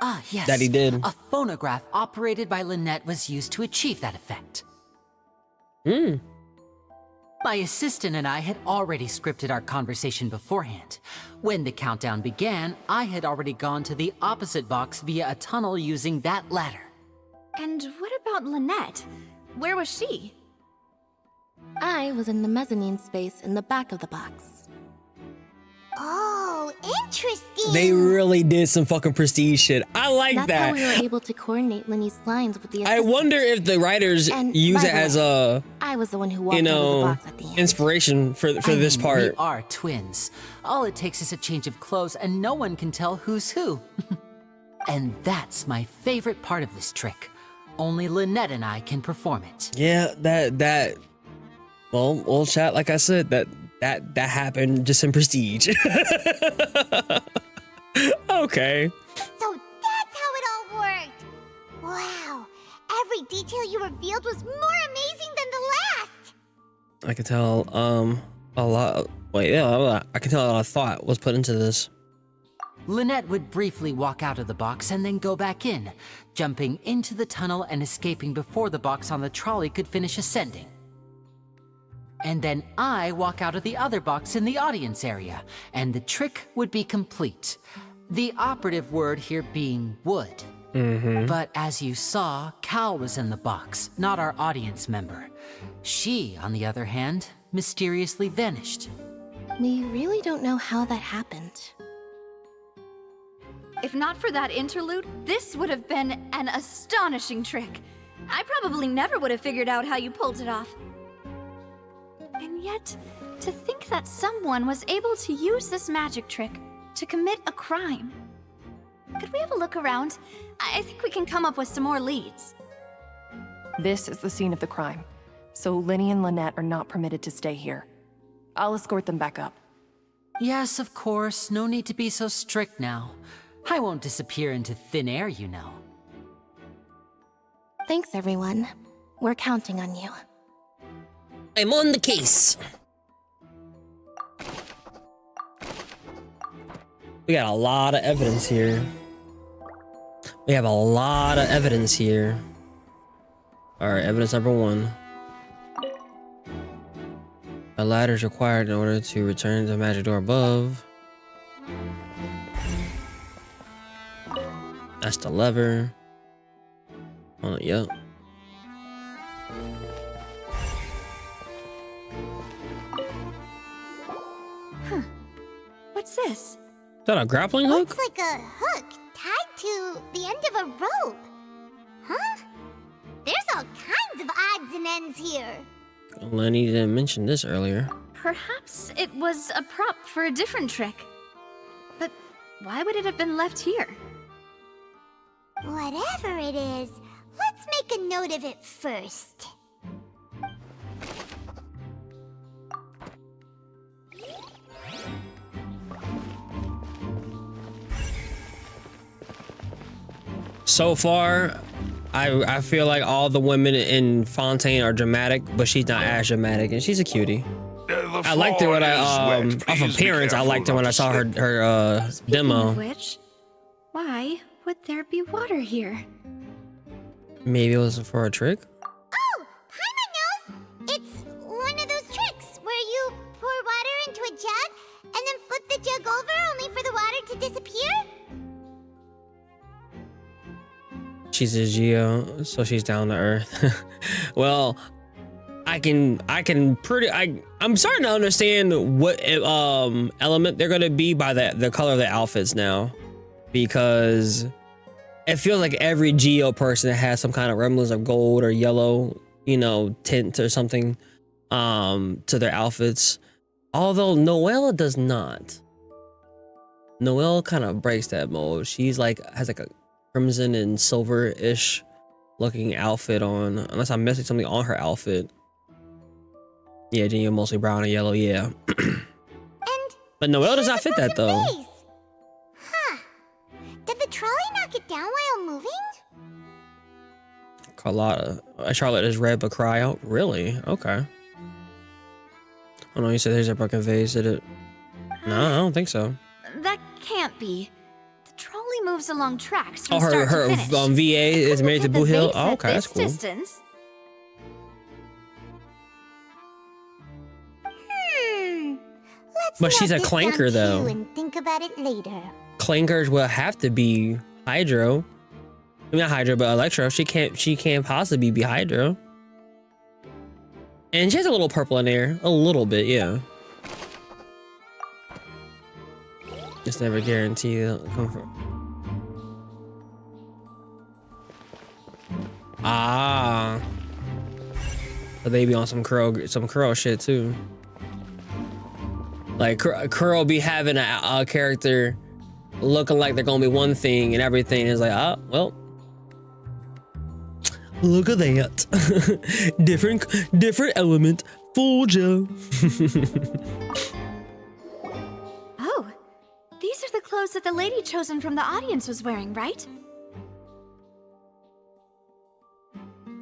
Ah, yes. That he did. A phonograph operated by Lynette was used to achieve that effect. My assistant and I had already scripted our conversation beforehand. When the countdown began, I had already gone to the opposite box via a tunnel using that ladder. And what about Lynette? Where was she? I was in the mezzanine space in the back of the box. Oh, interesting. They really did some fucking prestige shit. I like That's that. how we were able to coordinate Linny's lines with the I assistant. wonder if the writers And use by it the as way, a, I was the one who walked you out of the know, box at the end. inspiration for I this mean, part. We are twins. All it takes is a change of clothes and no one can tell who's who. And that's my favorite part of this trick. Only Lynette and I can perform it. Yeah, well, chat, like I said, that happened just in prestige. Okay. So that's how it all worked. Wow. Every detail you revealed was more amazing than the last. I can tell a lot. Wait, yeah, I can tell a lot of thought was put into this. Lynette would briefly walk out of the box and then go back in, jumping into the tunnel and escaping before the box on the trolley could finish ascending. And then I walk out of the other box in the audience area, and the trick would be complete. The operative word here being would. But as you saw, Cal was in the box, not our audience member. She, on the other hand, mysteriously vanished. We really don't know how that happened. If not for that interlude, this would have been an astonishing trick. I probably never would have figured out how you pulled it off. And yet, to think that someone was able to use this magic trick to commit a crime. Could we have a look around? I think we can come up with some more leads. This is the scene of the crime, so Linny and Lynette are not permitted to stay here. I'll escort them back up. Yes, of course. No need to be so strict now. I won't disappear into thin air, you know. Thanks, everyone. We're counting on you. I'm on the case. We got a lot of evidence here. We have a lot of evidence here. All right, evidence number 1. A ladder is required in order to return to the magic door above. That's the lever. Oh, yep. Huh. What's this? Is that a grappling hook? Looks like a hook tied to the end of a rope. Huh? There's all kinds of odds and ends here. Lenny didn't mention this earlier. Perhaps it was a prop for a different trick. But why would it have been left here? Whatever it is, let's make a note of it first. So far, I feel like all the women in Fontaine are dramatic, but she's not as dramatic, and she's a cutie. I liked her when off appearance. I liked her when I saw her demo. Of which, why would there be water here? Maybe it was for a trick. Oh, Paimon knows! It's one of those tricks where you pour water into a jug and then flip the jug over only for the water to disappear. She's a Geo, so she's down to earth. Well, I'm starting to understand what element they're gonna be by the color of the outfits now, because it feels like every Geo person has some kind of remnants of gold or yellow, you know, tint or something to their outfits. Although Noelle does not. Noelle kind of breaks that mold. She's like has like a crimson and silver-ish looking outfit on, unless I'm missing something on her outfit. Yeah, Geo mostly brown and yellow, yeah. But Noelle does not fit that though. Huh. Did the trolley knock it down while moving? Carlotta. Charlotte is red but cry out. Really? Okay. Oh no, you said there's a broken vase, did it? No, I don't think so. That can't be. The trolley moves along tracks from Oh, her start to finish. VA is married to Boo Hill? Oh, At okay, that's this cool. distance. Let's But she's note a this clanker, down though. too and think about it later. Clankers will have to be Hydro. I mean, not Hydro, but Electro. She can't possibly be Hydro. And she has a little purple in there. A little bit, yeah. It's never guaranteed they'll come from. Ah. But they be on some curl shit too. Like Curl be having a character looking like they're gonna be one thing and everything is like, ah, well, look at that. different element. Fooled ya. Oh, these are the clothes that the lady chosen from the audience was wearing, right?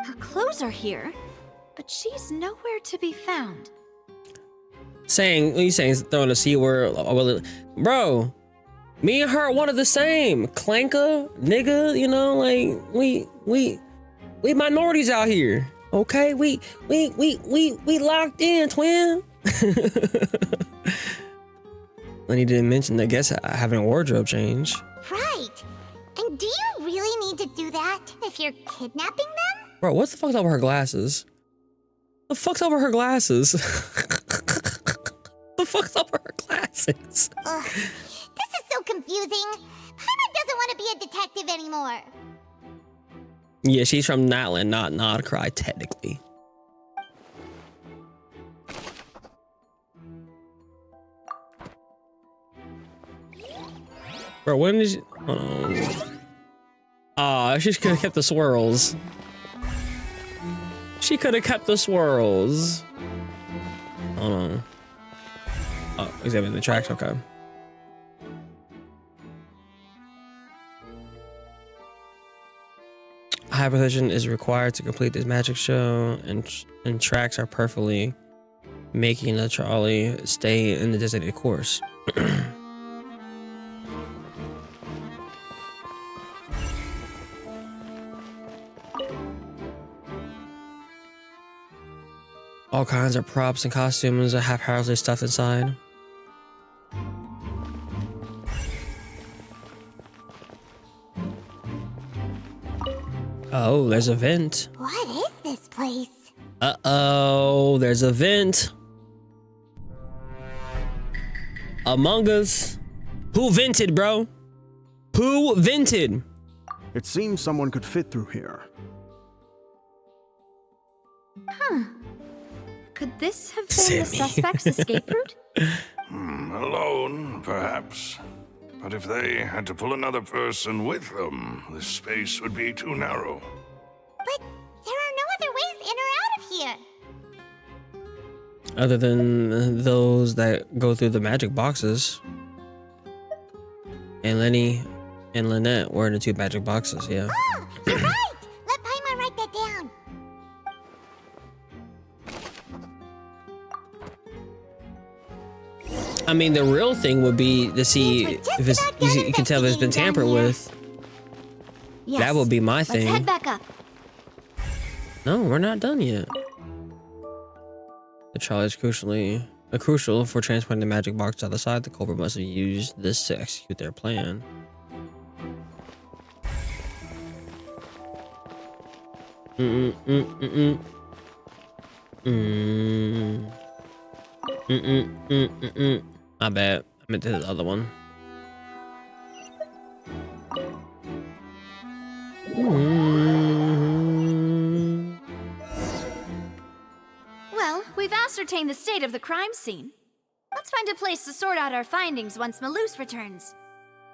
Her clothes are here, but she's nowhere to be found. Saying, what are you saying? Throwing a C word? Bro, me and her are one of the same. Clanker, nigga, you know, like we minorities out here. Okay, we locked in, twin. Lenny didn't mention, I guess, having a wardrobe change. Right. And do you really need to do that if you're kidnapping them? Bro, what the fuck's over her glasses? The fuck's over her glasses? The fuck's over her glasses? Ugh, this is so confusing. Paimon doesn't want to be a detective anymore. Yeah, she's from Northland, not Nodcry, technically. Bro, when did she... Hold on. Aw, she could have kept the swirls. She could have kept the swirls. Hold on. Oh, examine the tracks, okay. High precision is required to complete this magic show, and tracks are perfectly making the trolley stay in the designated course. All kinds of props and costumes are haphazardly stuffed inside. Oh, there's a vent. What is this place? Uh-oh, there's a vent. Among Us. Who vented, bro? Who vented? It seems someone could fit through here. Huh. Could this have been the suspect's escape route? Alone, perhaps. But if they had to pull another person with them, the space would be too narrow. But there are no other ways in or out of here. Other than those that go through the magic boxes. And Lenny and Lynette were in the 2 magic boxes, yeah. Oh, you're right! Let Paimon write that down. I mean, the real thing would be to see if it's, you can tell if it's been tampered with. Yes. That would be my thing. Let's head back up. No, we're not done yet. The trial is crucial for transporting the magic box to the other side. The culprit must have used this to execute their plan. My bad. I meant to hit the other one. Well, we've ascertained the state of the crime scene. Let's find a place to sort out our findings once Malus returns.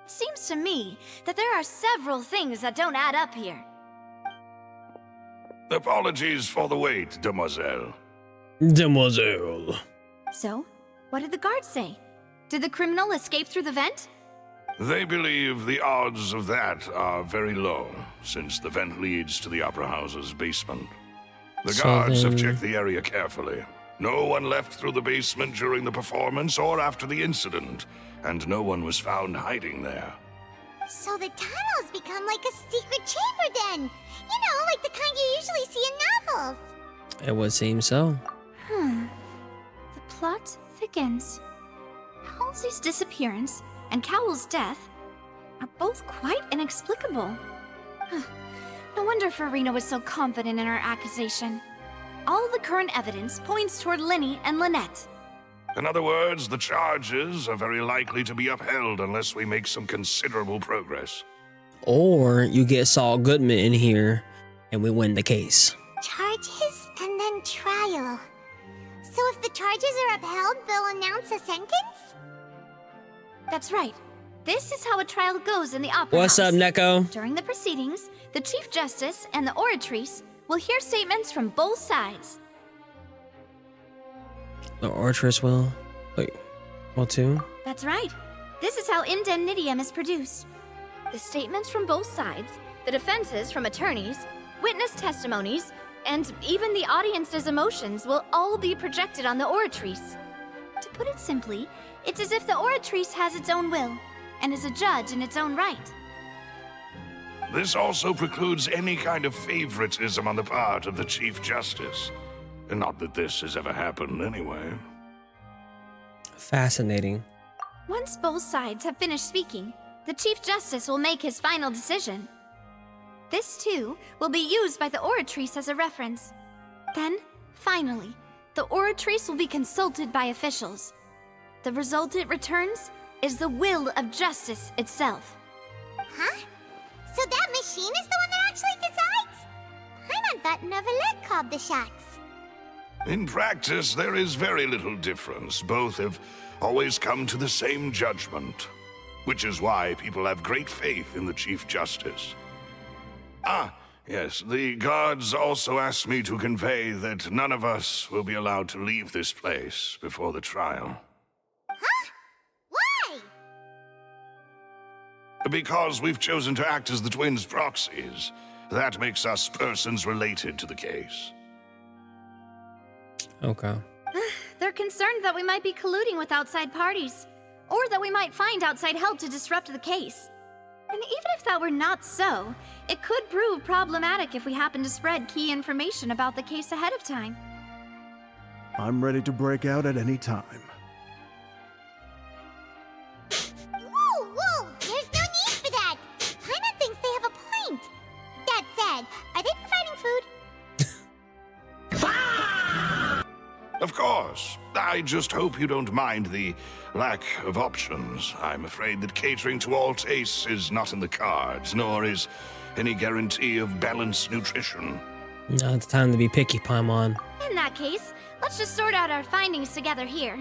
It seems to me that there are several things that don't add up here. Apologies for the wait, demoiselle. Demoiselle. So, what did the guards say? Did the criminal escape through the vent? They believe the odds of that are very low, since the vent leads to the Opera House's basement. The guards have checked the area carefully. No one left through the basement during the performance or after the incident, and no one was found hiding there. So the tunnels become like a secret chamber then! You know, like the kind you usually see in novels! It would seem so. The plot thickens. Halsey's disappearance and Cowell's death are both quite inexplicable. No wonder Farina was so confident in her accusation. All the current evidence points toward Lenny and Lynette. In other words, the charges are very likely to be upheld unless we make some considerable progress. Or you get Saul Goodman in here and we win the case. Charges and then trial. So if the charges are upheld, they'll announce a sentence? That's right. This is how a trial goes in the Opera What's House. up, Neko? During the proceedings, the Chief Justice and the oratrice will hear statements from both sides. The Oratress will? Wait, well, too? That's right. This is how indemnitium is produced. The statements from both sides, the defenses from attorneys, witness testimonies, and even the audience's emotions will all be projected on the oratrice. To put it simply, it's as if the oratrice has its own will and is a judge in its own right. This also precludes any kind of favoritism on the part of the Chief Justice. Not that this has ever happened anyway. Fascinating. Once both sides have finished speaking, the Chief Justice will make his final decision. This, too, will be used by the oratrice as a reference. Then, finally, the oratrice will be consulted by officials. The result it returns is the will of justice itself. Huh? So that machine is the one that actually decides? Paimon thought Neverlet called the shots. In practice, there is very little difference. Both have always come to the same judgment, which is why people have great faith in the Chief Justice. Ah, yes, the guards also asked me to convey that none of us will be allowed to leave this place before the trial. Huh? Why? Because we've chosen to act as the twins' proxies. That makes us persons related to the case. Okay. They're concerned that we might be colluding with outside parties, or that we might find outside help to disrupt the case. And even if that were not so, it could prove problematic if we happen to spread key information about the case ahead of time. I'm ready to break out at any time. Whoa, whoa! There's no need for that! Paimon thinks they have a point. That said, are they providing food? Of course. I just hope you don't mind the lack of options. I'm afraid that catering to all tastes is not in the cards, nor is any guarantee of balanced nutrition. Now it's time to be picky, Paimon. In that case, let's just sort out our findings together here.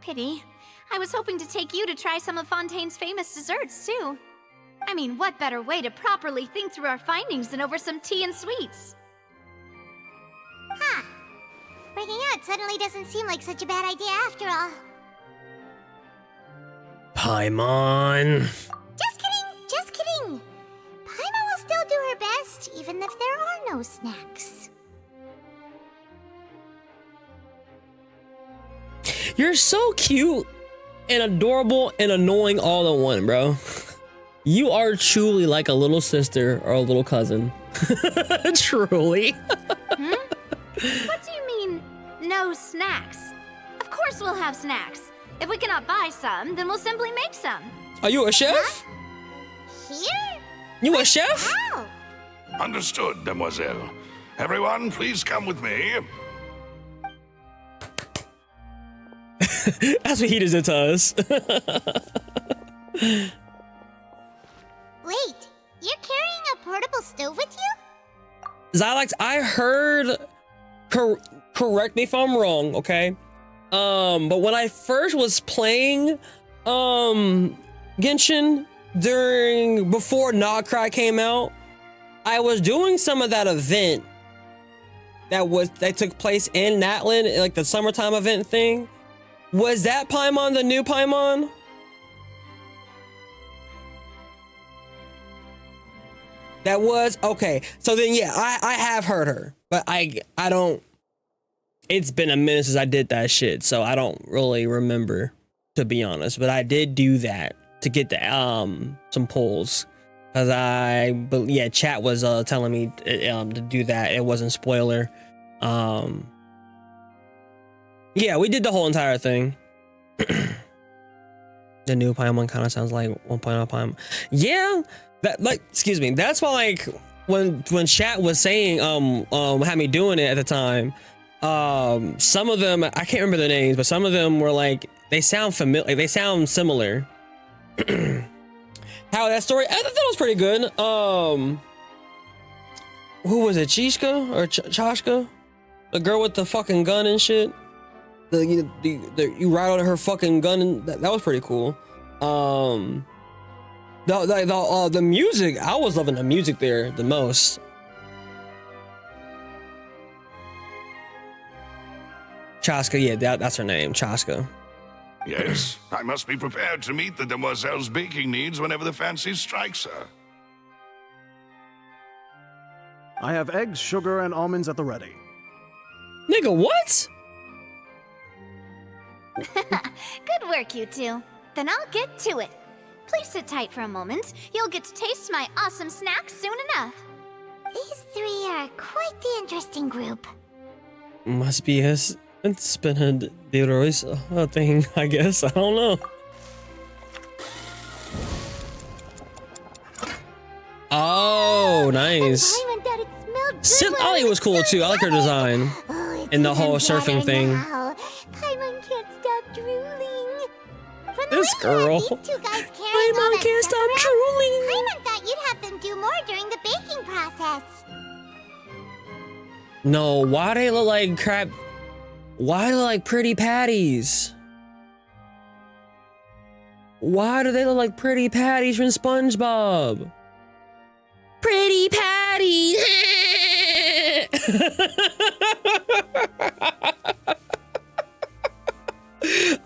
Pity. I was hoping to take you to try some of Fontaine's famous desserts, too. I mean, what better way to properly think through our findings than over some tea and sweets? Huh. Breaking out suddenly doesn't seem like such a bad idea after all. Paimon. Just kidding, just kidding. Paimon will still do her best, even if there are no snacks. You're so cute and adorable and annoying all in one, bro. You are truly like a little sister or a little cousin. Truly. What do you mean, no snacks? Of course we'll have snacks. If we cannot buy some, then we'll simply make some. Are you a chef? Here? You a chef? How? Understood, demoiselle. Everyone, please come with me. That's what he does it to us. Wait, you're carrying a portable stove with you? Xylax, I heard, correct me if I'm wrong, okay? But when I first was playing Genshin before Nogcry came out, I was doing some of that event that took place in Natlan, like the summertime event thing. Was that Paimon the new Paimon? That was okay. So then, yeah, I have heard her, but I don't. It's been a minute since I did that shit, so I don't really remember, to be honest. But I did do that to get the some polls, cause chat was telling me to do that. It wasn't spoiler. Yeah, we did the whole entire thing. The new Paimon kind of sounds like 1.0 Paimon. Yeah. Excuse me. That's why, like, when chat was saying, had me doing it at the time, Some of them, I can't remember the names, but some of them were like, they sound familiar, like, they sound similar. How that story, I thought that was pretty good. Who was it, Chishka or Chashka? The girl with the fucking gun and shit. You ride on her fucking gun, and that was pretty cool. The music, I was loving the music there the most. Chaska, yeah, that's her name, Chaska. Yes, I must be prepared to meet the demoiselle's baking needs whenever the fancy strikes her. I have eggs, sugar, and almonds at the ready. Nigga, what? Good work, you two. Then I'll get to it. Please sit tight for a moment. You'll get to taste my awesome snacks soon enough. These three are quite the interesting group. Must be his. It's been a Deroy's thing, I guess. I don't know. Oh, nice. Ollie was cool too. I like her design. And the whole surfing thing. Paimon can't stop drooling. This girl. Paimon can't stop drooling. Paimon thought you'd have them do more during the baking process. No, why they look like crap? Why do they look like pretty patties? Why do they look like pretty patties from SpongeBob? Pretty patties.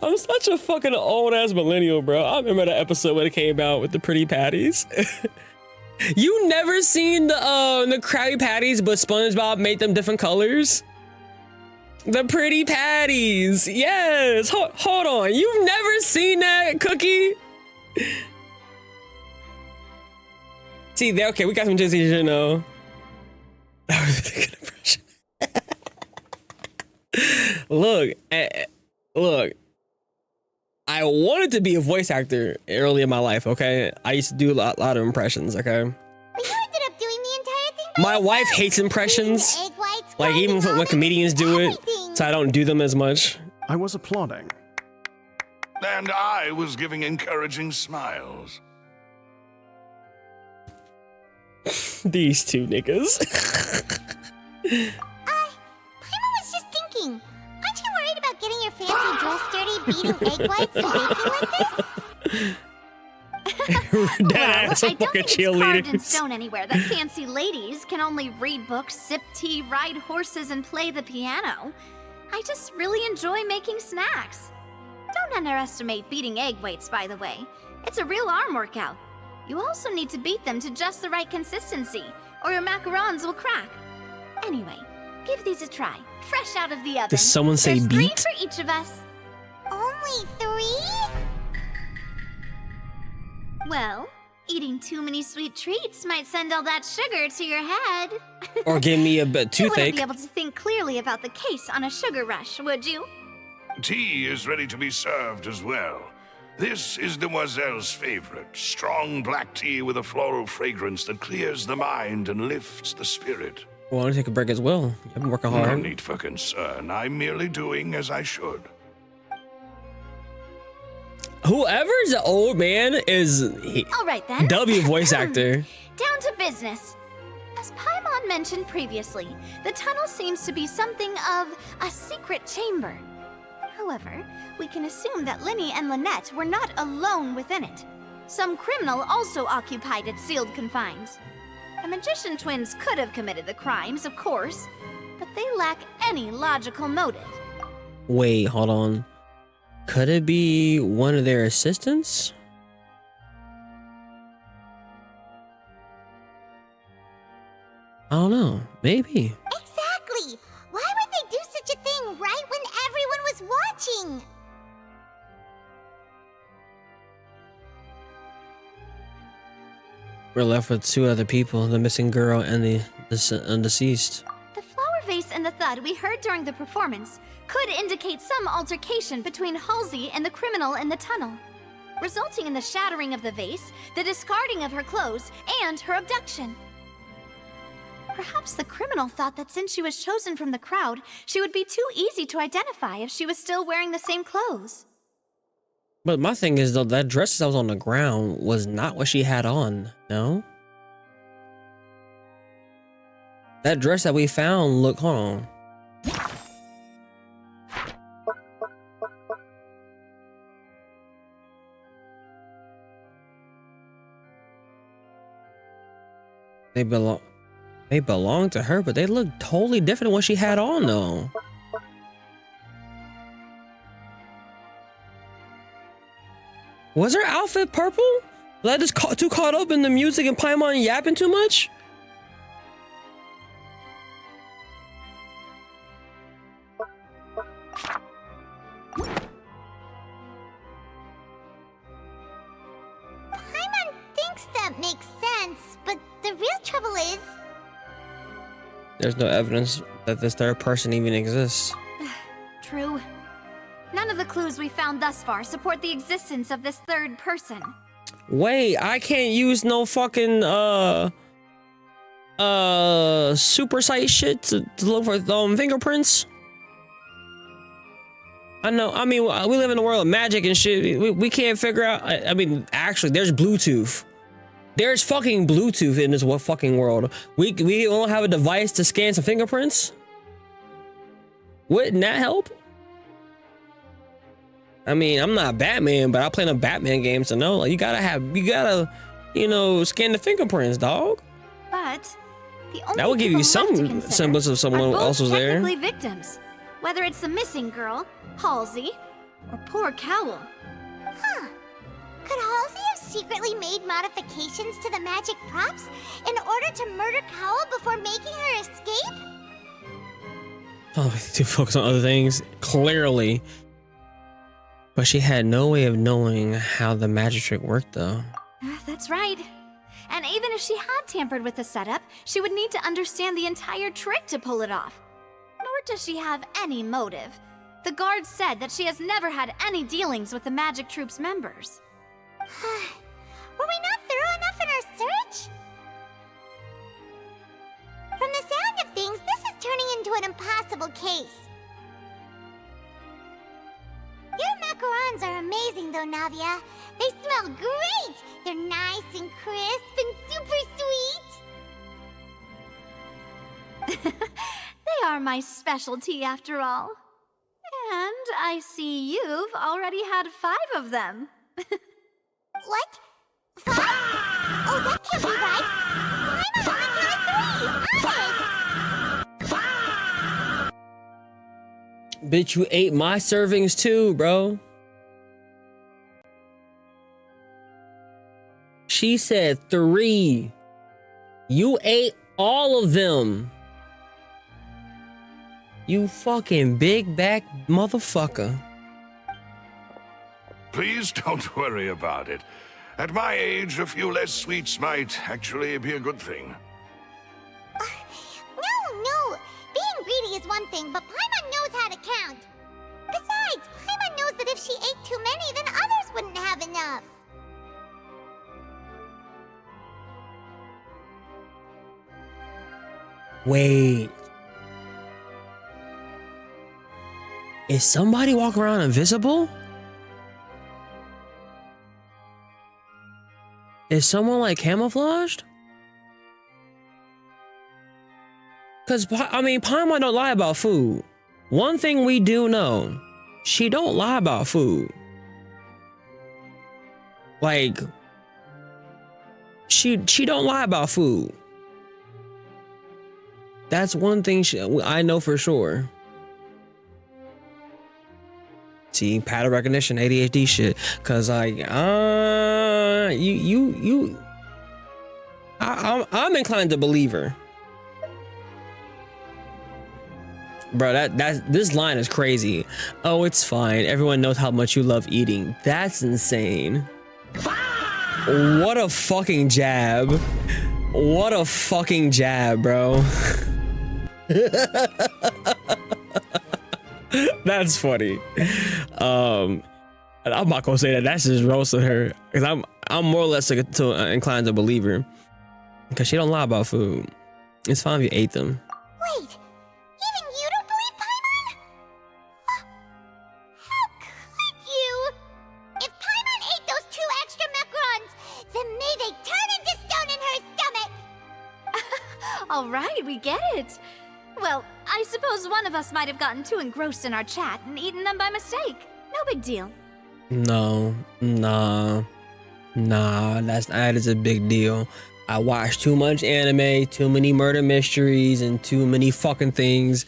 I'm such a fucking old ass millennial, bro. I remember that episode when it came out with the pretty patties. You never seen the Krabby Patties, but SpongeBob made them different colors? The pretty patties. Yes. Hold on. You've never seen that, Cookie? See, there. Okay, we got some Disney shit now. That was a good impression. Look. I wanted to be a voice actor early in my life, okay? I used to do a lot of impressions, okay? But you ended up doing the entire thing by My wife hates impressions. Like, even when comedians do it, so I don't do them as much. I was applauding. And I was giving encouraging smiles. These two niggas. Paimon was just thinking. Aren't you worried about getting your fancy dress dirty, beating egg whites and baking like this? Well, I don't think it's carved in stone anywhere that fancy ladies can only read books, sip tea, ride horses, and play the piano. I just really enjoy making snacks. Don't underestimate beating egg whites, by the way. It's a real arm workout. You also need to beat them to just the right consistency, or your macarons will crack. Anyway, give these a try, fresh out of the oven. Did someone say There's beat? 3 for each of us. Only 3? Well, eating too many sweet treats might send all that sugar to your head. Or give me a bit You wouldn't toothache. be able to think clearly about the case on a sugar rush, would you? Tea is ready to be served as well. This is Demoiselle's favorite, strong black tea with a floral fragrance that clears the mind and lifts the spirit. Well, I want to take a break as well. I've been working No hard. need for concern. I'm merely doing as I should. Whoever's the old man is All right then. W voice actor. Down to business. As Paimon mentioned previously, the tunnel seems to be something of a secret chamber. However, we can assume that Linny and Lynette were not alone within it. Some criminal also occupied its sealed confines. The magician twins could have committed the crimes, of course, but they lack any logical motive. Wait, hold on. Could it be one of their assistants? I don't know. Maybe. Exactly! Why would they do such a thing right when everyone was watching? We're left with 2 other people, the missing girl and the undeceased. The flower vase and the thud we heard during the performance could indicate some altercation between Halsey and the criminal in the tunnel, resulting in the shattering of the vase, the discarding of her clothes, and her abduction. Perhaps the criminal thought that since she was chosen from the crowd, she would be too easy to identify if she was still wearing the same clothes. But my thing is, though, that dress that was on the ground was not what she had on, no? That dress that we found, look, hold on. They belong to her, but they look totally different than what she had on, though. Was her outfit purple? Was I just too caught up in the music and Paimon yapping too much? Paimon thinks that makes sense, but the real trouble is... There's no evidence that this third person even exists. True. None of the clues we found thus far support the existence of this third person. Wait, I can't use no fucking super sight shit to look for fingerprints? I know, I mean, we live in a world of magic and shit. We can't figure out, I mean, actually, there's Bluetooth. There's fucking Bluetooth in this fucking world. We don't have a device to scan some fingerprints? Wouldn't that help? I mean, I'm not Batman, but I play enough Batman games to know, like, you gotta, you know, scan the fingerprints, dog. But the only That would give you some semblance of someone else was there. Technically victims, whether it's the missing girl, Halsey, or poor Cowl. Huh. Could Halsey have secretly made modifications to the magic props in order to murder Cowl before making her escape? Oh, to focus on other things, clearly. But she had no way of knowing how the magic trick worked, though. That's right. And even if she had tampered with the setup, she would need to understand the entire trick to pull it off. Nor does she have any motive. The guard said that she has never had any dealings with the magic troop's members. Were we not thorough enough in our search? From the sound of things, this is turning into an impossible case. Your macarons are amazing, though, Navia. They smell great! They're nice and crisp and super sweet! They are my specialty, after all. And I see you've already had 5 of them. What? 5? Oh, that can't be right! I'm only had 3! Honest! Bitch, you ate my servings too, bro. She said 3. You ate all of them. You fucking big back motherfucker. Please don't worry about it. At my age, a few less sweets might actually be a good thing. No. Being greedy is one thing, but Paimon knows how to count. Besides, Paimon knows that if she ate too many, then others wouldn't have enough. Wait. Is somebody walking around invisible? Is someone like camouflaged? Cause I mean, Paimon don't lie about food. One thing we do know, she don't lie about food. Like, she don't lie about food. That's one thing I know for sure. See, pattern recognition, ADHD shit. Cause like, I'm inclined to believe her. Bro, this line is crazy. Oh, it's fine. Everyone knows how much you love eating. That's insane. What a fucking jab. What a fucking jab, bro. That's funny. I'm not gonna say that. That's just roasting her. Cause I'm more or less inclined to believe her. Cause she don't lie about food. It's fine if you ate them. Wait, even you don't believe Paimon? How could you? If Paimon ate those 2 extra macarons, then may they turn into stone in her stomach! All right, we get it. Well, I suppose one of us might have gotten too engrossed in our chat and eaten them by mistake. No big deal. No, nah, that is a big deal. I watched too much anime, too many murder mysteries, and too many fucking things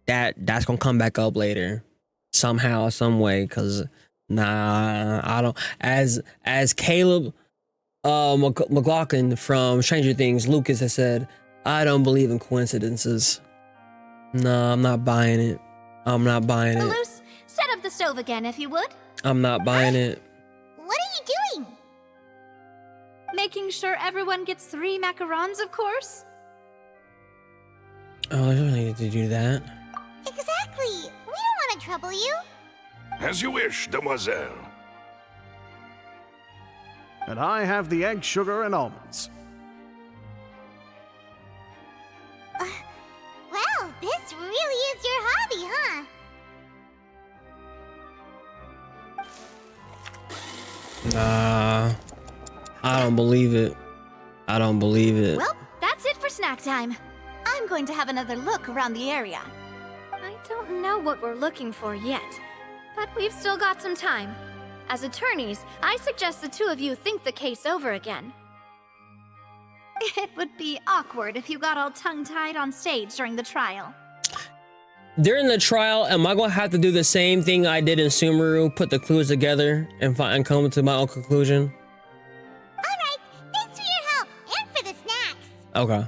that's gonna come back up later, somehow, some way. Cause nah, I don't. As Caleb McLaughlin from Stranger Things, Lucas has said, I don't believe in coincidences. No, I'm not buying it. I'm not buying it. Luce, set up the stove again if you would. I'm not buying it. What are you doing? Making sure everyone gets 3 macarons, of course. Oh, I don't need to do that. Exactly. We don't want to trouble you. As you wish, demoiselle. And I have the egg, sugar, and almonds. Well, this really is your hobby, huh? Nah, I don't believe it. I don't believe it. Well, that's it for snack time. I'm going to have another look around the area. I don't know what we're looking for yet, but we've still got some time. As attorneys, I suggest the 2 of you think the case over again. It would be awkward if you got all tongue-tied on stage during the trial. During the trial, am I gonna have to do the same thing I did in Sumeru, put the clues together and come to my own conclusion? Alright, thanks for your help, and for the snacks. Okay.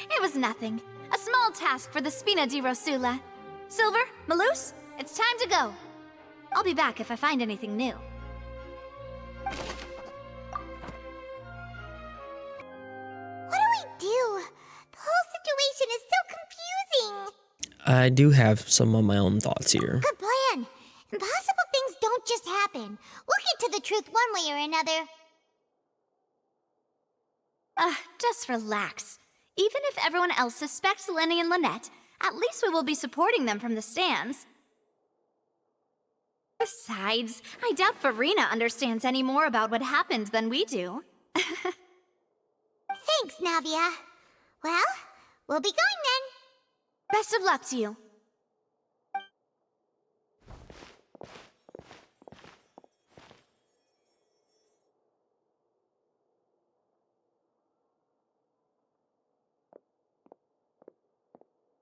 It was nothing. A small task for the Spina di Rosula. Silver, Malus, it's time to go. I'll be back if I find anything new. What do we do? The whole situation is so confusing. I do have some of my own thoughts here. Good plan. Impossible things don't just happen. We'll get to the truth one way or another. Just relax. Even if everyone else suspects Lenny and Lynette, at least we will be supporting them from the stands. Besides, I doubt Farina understands any more about what happened than we do. Thanks, Navia. Well, we'll be going then. Best of luck to you.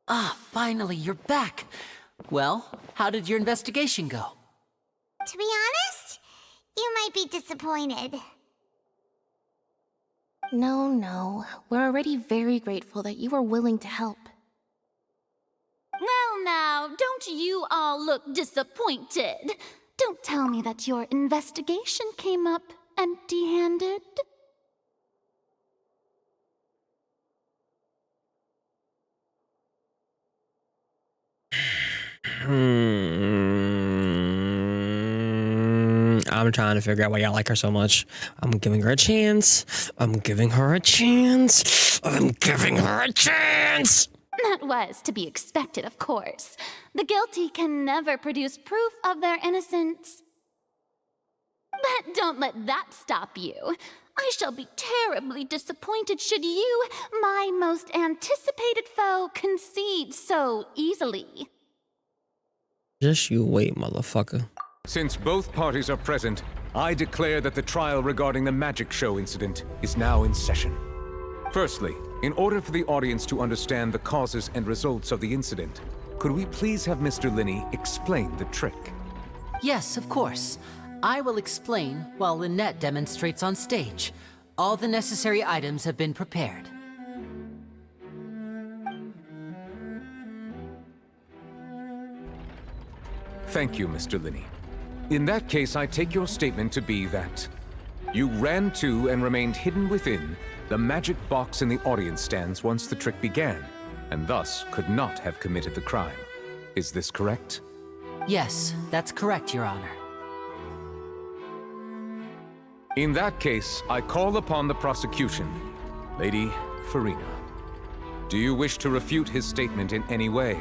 Ah, finally, you're back. Well, how did your investigation go? To be honest, you might be disappointed. No. We're already very grateful that you were willing to help. Well now, don't you all look disappointed. Don't tell me that your investigation came up empty-handed. I'm trying to figure out why y'all like her so much. I'm giving her a chance. I'm giving her a chance. I'm giving her a chance. That was to be expected, of course. The guilty can never produce proof of their innocence. But don't let that stop you. I shall be terribly disappointed should you, my most anticipated foe, concede so easily. Just you wait, motherfucker. Since both parties are present, I declare that the trial regarding the magic show incident is now in session. Firstly, in order for the audience to understand the causes and results of the incident, could we please have Mr. Linney explain the trick? Yes, of course. I will explain while Lynette demonstrates on stage. All the necessary items have been prepared. Thank you, Mr. Linney. In that case, I take your statement to be that you ran to and remained hidden within the magic box in the audience stands once the trick began, and thus could not have committed the crime. Is this correct? Yes, that's correct, Your Honor. In that case, I call upon the prosecution, Lady Farina. Do you wish to refute his statement in any way?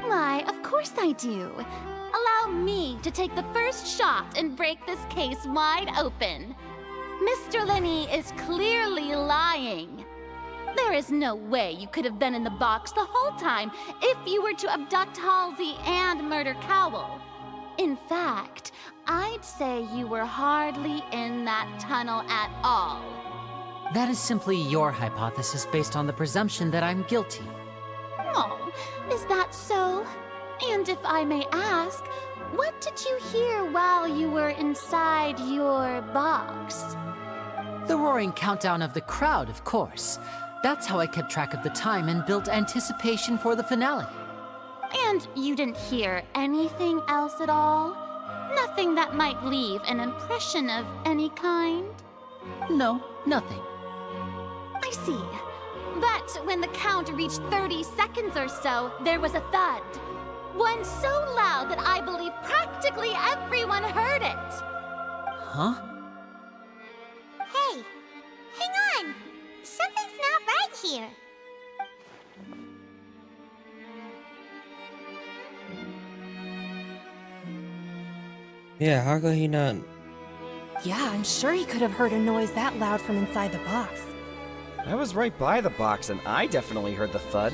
Why, of course I do. Allow me to take the first shot and break this case wide open. Mr. Lenny is clearly lying. There is no way you could have been in the box the whole time if you were to abduct Halsey and murder Cowell. In fact, I'd say you were hardly in that tunnel at all. That is simply your hypothesis based on the presumption that I'm guilty. Oh, is that so? And if I may ask, what did you hear while you were inside your box? The roaring countdown of the crowd, of course. That's how I kept track of the time and built anticipation for the finale. And you didn't hear anything else at all? Nothing that might leave an impression of any kind? No, nothing. I see. But when the count reached 30 seconds or so, there was a thud. One so loud that I believe practically everyone heard it. Huh? Hey, hang on. Something's not right here. Yeah, how could he not? Yeah, I'm sure he could have heard a noise that loud from inside the box. I was right by the box, and I definitely heard the thud.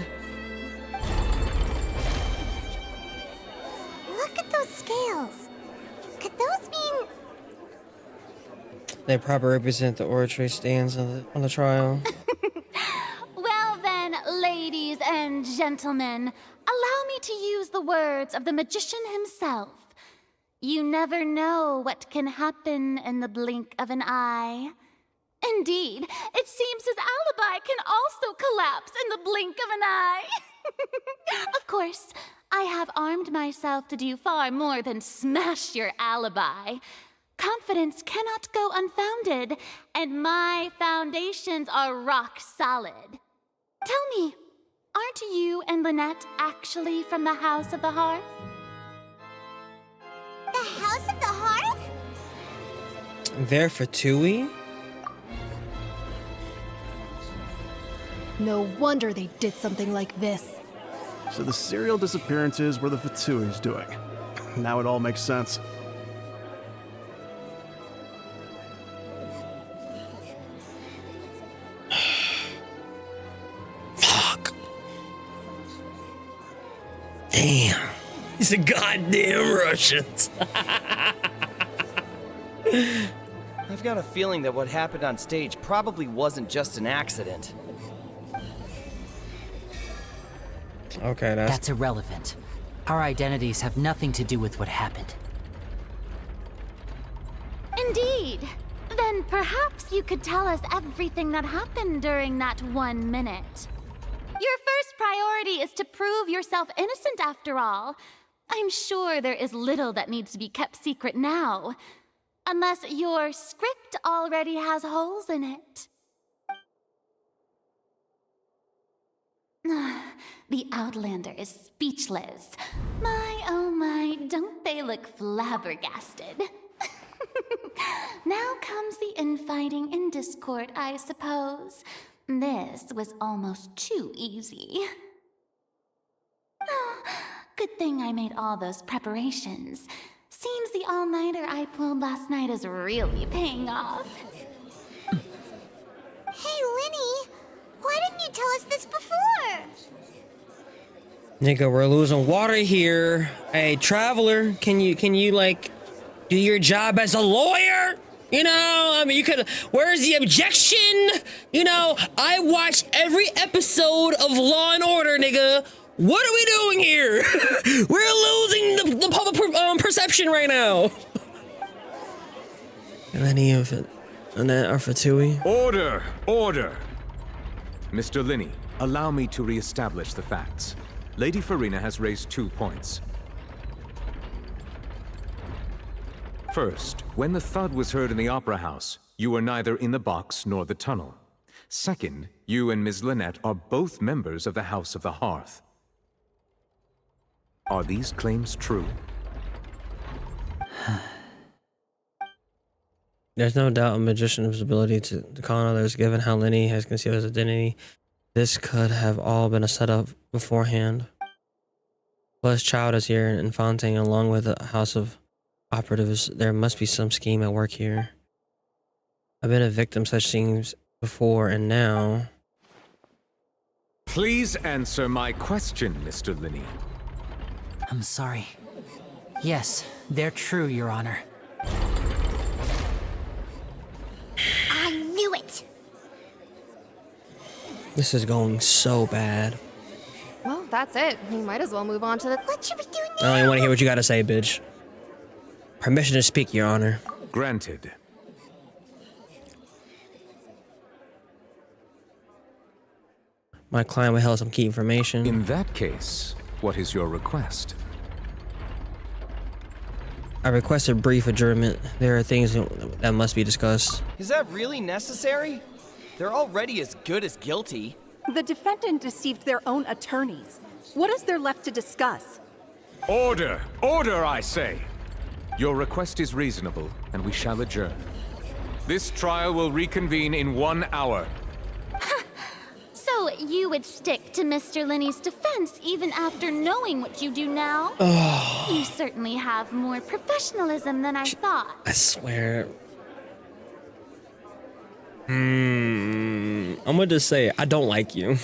Look at those scales. Could those mean... They proper represent the oratory stands on the trial. Well then, ladies and gentlemen, allow me to use the words of the magician himself. You never know what can happen in the blink of an eye. Indeed, it seems his alibi can also collapse in the blink of an eye. Of course, I have armed myself to do far more than smash your alibi. Confidence cannot go unfounded, and my foundations are rock solid. Tell me, aren't you and Lynette actually from the House of the Hearth? The House of the Hearth? There for Tui? No wonder they did something like this. So the serial disappearances were the Fatui's doing. Now it all makes sense. Fuck. Damn. He's a goddamn Russians. I've got a feeling that what happened on stage probably wasn't just an accident. Okay, that's irrelevant. Our identities have nothing to do with what happened. Indeed. Then perhaps you could tell us everything that happened during that 1 minute. Your first priority is to prove yourself innocent after all. I'm sure there is little that needs to be kept secret now. Unless your script already has holes in it. The Outlander is speechless. My, oh my, don't they look flabbergasted? Now comes the infighting and discord, I suppose. This was almost too easy. Good thing I made all those preparations. Seems the all-nighter I pulled last night is really paying off. Hey, Lenny, why didn't you tell us this before? Nigga, we're losing water here. Hey, traveler, can you like do your job as a lawyer? You know, I mean, you could. Where's the objection? You know, I watched every episode of Law and Order, nigga. What are we doing here? We're losing the public perception right now. And any of it, and that are for Tui. Order! Order! Mr. Linney, allow me to re-establish the facts. Lady Farina has raised 2 points. First, when the thud was heard in the Opera House, you were neither in the box nor the tunnel. Second, you and Ms. Lynette are both members of the House of the Hearth. Are these claims true? There's no doubt a magician's ability to con others, given how Lenny has concealed his identity. This could have all been a setup beforehand. Plus, Child is here in Fontaine along with the House of Operatives. There must be some scheme at work here. I've been a victim of such things before, and now... Please answer my question, Mr. Linney. I'm sorry. Yes, they're true, Your Honor. I knew it! This is going so bad. Well, that's it. We might as well move on to the... What should we do I don't even want to hear what you gotta say, bitch. Permission to speak, Your Honor. Granted. My client withheld some key information. In that case, what is your request? I request a brief adjournment. There are things that must be discussed. Is that really necessary? They're already as good as guilty. The defendant deceived their own attorneys. What is there left to discuss? Order! Order, I say! Your request is reasonable, and we shall adjourn. This trial will reconvene in 1 hour. So you would stick to Mr. Linney's defense even after knowing what you do now? You certainly have more professionalism than I thought. I swear. I'm gonna just say it. I don't like you.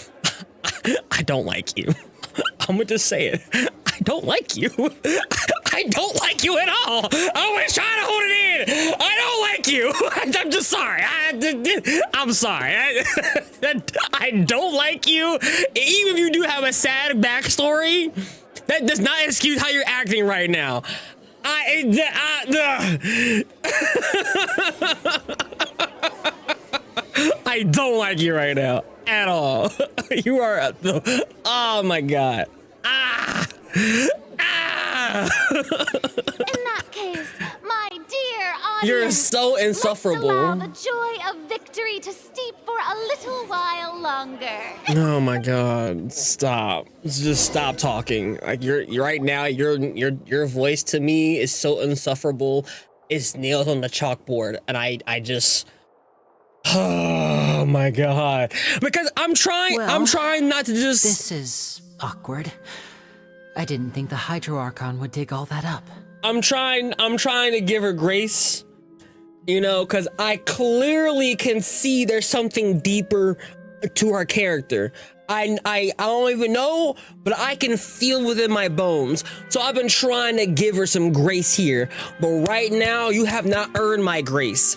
I don't like you. I'm gonna just say it. I don't like you. I don't like you at all. I was trying to hold it in. I don't like you. I'm just sorry. I'm sorry. I don't like you. Even if you do have a sad backstory, that does not excuse how you're acting right now. I don't like you right now at all. You are oh my god. In that case, my dear audience, you're so insufferable. Let's allow the joy of victory to steep for a little while longer. Oh my god, stop. Just stop talking. Like you're right now, your voice to me is so insufferable. It's nailed on the chalkboard, and I just oh my god. Because I'm trying not to just... This is awkward. I didn't think the Hydro Archon would dig all that up. I'm trying to give her grace, you know, because I clearly can see there's something deeper to her character. I don't even know, but I can feel within my bones. So I've been trying to give her some grace here. But right now, you have not earned my grace.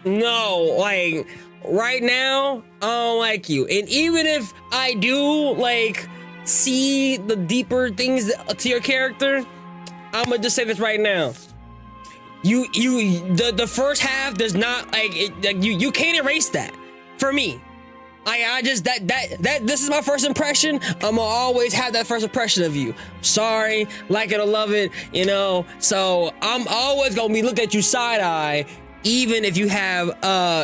No, like... Right now, I don't like you. And even if I do, like, see the deeper things to your character, I'm gonna just say this right now. The first half does not, like, you can't erase that. For me. This is my first impression. I'm gonna always have that first impression of you. Sorry, like it or love it, you know? So, I'm always gonna be looking at you side-eye, even if you have,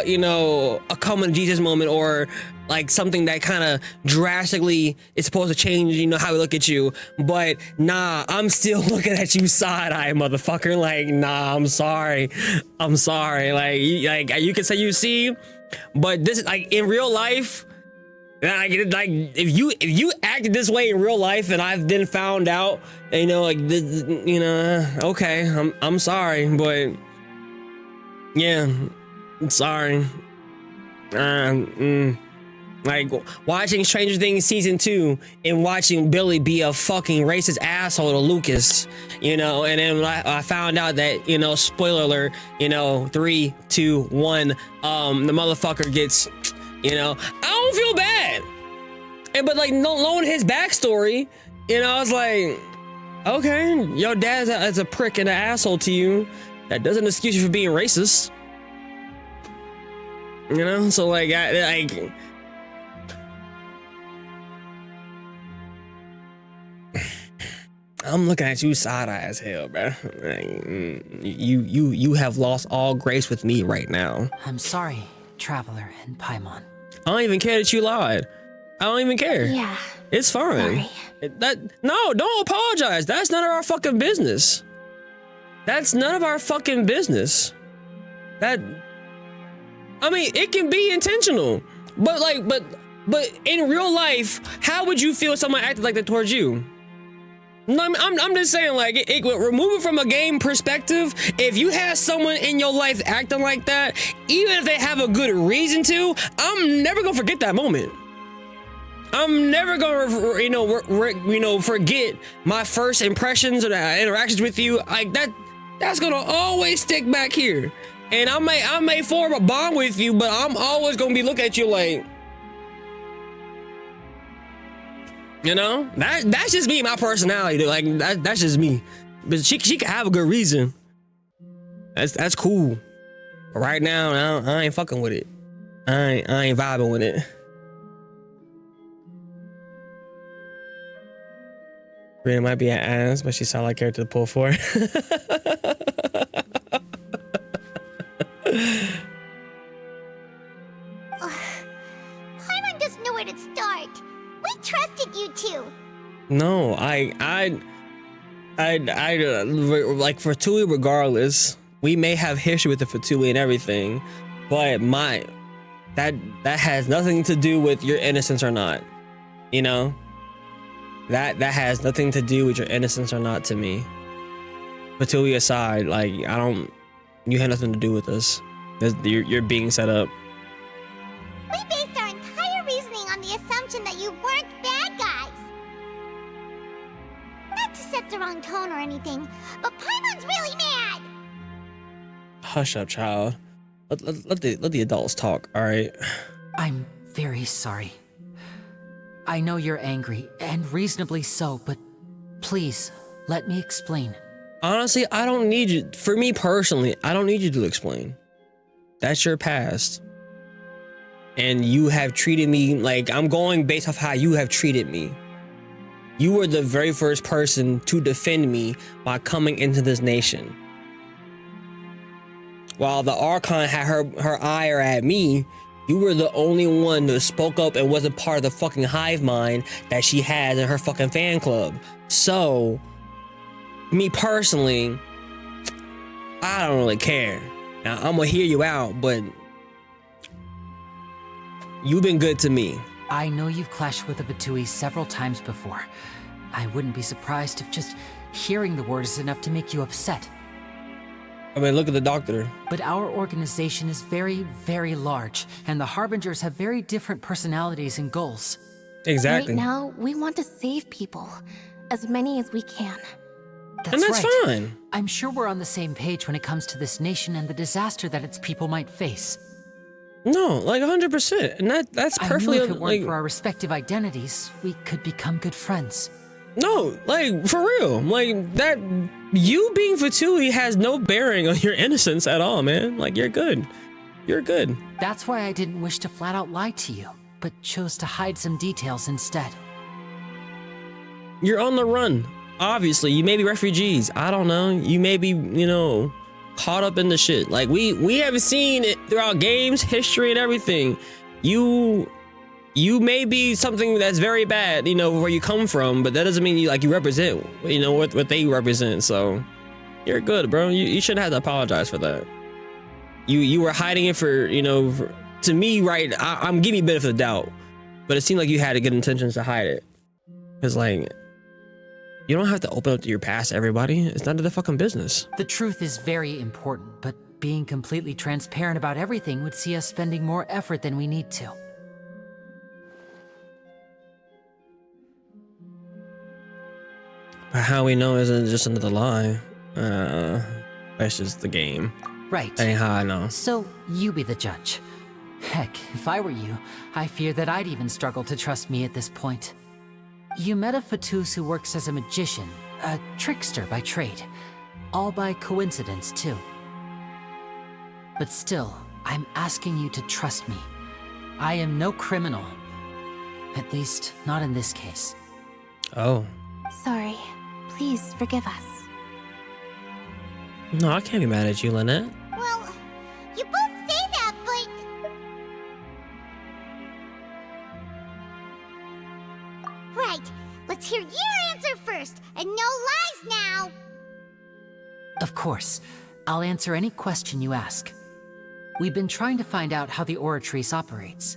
you know, a come to Jesus moment or like something that kind of drastically is supposed to change, you know, how we look at you. But nah, I'm still looking at you side eye, motherfucker. Like, nah, I'm sorry. Like you can say you see, but this is like in real life. Like if you acted this way in real life and I've then found out, you know, like this, you know, okay, I'm sorry, but. Yeah, I'm sorry. Like watching Stranger Things season 2 and watching Billy be a fucking racist asshole to Lucas, you know, and then I found out that, you know, spoiler alert, you know, 3, 2, 1, the motherfucker gets, you know, I don't feel bad. But like knowing his backstory, you know, I was like, okay, your dad's a prick and an asshole to you. That doesn't excuse you for being racist. You know, so like, I'm looking at you side eye as hell, bro. Like, you have lost all grace with me right now. I'm sorry, Traveler and Paimon. I don't even care that you lied. I don't even care. Yeah. It's fine. No, don't apologize. That's none of our fucking business. That's none of our fucking business. I mean, it can be intentional, but like, but in real life, how would you feel if someone acted like that towards you? No, I'm just saying, like, remove it from a game perspective. If you have someone in your life acting like that, even if they have a good reason to, I'm never gonna forget that moment. I'm never gonna, forget my first impressions or the interactions with you. Like that, that's gonna always stick back here. And I may form a bond with you, but I'm always gonna be looking at you like, you know, that's just me, my personality. Like that's just me. But she could have a good reason. That's cool. But right now, I ain't fucking with it. I ain't vibing with it. Rita might be an ass, but she sound like character to pull for. Paimon doesn't know where to start. We trusted you two. No, I like Fatui. Regardless, we may have history with the Fatui and everything, but that has nothing to do with your innocence or not. You know, that has nothing to do with your innocence or not to me. Fatui aside, like you had nothing to do with this. You're being set up. We based our entire reasoning on the assumption that you weren't bad guys. Not to set the wrong tone or anything, but Paimon's really mad. Hush up, child. Let the adults talk, all right? I'm very sorry. I know you're angry, and reasonably so, but please, let me explain. Honestly, I don't need you. For me personally, I don't need you to explain. That's your past. And you have treated me like, I'm going based off how you have treated me. You were the very first person to defend me by coming into this nation. While the Archon had her ire at me, you were the only one that spoke up and wasn't part of the fucking hive mind that she has in her fucking fan club. So, me personally, I don't really care. Now, I'm gonna hear you out, but you've been good to me. I know you've clashed with the Fatui several times before. I wouldn't be surprised if just hearing the word is enough to make you upset. I mean, look at the doctor. But our organization is very, very large, and the Harbingers have very different personalities and goals. Exactly. Right now, we want to save people. As many as we can. That's right. Fine. I'm sure we're on the same page when it comes to this nation and the disaster that its people might face. No, like 100%. And that's perfectly... I knew if it weren't for our respective identities, we could become good friends. No, like, for real. Like, that... You being Fatui has no bearing on your innocence at all, man. Like, you're good. You're good. That's why I didn't wish to flat out lie to you, but chose to hide some details instead. You're on the run. Obviously, you may be refugees. I don't know. You may be, caught up in the shit. Like, we have seen it throughout games, history, and everything. You may be something that's very bad, where you come from, but that doesn't mean you represent, what they represent. So you're good, bro. You shouldn't have to apologize for that. You were hiding it for, to me, right? I'm giving you a bit of the doubt, but it seemed like you had good intentions to hide it. Cause you don't have to open up to your past to everybody. It's none of their fucking business. The truth is very important, but being completely transparent about everything would see us spending more effort than we need to. But how we know isn't just another lie. That's just the game. Right. That ain't how I know. So, you be the judge. Heck, if I were you, I fear that I'd even struggle to trust me at this point. You met a Fatus who works as a magician, a trickster by trade. All by coincidence, too. But still, I'm asking you to trust me. I am no criminal. At least, not in this case. Oh. Sorry. Please forgive us. No, I can't be mad at you, Lynette. Well, you both say that, but... Right. Let's hear your answer first, and no lies now! Of course. I'll answer any question you ask. We've been trying to find out how the Oratrice operates.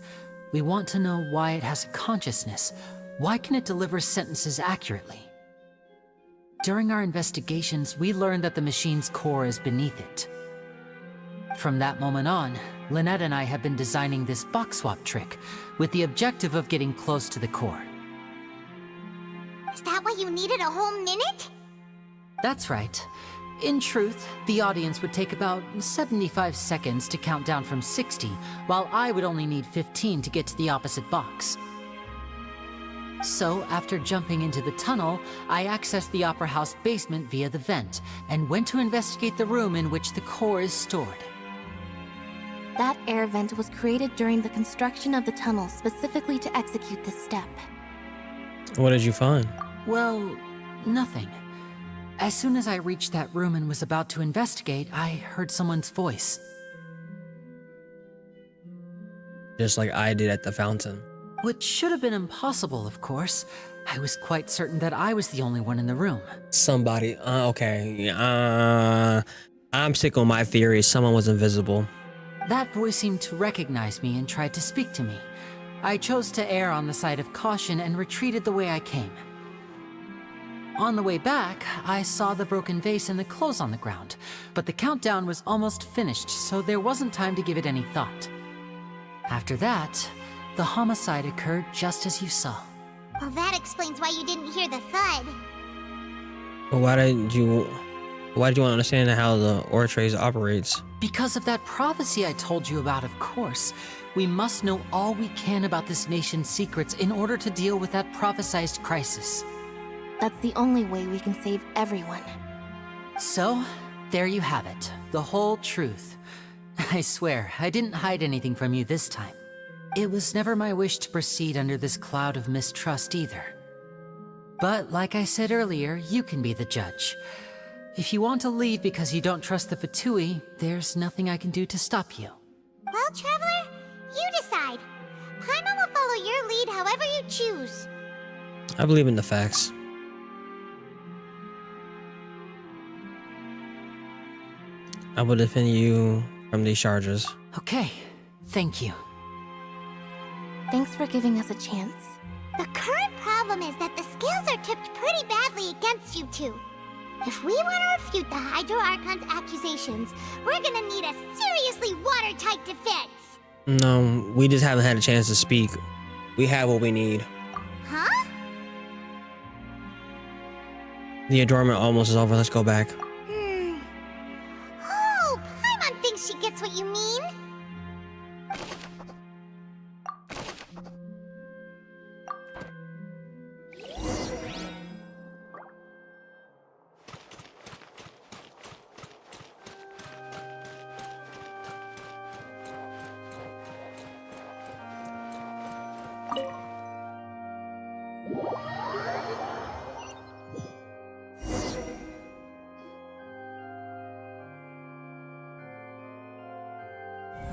We want to know why it has a consciousness. Why can it deliver sentences accurately? During our investigations, we learned that the machine's core is beneath it. From that moment on, Lynette and I have been designing this box swap trick with the objective of getting close to the core. Is that why you needed a whole minute? That's right. In truth, the audience would take about 75 seconds to count down from 60, while I would only need 15 to get to the opposite box. So, after jumping into the tunnel, I accessed the Opera House basement via the vent, and went to investigate the room in which the core is stored. That air vent was created during the construction of the tunnel specifically to execute this step. What did you find? Well, nothing. As soon as I reached that room and was about to investigate, I heard someone's voice. Just like I did at the fountain. Which should have been impossible, of course. I was quite certain that I was the only one in the room. Somebody, okay. I'm sick on my theory. Someone was invisible. That voice seemed to recognize me and tried to speak to me. I chose to err on the side of caution and retreated the way I came. On the way back, I saw the broken vase and the clothes on the ground, but the countdown was almost finished, so there wasn't time to give it any thought. After that, the homicide occurred just as you saw. Well, that explains why you didn't hear the thud. Well, why did you want to understand how the Oratrice operates? Because of that prophecy I told you about, of course. We must know all we can about this nation's secrets in order to deal with that prophesized crisis. That's the only way we can save everyone. So, there you have it. The whole truth. I swear, I didn't hide anything from you this time. It was never my wish to proceed under this cloud of mistrust either. But like I said earlier, you can be the judge. If you want to leave because you don't trust the Fatui, there's nothing I can do to stop you. Well, Traveler, you decide. Paimon will follow your lead however you choose. I believe in the facts. I will defend you from these charges. Okay, thank you. Thanks for giving us a chance. The current problem is that the scales are tipped pretty badly against you two. If we want to refute the Hydro Archon's accusations, we're gonna need a seriously watertight defense. No, we just haven't had a chance to speak. We have what we need. Huh? The adornment almost is over. Let's go back. Oh, Paimon thinks she gets what you mean.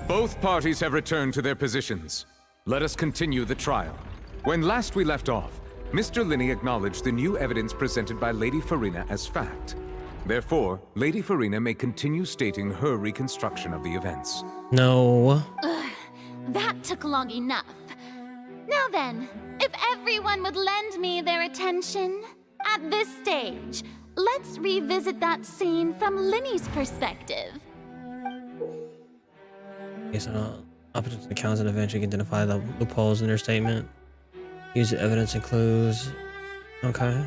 Both parties have returned to their positions. Let us continue the trial. When last we left off, Mr. Linney acknowledged the new evidence presented by Lady Farina as fact. Therefore, Lady Farina may continue stating her reconstruction of the events. No. Ugh, that took long enough. Now then, if everyone would lend me their attention, at this stage, let's revisit that scene from Linney's perspective. Okay, so opposite accounts and eventually identify the loopholes in their statement. Use the evidence and clues. Okay.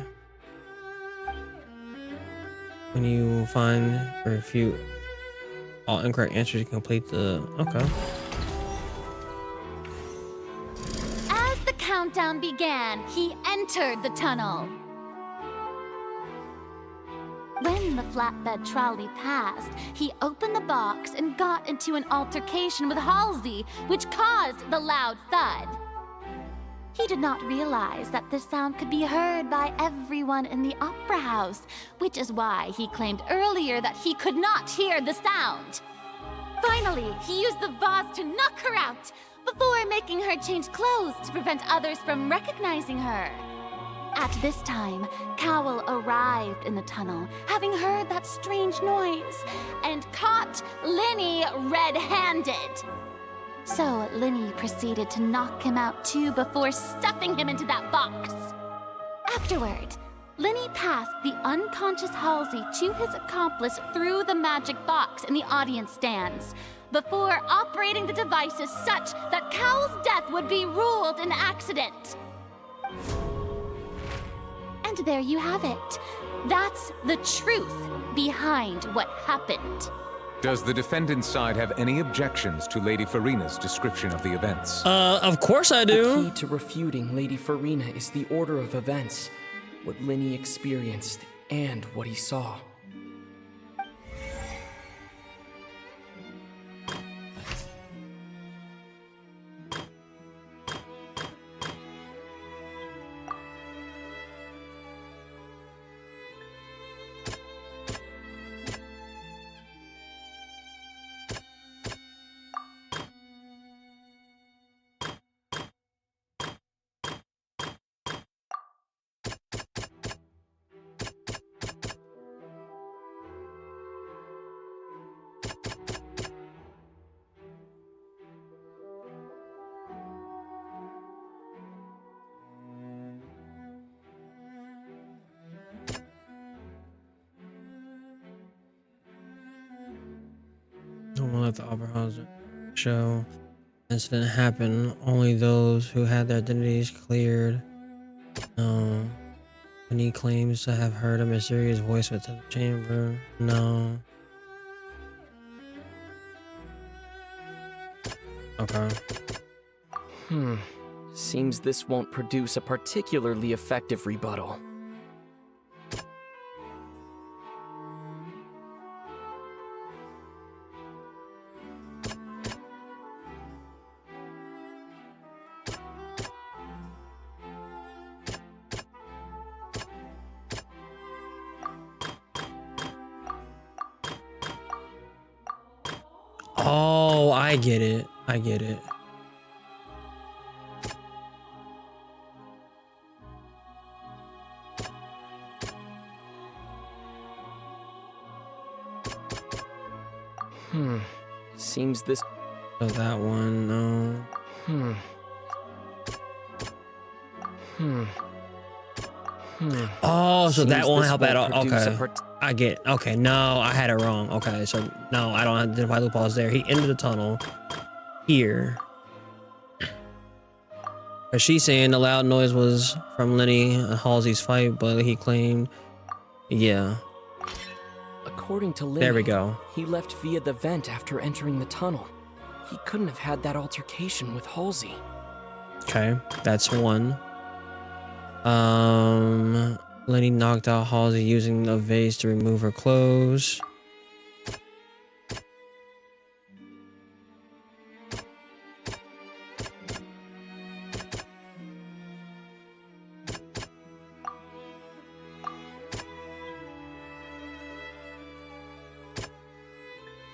When you find or refute all incorrect answers, you complete the... Okay. As the countdown began, he entered the tunnel. When the flatbed trolley passed, he opened the box and got into an altercation with Halsey, which caused the loud thud. He did not realize that this sound could be heard by everyone in the opera house, which is why he claimed earlier that he could not hear the sound. Finally, he used the vase to knock her out, before making her change clothes to prevent others from recognizing her. At this time, Cowell arrived in the tunnel, having heard that strange noise, and caught Linny red-handed. So Linny proceeded to knock him out too before stuffing him into that box. Afterward, Linny passed the unconscious Halsey to his accomplice through the magic box in the audience stands, before operating the devices such that Cowell's death would be ruled an accident. And there you have it. That's the truth behind what happened. Does the defendant's side have any objections to Lady Farina's description of the events? Of course I do. The key to refuting Lady Farina is the order of events, what Linny experienced, and what he saw. Don't want to let the Oberhauser show incident happen. Only those who had their identities cleared. No. When he claims to have heard a mysterious voice within the chamber. No. Okay. Seems this won't produce a particularly effective rebuttal. Oh, I get it. I get it. Seems this... So that one, no. Oh, so that won't help at all. Okay. I get it. Okay, no, I had it wrong. Okay, so no, I don't identify loopholes there. He entered the tunnel here. But she's saying the loud noise was from Lenny and Halsey's fight, but he claimed, yeah. According to Linny, there we go. He left via the vent after entering the tunnel. He couldn't have had that altercation with Halsey. Okay, that's one. Lenny knocked out Halsey using a vase to remove her clothes.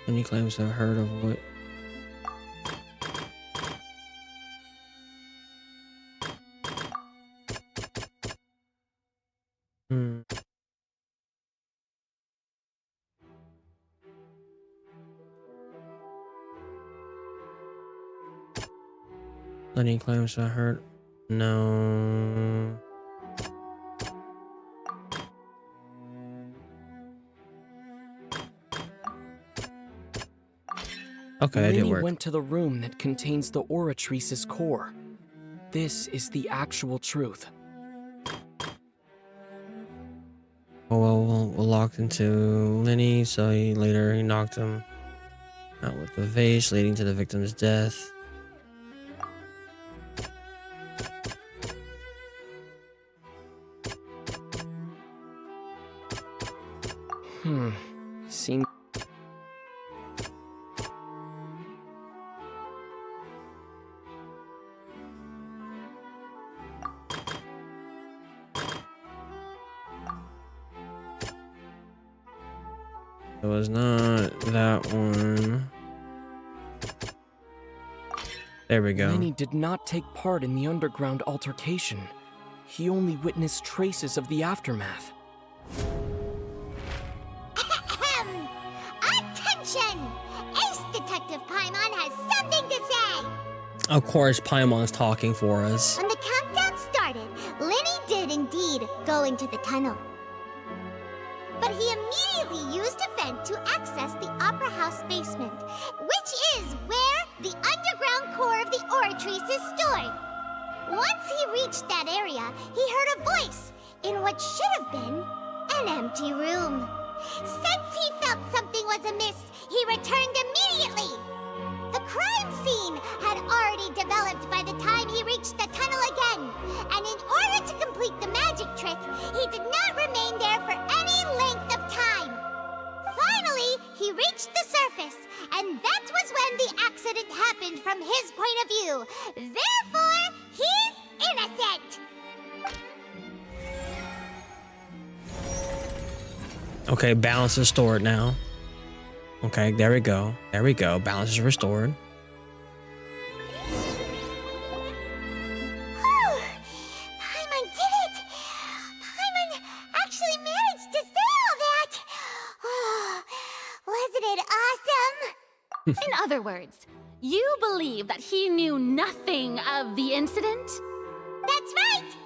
And he claims to have heard of what? Lenny claims to have heard. No. Okay, it did Lenny work. went to the room that contains the Oratrice's core. This is the actual truth. Oh well, we're locked into Lenny, so he knocked him out with the vase, leading to the victim's death. Seems... It was not that one. There we go. Lenny did not take part in the underground altercation. he only witnessed traces of the aftermath. Attention! Ace Detective Paimon has something to say! Of course, Paimon's talking for us. When the countdown started, Linny did indeed go into the tunnel. But he immediately used a vent to access the Opera House basement, which is where the underground core of the Oratrice is stored. Once he reached that area, he heard a voice in what should have been an empty room. Since he felt something was amiss, he returned immediately. The crime scene had already developed by the time he reached the tunnel again, and in order to complete the magic trick, he did not remain there for any length of time. Finally, he reached the surface, and that was when the accident happened from his point of view. Therefore, he's innocent. Okay, balance is restored now. Okay, there we go. There we go. Balance is restored. Paimon did it! Paimon actually managed to say all that! Oh, wasn't it awesome? In other words, you believe that he knew nothing of the incident? That's right!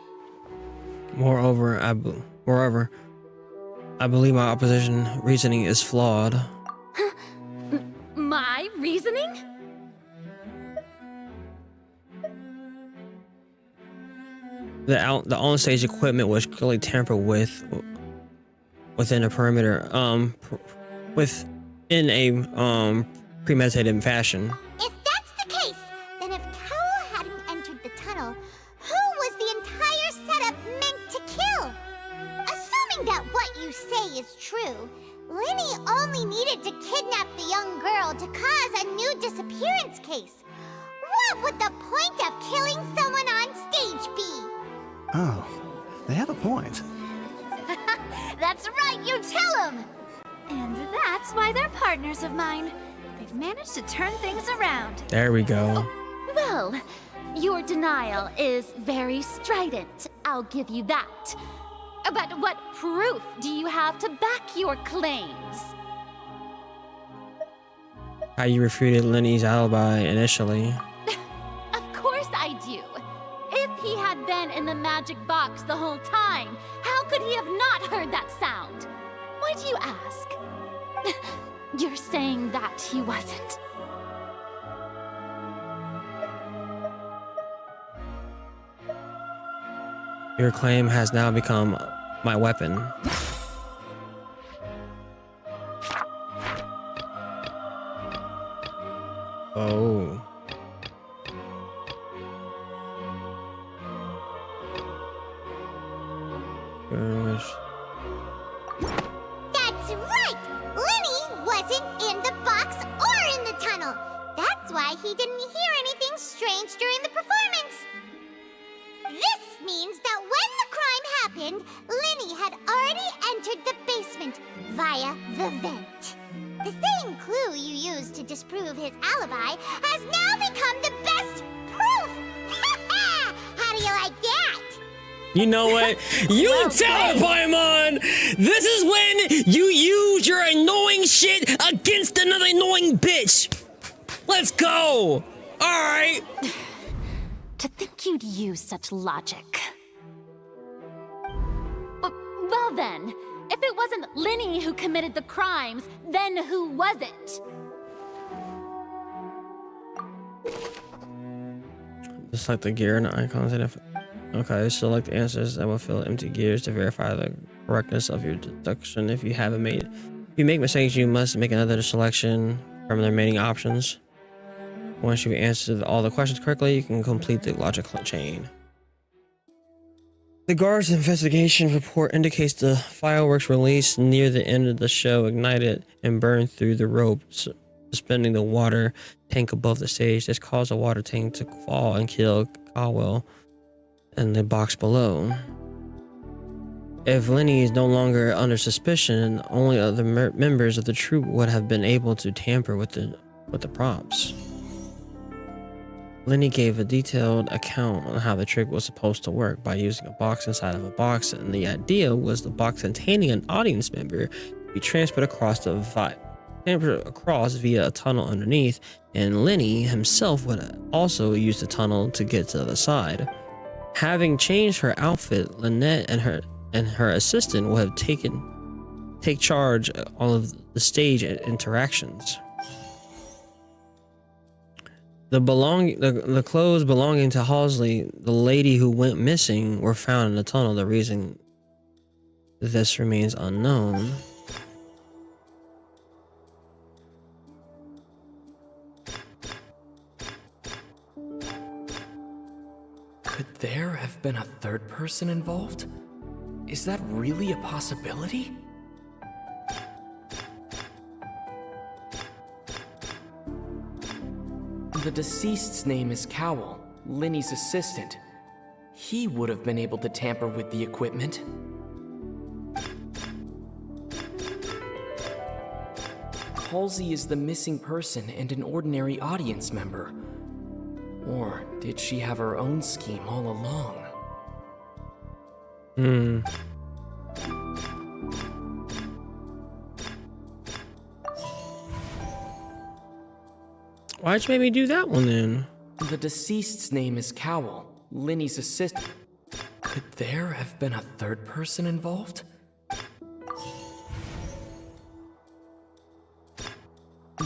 Moreover, I believe my opposition reasoning is flawed. My reasoning? The onstage equipment was clearly tampered with within a perimeter, within a premeditated fashion. If that's the case, then if Carol hadn't entered the tunnel, who was the entire setup meant to kill? Assuming that what you say is true, Linny only needed to kidnap the young girl to cause a new disappearance case. What would the point of killing someone on stage be? Oh, they have a point. That's right, you tell them! And that's why they're partners of mine. They've managed to turn things around. There we go. Well, your denial is very strident, I'll give you that. But what proof do you have to back your claims? How you refuted Linny's alibi initially. Of course I do. If he had been in the magic box the whole time, how could he have not heard that sound? Why do you ask? You're saying that he wasn't? Your claim has now become my weapon. Oh. That's right! Linny wasn't in the box or in the tunnel. That's why he didn't hear anything strange during the performance. This means that when the crime happened, Linny had already entered the basement via the vent. The same clue you used to disprove his alibi has now become the best proof! How do you like that? You know what? You tell it, Paimon! This is when you use your annoying shit against another annoying bitch! Let's go! Alright! To think you'd use such logic. Well then, if it wasn't Linny who committed the crimes, then who was it? Just like the gear and the icons. Okay, select the answers that will fill empty gears to verify the correctness of your deduction. If you make mistakes, you must make another selection from the remaining options. Once you've answered all the questions correctly, you can complete the logical chain. The guard's investigation report indicates the fireworks released near the end of the show ignited and burned through the rope suspending the water tank above the stage. This caused the water tank to fall and kill Caldwell and the box below. If Linny is no longer under suspicion, only other members of the troupe would have been able to tamper with the props. Lenny gave a detailed account on how the trick was supposed to work by using a box inside of a box, and the idea was the box containing an audience member be transferred across via a tunnel underneath, and Lenny himself would also use the tunnel to get to the other side. Having changed her outfit, Lynette and her assistant will have take charge of all of the stage interactions. The clothes belonging to Halsey, the lady who went missing, were found in the tunnel. The reason this remains unknown. Could there have been a third person involved? Is that really a possibility? The deceased's name is Cowell, Lenny's assistant. He would have been able to tamper with the equipment. Halsey is the missing person and an ordinary audience member. Or did she have her own scheme all along? Why'd you make me do that one then? The deceased's name is Cowell, Lenny's assistant. Could there have been a third person involved?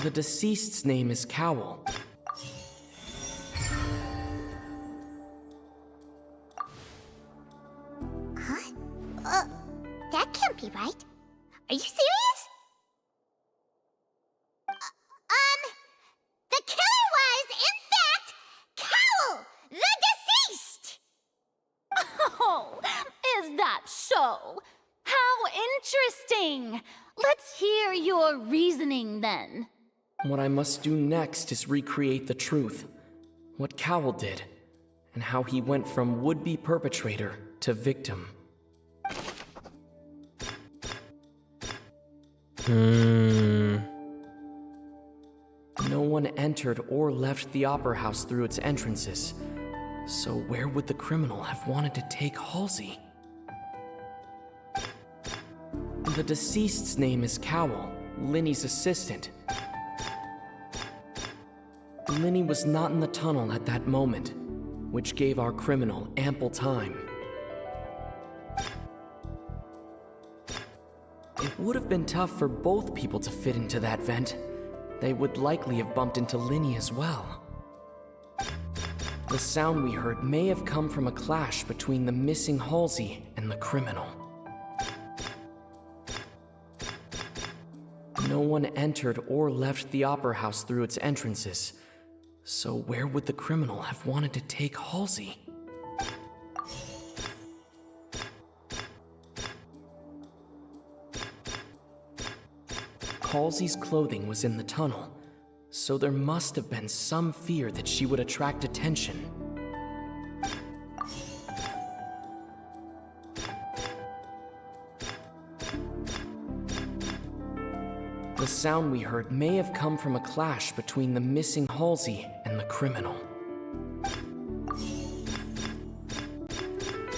The deceased's name is Cowell. That can't be right. Are you serious? The killer was, in fact, Cowell, the deceased! Oh, is that so? How interesting! Let's hear your reasoning then. What I must do next is recreate the truth. What Cowell did, and how he went from would-be perpetrator to victim. No one entered or left the opera house through its entrances. So where would the criminal have wanted to take Halsey? The deceased's name is Cowell, Lenny's assistant. Lenny was not in the tunnel at that moment, which gave our criminal ample time. It would have been tough for both people to fit into that vent. They would likely have bumped into Lenny as well. The sound we heard may have come from a clash between the missing Halsey and the criminal. No one entered or left the opera house through its entrances. So where would the criminal have wanted to take Halsey? Halsey's clothing was in the tunnel, so there must have been some fear that she would attract attention. The sound we heard may have come from a clash between the missing Halsey and the criminal.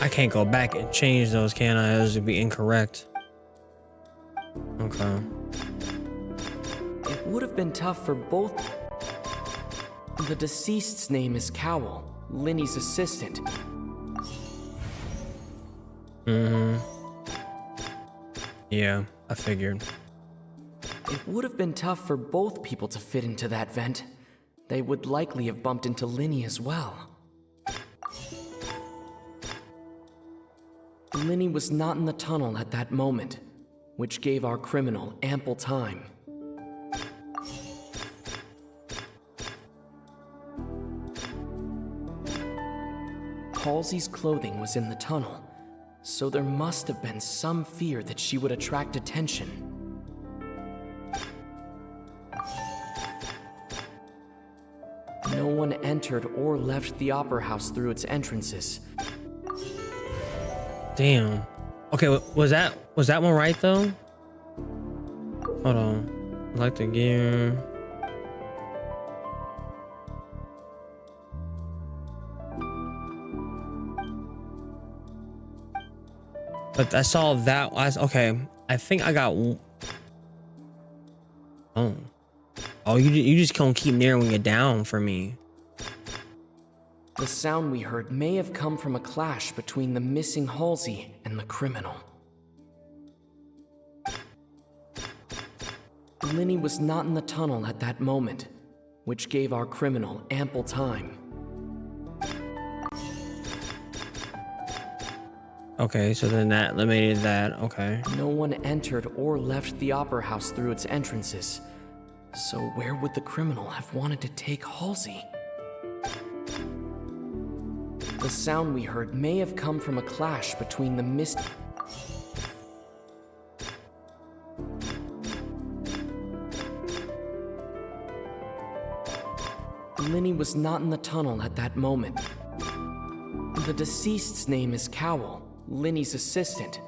I can't go back and change those, can I? Those would be incorrect. Okay. It would have been tough for both. The deceased's name is Cowell, Lenny's assistant. Yeah, I figured. It would have been tough for both people to fit into that vent. They would likely have bumped into Lenny as well. Lenny was not in the tunnel at that moment, which gave our criminal ample time. Halsey's clothing was in the tunnel, so there must have been some fear that she would attract attention. No one entered or left the opera house through its entrances. Damn. Okay, was that one right though? Hold on. I like the gear. But I saw that. Okay, I think I got. Oh, you just can't keep narrowing it down for me. The sound we heard may have come from a clash between the missing Halsey and the criminal. Linny was not in the tunnel at that moment, which gave our criminal ample time. Okay, so then that eliminated that. Okay. No one entered or left the Opera House through its entrances. So where would the criminal have wanted to take Halsey? The sound we heard may have come from a clash between the mist... Linny was not in the tunnel at that moment. The deceased's name is Cowell, Linny's assistant.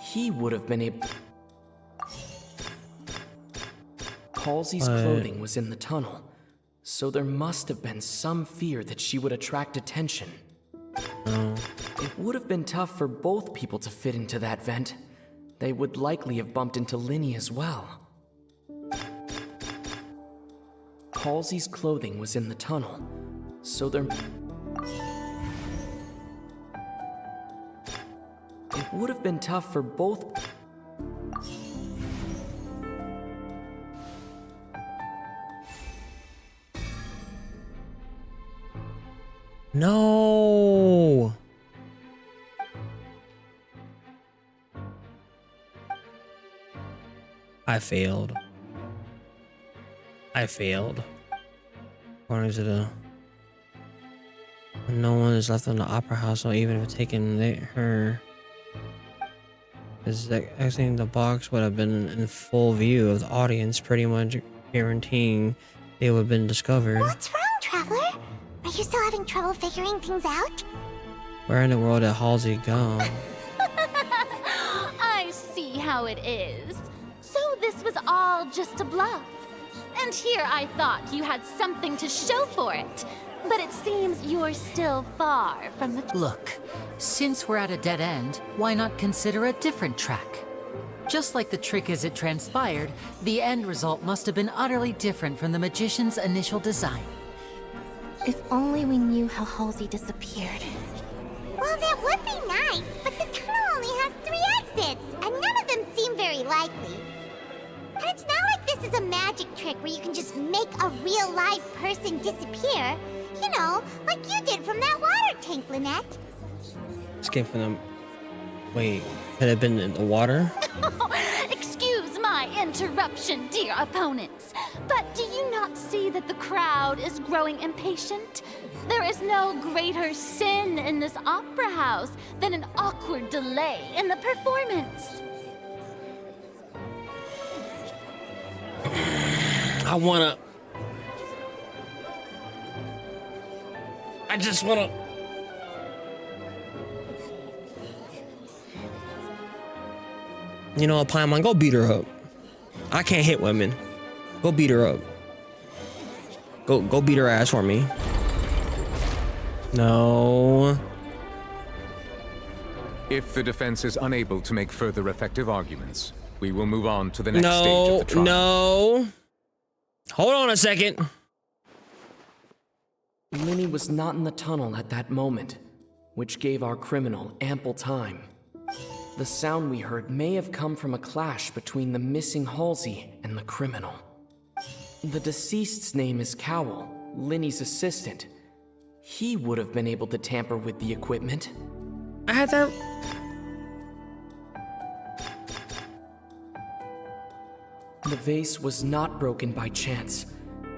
He would have been able... Halsey's clothing was in the tunnel, so there must have been some fear that she would attract attention. It would have been tough for both people to fit into that vent. They would likely have bumped into Linny as well. Halsey's clothing was in the tunnel, so there... It would have been tough for both... No. I failed. According to the... No one is left in the Opera House, so even if taken her... Exiting the box would have been in full view of the audience, pretty much guaranteeing they would have been discovered. What's wrong, Traveler? Are you still having trouble figuring things out? Where in the world did Halsey go? I see how it is. So this was all just a bluff. And here I thought you had something to show for it. But it seems you're still far from the... Look, since we're at a dead end, why not consider a different track? Just like the trick as it transpired, the end result must have been utterly different from the magician's initial design. If only we knew how Halsey disappeared. Well, that would be nice, but the tunnel only has 3 exits, and none of them seem very likely. And it's not like this is a magic trick where you can just make a real live person disappear. You know, like you did from that water tank, Lynette. Escape from them. Wait, could it have been in the water? Excuse my interruption, dear opponents. But do you not see that the crowd is growing impatient? There is no greater sin in this opera house than an awkward delay in the performance. I just wanna... You know what, Paimon, go beat her up. I can't hit women. Go beat her up. Go beat her ass for me. No. If the defense is unable to make further effective arguments, we will move on to the next stage of the trial. No. Hold on a second. Linny was not in the tunnel at that moment, which gave our criminal ample time. The sound we heard may have come from a clash between the missing Halsey and the criminal. The deceased's name is Cowell, Linny's assistant. He would have been able to tamper with the equipment. I had that... The vase was not broken by chance.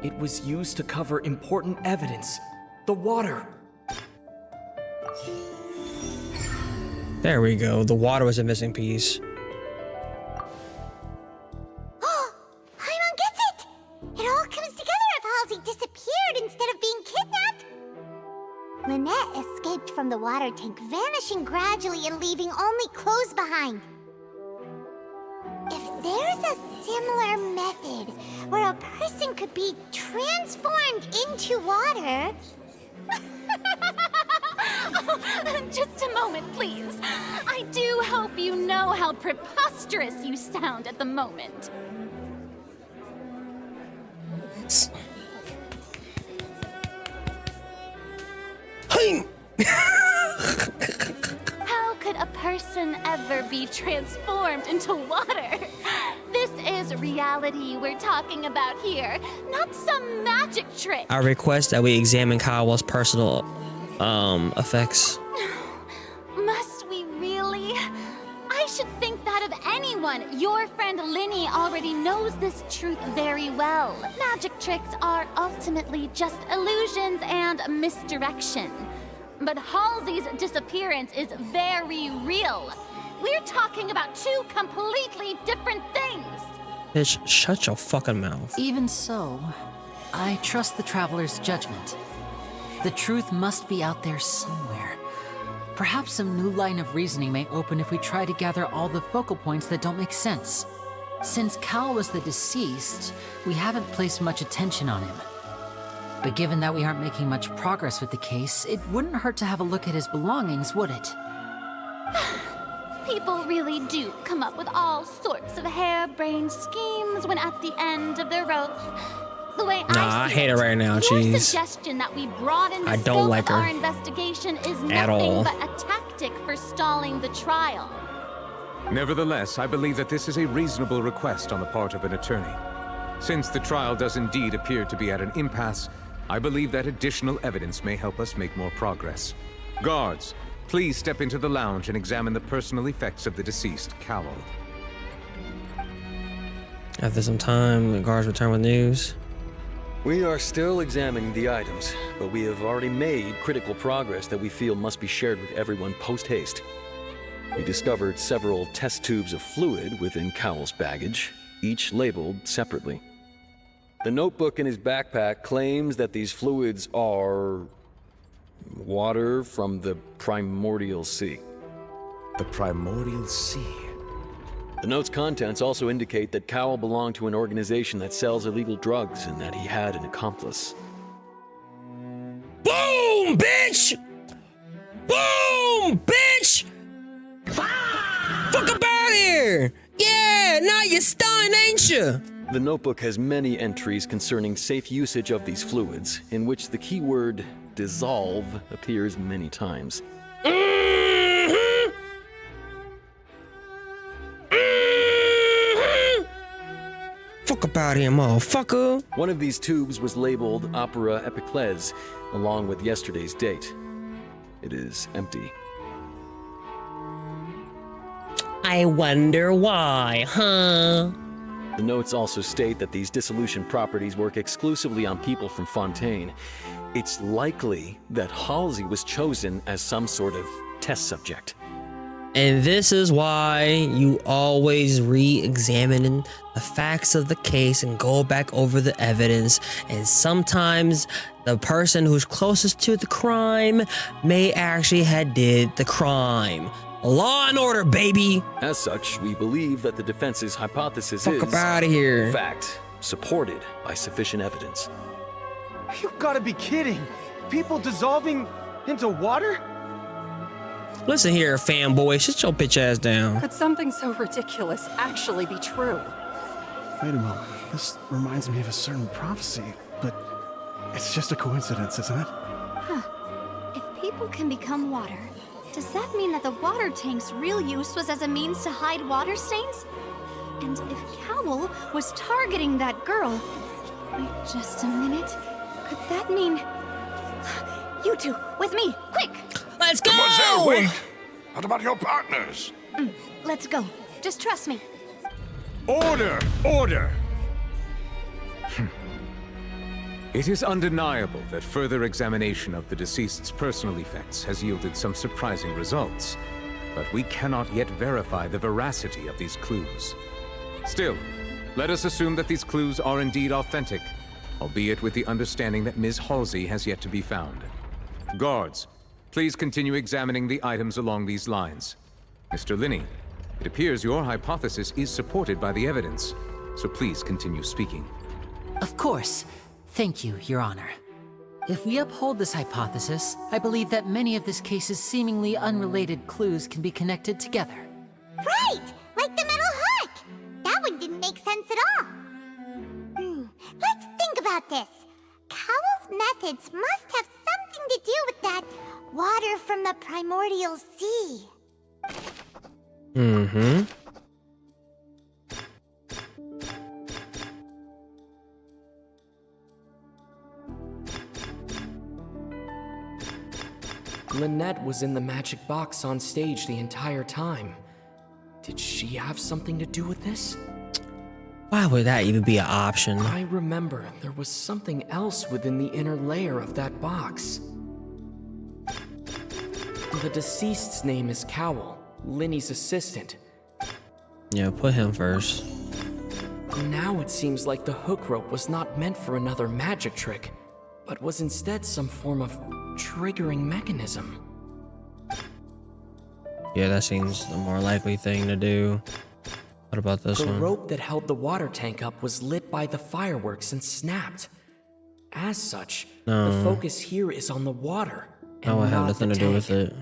It was used to cover important evidence. The water. There we go. The water was a missing piece. Oh, Paimon gets it! It all comes together if Halsey disappeared instead of being kidnapped. Lynette escaped from the water tank, vanishing gradually and leaving only clothes behind. If there's a similar method where a person could be transformed into water... Just a moment, please. I do hope you know how preposterous you sound at the moment. How could a person ever be transformed into water? This is reality we're talking about here, not some magic trick. I request that we examine Kawa's personal effects. Must we really? I should think that of anyone. Your friend Linny already knows this truth very well. Magic tricks are ultimately just illusions and misdirection. But Halsey's disappearance is very real. We're talking about two completely different things. Bitch, shut your fucking mouth. Even so, I trust the Traveler's judgment. The truth must be out there somewhere. Perhaps some new line of reasoning may open if we try to gather all the focal points that don't make sense. Since Cal was the deceased, we haven't placed much attention on him. But given that we aren't making much progress with the case, it wouldn't hurt to have a look at his belongings, would it? People really do come up with all sorts of harebrained schemes when at the end of their rope. The way I hate her right now, your jeez. suggestion that we broaden the I scope don't like of her our investigation is at nothing all. but a tactic for stalling the trial. Nevertheless, I believe that this is a reasonable request on the part of an attorney. Since the trial does indeed appear to be at an impasse, I believe that additional evidence may help us make more progress. Guards, please step into the lounge and examine the personal effects of the deceased Cowell. After some time, the guards return with news. We are still examining the items, but we have already made critical progress that we feel must be shared with everyone post-haste. We discovered several test tubes of fluid within Cowell's baggage, each labeled separately. The notebook in his backpack claims that these fluids are water from the primordial sea. The primordial sea? The note's contents also indicate that Cowell belonged to an organization that sells illegal drugs and that he had an accomplice. Boom, bitch! Boom, bitch! Fuck up out here! Yeah, now you're stunned, ain't you? The notebook has many entries concerning safe usage of these fluids, in which the keyword dissolve appears many times. Fuck up out here, motherfucker. One of these tubes was labeled Opera Epiclese, along with yesterday's date. It is empty. I wonder why, huh? The notes also state that these dissolution properties work exclusively on people from Fontaine. It's likely that Halsey was chosen as some sort of test subject. And this is why you always re-examine the facts of the case and go back over the evidence. And sometimes the person who's closest to the crime may actually have did the crime. Law and order, baby. As such, we believe that the defense's hypothesis Fuck is, up outta here. in fact, supported by sufficient evidence. You gotta be kidding! People dissolving into water? Listen here, fanboy. Shut your bitch ass down. Could something so ridiculous actually be true? Wait a moment. This reminds me of a certain prophecy, but it's just a coincidence, isn't it? Huh. If people can become water, does that mean that the water tank's real use was as a means to hide water stains? And if Cowell was targeting that girl... Wait just a minute. Could that mean... You two, with me, quick! Let's go! Mademoiselle, wait! What about your partners? Let's go. Just trust me. Order! Order! It is undeniable that further examination of the deceased's personal effects has yielded some surprising results, but we cannot yet verify the veracity of these clues. Still, let us assume that these clues are indeed authentic, albeit with the understanding that Ms. Halsey has yet to be found. Guards, please continue examining the items along these lines. Mr. Linney, it appears your hypothesis is supported by the evidence, so please continue speaking. Of course. Thank you, Your Honor. If we uphold this hypothesis, I believe that many of this case's seemingly unrelated clues can be connected together. Right! Like the metal hook! That one didn't make sense at all. Let's think about this. Cowell's methods must have something to do with that water from the primordial sea. Mm-hmm. Lynette was in the magic box on stage the entire time. Did she have something to do with this? Why would that even be an option? I remember there was something else within the inner layer of that box. The deceased's name is Cowell, Linny's assistant. Yeah, put him first. Now it seems like the hook rope was not meant for another magic trick, but was instead some form of triggering mechanism. Yeah, that seems the more likely thing to do. What about this one? The rope that held the water tank up was lit by the fireworks and snapped. As such, the focus here is on the water. No, I have nothing to do with it.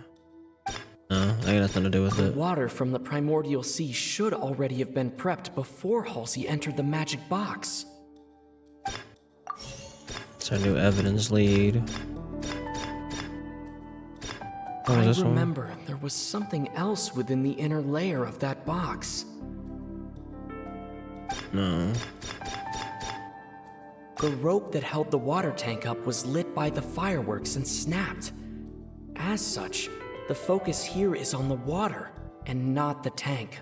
No, I got nothing to do with it. it. Water from the primordial sea should already have been prepped before Halsey entered the magic box. It's our new evidence lead. I remember there was something else within the inner layer of that box. No. The rope that held the water tank up was lit by the fireworks and snapped. As such, the focus here is on the water and not the tank.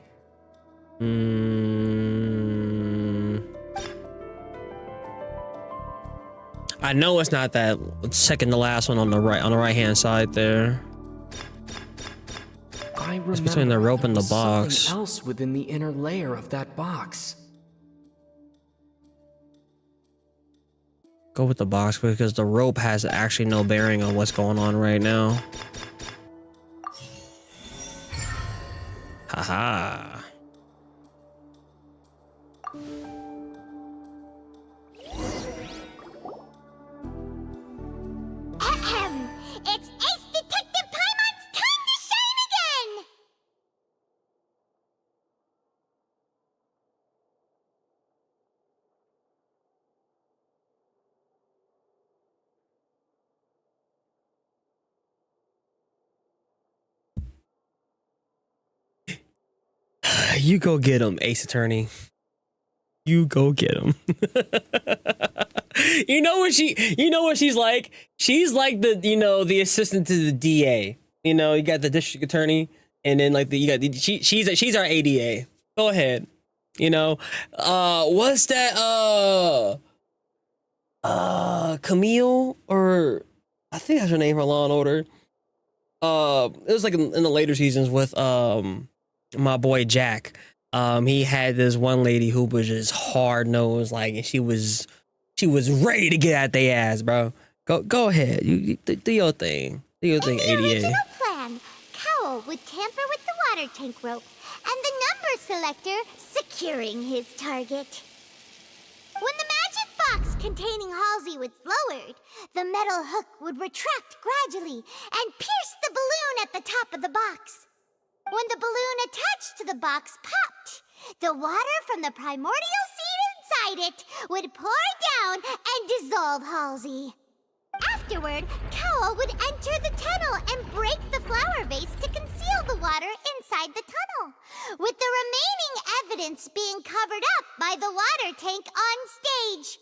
I know it's not that second to last one on the right hand side there. It's between the rope and the box. Something else within the inner layer of that box. Go with the box because the rope has actually no bearing on what's going on right now. Haha. It's Ace Detective Paimon's time to shine again! You go get him, Ace Attorney. You go get him. You know what she's like? She's like the assistant to the DA. You know, you got the district attorney, and then like she's our ADA. Go ahead. You know, what's that? Camille, or I think that's her name for Law and Order. It was like in the later seasons with my boy Jack. He had this one lady who was just hard nosed, like, and she was ready to get at their ass, bro. Go ahead, you do your thing. Do your thing, In the ADA. original plan, Cowell would tamper with the water tank rope and the number selector securing his target. When the magic box containing Halsey was lowered, the metal hook would retract gradually and pierce the balloon at the top of the box. When the balloon attached to the box popped, the water from the primordial seed inside it would pour down and dissolve Halsey. Afterward, Cowell would enter the tunnel and break the flower vase to conceal the water inside the tunnel, with the remaining evidence being covered up by the water tank on stage.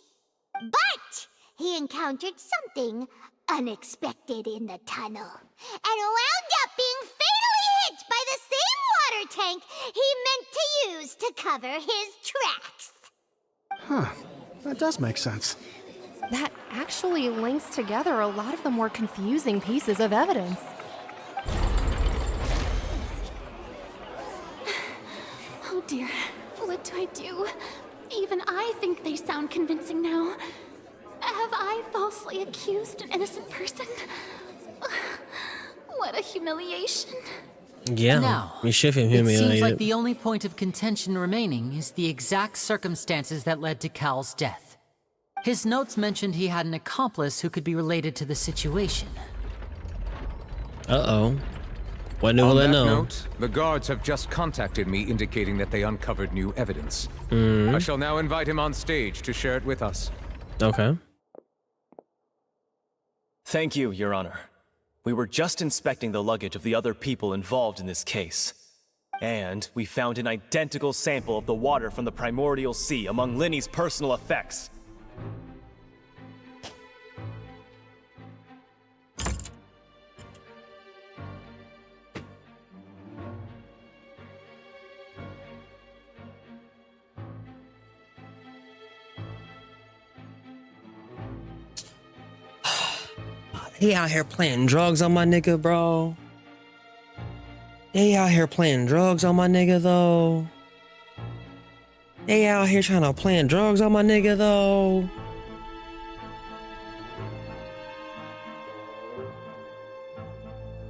But he encountered something unexpected in the tunnel, and wound up being fatally hit by the same water tank he meant to use to cover his tracks. Huh. That does make sense. That actually links together a lot of the more confusing pieces of evidence. Oh dear, what do I do? Even I think they sound convincing now. Have I falsely accused an innocent person? What a humiliation. Yeah, Now, we should have it humiliated. seems like the only point of contention remaining is the exact circumstances that led to Cal's death. His notes mentioned he had an accomplice who could be related to the situation. Uh-oh. What new On will I that know? note, the guards have just contacted me indicating that they uncovered new evidence. I shall now invite him on stage to share it with us. Okay. Thank you, Your Honor. We were just inspecting the luggage of the other people involved in this case. And we found an identical sample of the water from the primordial sea among Linny's personal effects. He out here playing drugs on my nigga, bro. They out here playing drugs on my nigga, though. They out here trying to playing drugs on my nigga, though.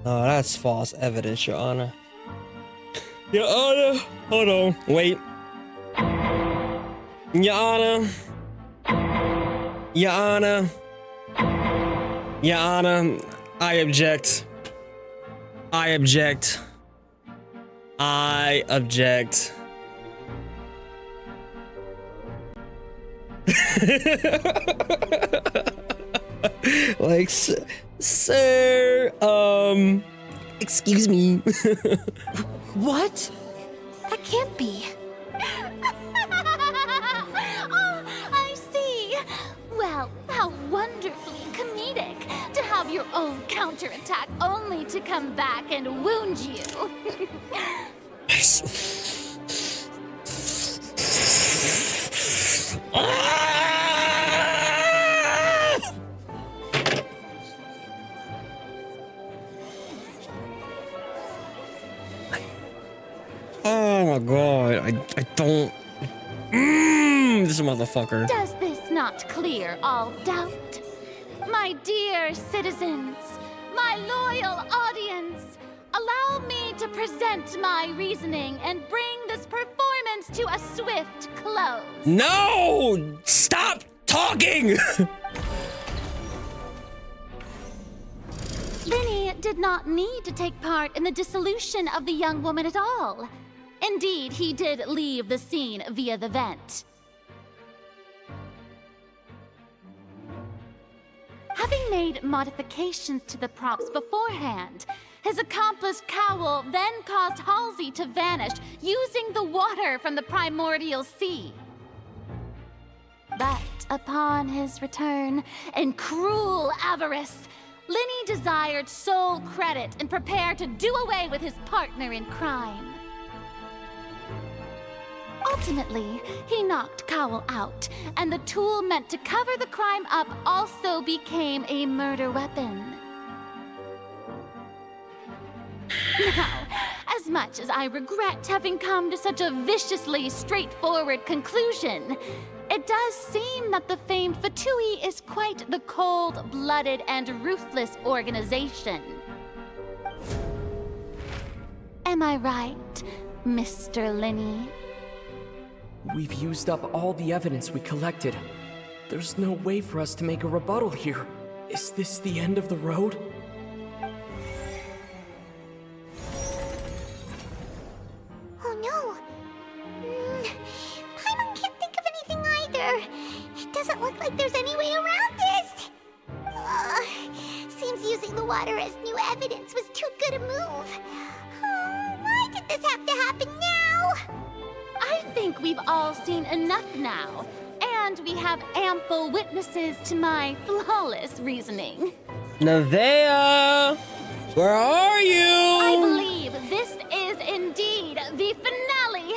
Oh, that's false evidence, Your Honor. Your Honor, hold on, wait. Your Honor. Your Honor. Your Honor, I object. I object. I object. Like, sir, excuse me. What? That can't be. Oh, I see. Well, how wonderfully comedic to have your own counterattack only to come back and wound you. Oh my god, I don't. This motherfucker. Does this not clear all doubt? My dear citizens, my loyal audience, allow me to present my reasoning and bring this performance to a swift close. No! Stop talking! Linny did not need to take part in the dissolution of the young woman at all. Indeed, he did leave the scene via the vent. Having made modifications to the props beforehand, his accomplice Cowell then caused Halsey to vanish using the water from the primordial sea. But upon his return, in cruel avarice, Linny desired sole credit and prepared to do away with his partner in crime. Ultimately, he knocked Cowell out, and the tool meant to cover the crime up also became a murder weapon. Now, as much as I regret having come to such a viciously straightforward conclusion, it does seem that the famed Fatui is quite the cold-blooded and ruthless organization. Am I right, Mr. Linny? We've used up all the evidence we collected. There's no way for us to make a rebuttal here. Is this the end of the road? Oh no. I can't think of anything either. It doesn't look like there's any way around this. Seems using the water as new evidence was too good a move. Why did this have to happen now? I think we've all seen enough now, and we have ample witnesses to my flawless reasoning. Navia! Where are you? I believe this is indeed the finale.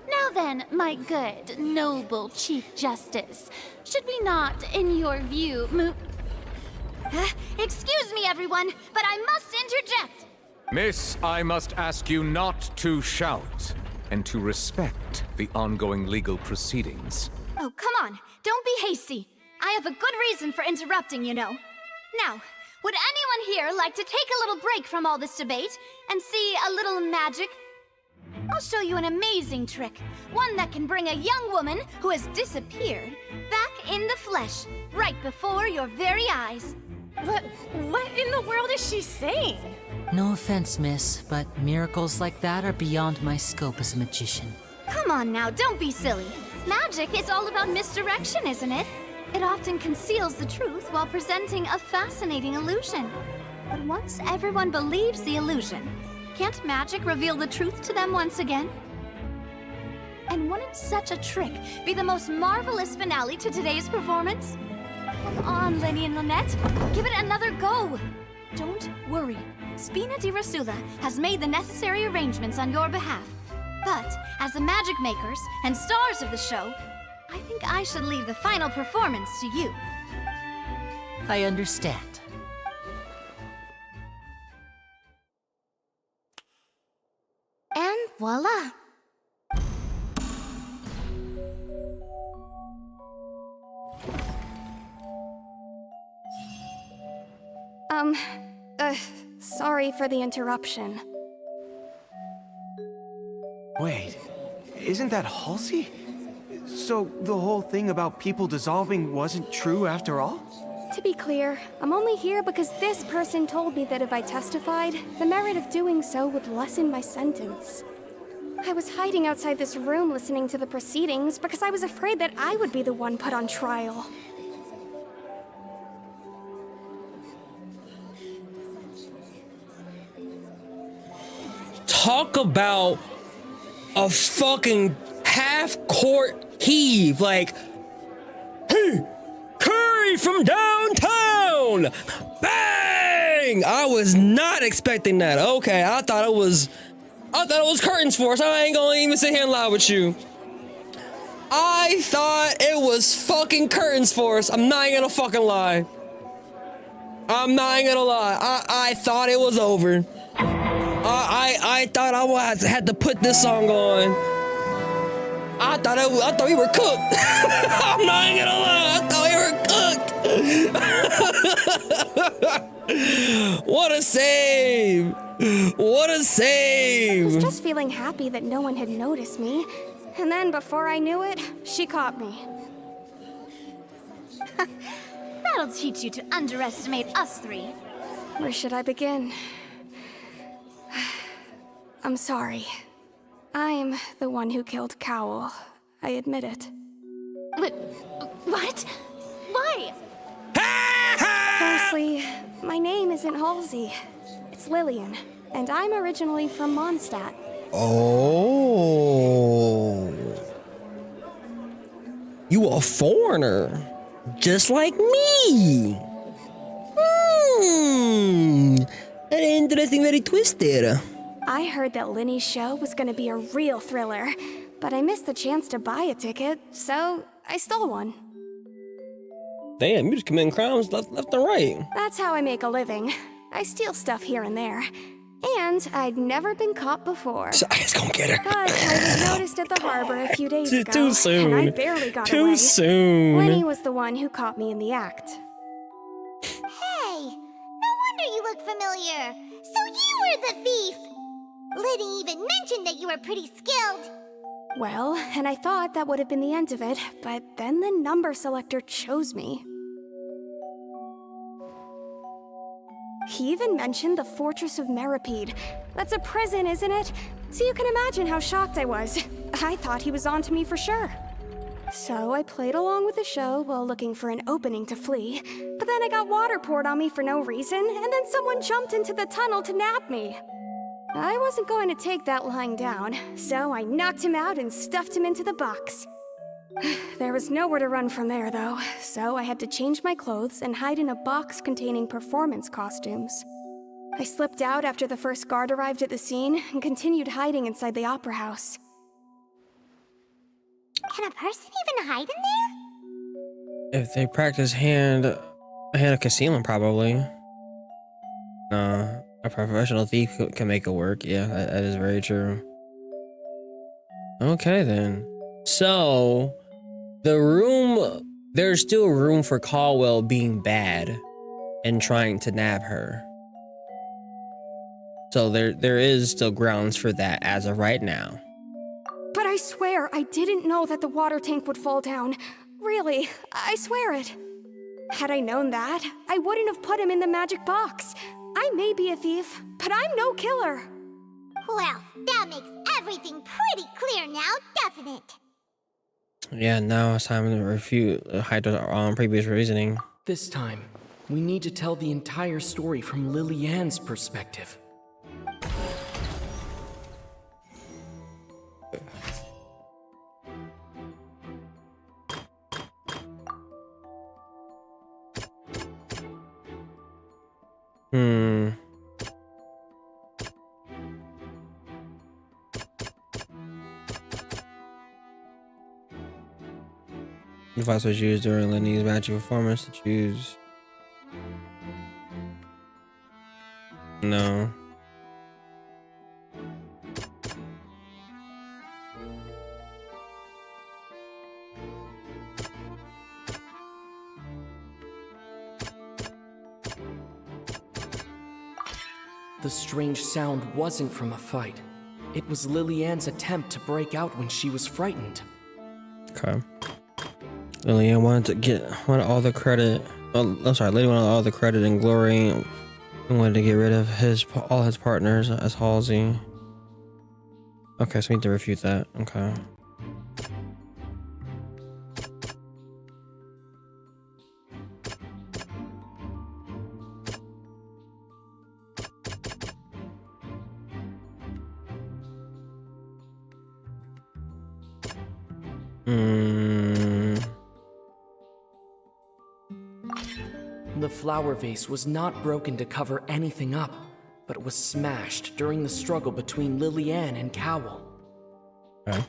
Now then, my good, noble Chief Justice, should we not, in your view, move... Excuse me, everyone, but I must interject. Miss, I must ask you not to shout and to respect the ongoing legal proceedings. Oh, come on. Don't be hasty. I have a good reason for interrupting, you know. Now, would anyone here like to take a little break from all this debate and see a little magic? I'll show you an amazing trick. One that can bring a young woman who has disappeared back in the flesh, right before your very eyes. What in the world is she saying? No offense, miss, but miracles like that are beyond my scope as a magician. Come on now, don't be silly. Magic is all about misdirection, isn't it? It often conceals the truth while presenting a fascinating illusion. But once everyone believes the illusion, can't magic reveal the truth to them once again? And wouldn't such a trick be the most marvelous finale to today's performance? Come on, Lenny and Lynette, give it another go. Don't worry, Spina di Rasula has made the necessary arrangements on your behalf. But as the magic makers and stars of the show, I think I should leave the final performance to you. I understand. And voila! Sorry for the interruption. Wait, isn't that Halsey? So the whole thing about people dissolving wasn't true after all? To be clear, I'm only here because this person told me that if I testified, the merit of doing so would lessen my sentence. I was hiding outside this room listening to the proceedings because I was afraid that I would be the one put on trial. Talk about a fucking half-court heave, like, hey, Curry from downtown! Bang! I was not expecting that. Okay, I thought it was curtains for us. I ain't gonna even sit here and lie with you. I thought it was fucking curtains for us. I'm not gonna fucking lie. I'm not gonna lie. I thought it was over. I thought I had to put this song on. I thought we were cooked. I'm not gonna lie. I thought we were cooked. What a save. What a save. I was just feeling happy that no one had noticed me. And then before I knew it, she caught me. That'll teach you to underestimate us three. Where should I begin? I'm sorry. I'm the one who killed Cowell. I admit it. What? Why? Firstly, my name isn't Halsey. It's Lillian, and I'm originally from Mondstadt. Oh. You a foreigner, just like me. Very interesting, very twisted. I heard that Linny's show was gonna be a real thriller, but I missed the chance to buy a ticket, so I stole one. Damn, you just committing crimes left and right. That's how I make a living. I steal stuff here and there. And I'd never been caught before. So I was gonna get her. But I was noticed at the harbor a few days ago. Too soon. And I barely got away. Too soon. Lenny was the one who caught me in the act. Hey, no wonder you look familiar. So you were the thief. Liddy even mentioned that you were pretty skilled. Well, and I thought that would have been the end of it, but then the number selector chose me. He even mentioned the Fortress of Meripede. That's a prison, isn't it? So you can imagine how shocked I was. I thought he was on to me for sure. So I played along with the show while looking for an opening to flee. But then I got water poured on me for no reason, and then someone jumped into the tunnel to nab me. I wasn't going to take that lying down, so I knocked him out and stuffed him into the box. There was nowhere to run from there, though, so I had to change my clothes and hide in a box containing performance costumes. I slipped out after the first guard arrived at the scene and continued hiding inside the opera house. Can a person even hide in there? If they practice hand of concealment, probably. A professional thief can make it work. Yeah, that is very true. Okay, then. So, there's still room for Caldwell being bad and trying to nab her. So there is still grounds for that as of right now. But I swear I didn't know that the water tank would fall down. Really, I swear it. Had I known that, I wouldn't have put him in the magic box. I may be a thief, but I'm no killer. Well, that makes everything pretty clear now, doesn't it? Yeah, now it's time to refute Hydra's previous reasoning. This time, we need to tell the entire story from Lily-Ann's perspective. Device was used during Lenny's magic performance to choose. No. The strange sound wasn't from a fight. It was Lily-Ann's attempt to break out when she was frightened. Okay. Lily-Ann wanted all the credit. Oh, I'm sorry. Lily wanted all the credit and glory, and wanted to get rid of all his partners as Halsey. Okay, so we need to refute that. Okay. The flower vase was not broken to cover anything up, but was smashed during the struggle between Lily-Ann and Cowell. Okay.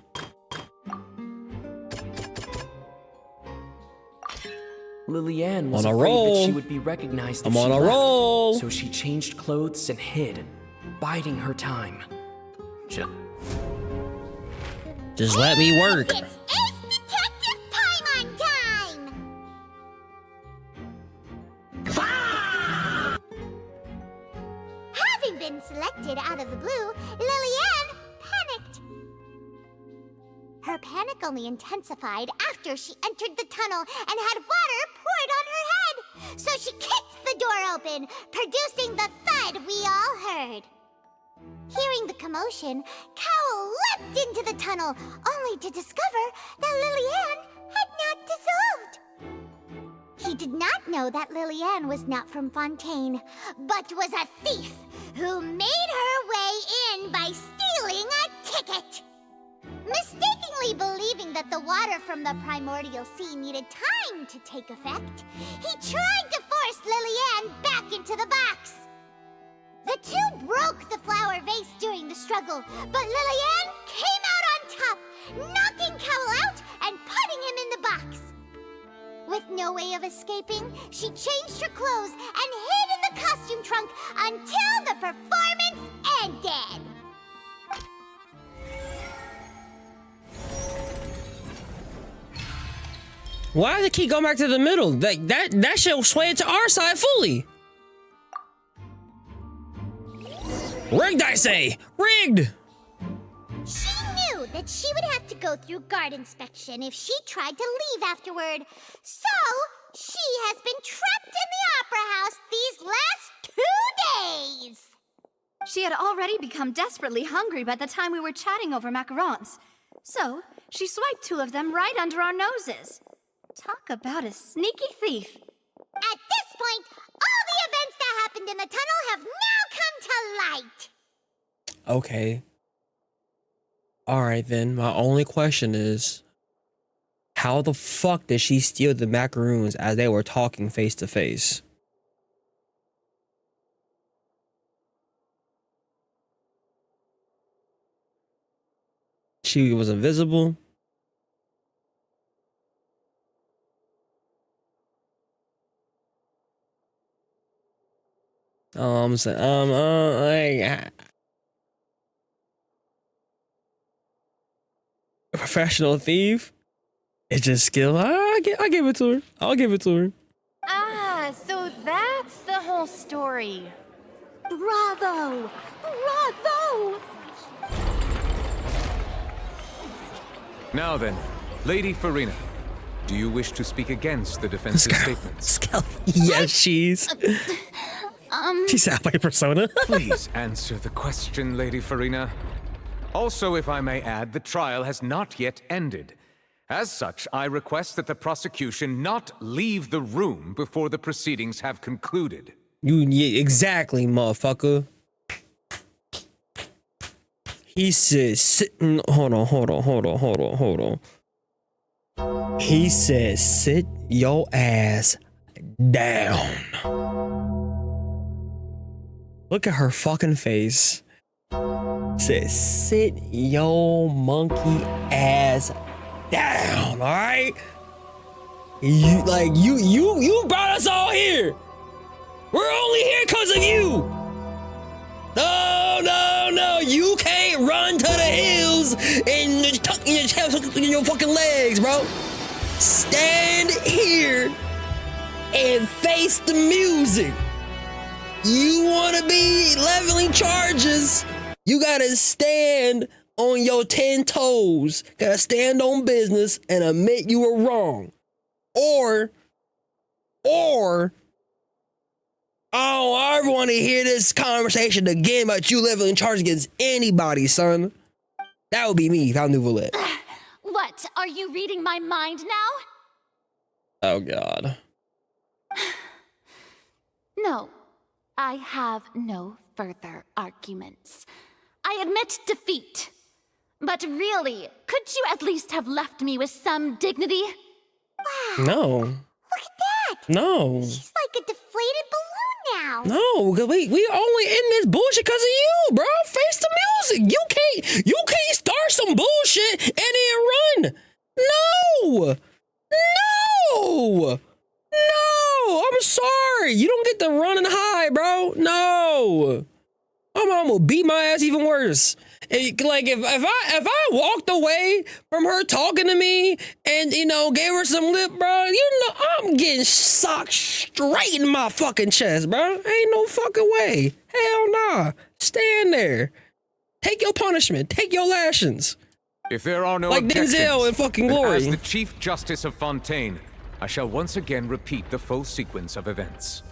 Lily-Ann was On a afraid roll. that she would be recognized if I'm on she a left, roll. so she changed clothes and hid, biding her time. Just let me work. It's Ace Detective Paimon time! Having been selected out of the blue, Lily-Ann panicked. Her panic only intensified after she entered the tunnel and had water poured on her head. So she kicked the door open, producing the thud we all heard. Hearing the commotion, Cowell leapt into the tunnel, only to discover that Lily-Ann had not dissolved. He did not know that Lily-Ann was not from Fontaine, but was a thief who made her way in by stealing a ticket. Mistakenly believing that the water from the primordial sea needed time to take effect, he tried to force Lily-Ann back into the box. The two broke the flower vase during the struggle, but Lily-Ann came out on top, knocking Cowell out and putting him in the box. With no way of escaping, she changed her clothes and hid in the costume trunk until the performance ended. Why does it keep going back to the middle? That shit sway it to our side fully. Rigged, I say! Rigged! She knew that she would have to go through guard inspection if she tried to leave afterward. So, she has been trapped in the Opera House these last 2 days. She had already become desperately hungry by the time we were chatting over macarons. So, she swiped 2 of them right under our noses. Talk about a sneaky thief. At this point, all the events that happened in the tunnel have now come to light. Okay. Alright then, my only question is, how the fuck did she steal the macaroons as they were talking face to face? She was invisible. I'm saying, a professional thief. It's just skill. I give it to her. I'll give it to her. Ah, so that's the whole story. Bravo! Bravo! Now then, Lady Farina, do you wish to speak against the defense's statements? Yes, she's out by persona. Please answer the question, Lady Farina. Also, if I may add, the trial has not yet ended. As such, I request that the prosecution not leave the room before the proceedings have concluded. Yeah, exactly, motherfucker. He says sitting. Hold on. He says sit your ass down. Look at her fucking face. Says sit your monkey ass down, all right? You brought us all here. We're only here because of you. No, you can't run to the hills and tuck in your chest in your fucking legs, bro. Stand here and face the music. You want to be leveling charges, you gotta stand on your 10 toes. Gotta stand on business and admit you were wrong. Or I don't ever want to hear this conversation again about you leveling charges against anybody, son. That would be me if I knew Valette. What? Are you reading my mind now? Oh, God. No, I have no further arguments. I admit defeat. But really, could you at least have left me with some dignity? No. Look at that! No. She's like a deflated balloon now. No, we only in this bullshit because of you, bro. Face the music. You can't start some bullshit and then run. No. I'm sorry. You don't get to run and hide, bro. No. I'm gonna beat my ass even worse. If I walked away from her talking to me and gave her some lip, bro, I'm getting socked straight in my fucking chest, bro. Ain't no fucking way. Hell nah. Stand there. Take your punishment. Take your lashings. If there are no like objections, Denzel in fucking then Glory. As the Chief Justice of Fontaine, I shall once again repeat the full sequence of events.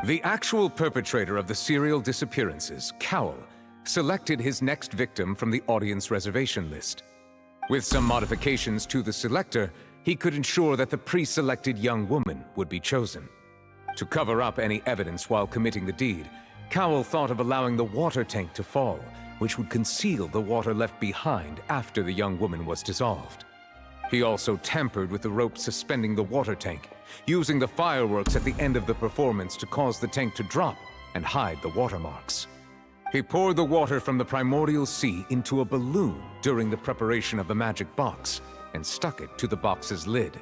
The actual perpetrator of the serial disappearances, Cowell, selected his next victim from the audience reservation list. With some modifications to the selector, he could ensure that the pre-selected young woman would be chosen. To cover up any evidence while committing the deed, Cowell thought of allowing the water tank to fall, which would conceal the water left behind after the young woman was dissolved. He also tampered with the rope suspending the water tank, using the fireworks at the end of the performance to cause the tank to drop and hide the watermarks. He poured the water from the primordial sea into a balloon during the preparation of the magic box and stuck it to the box's lid.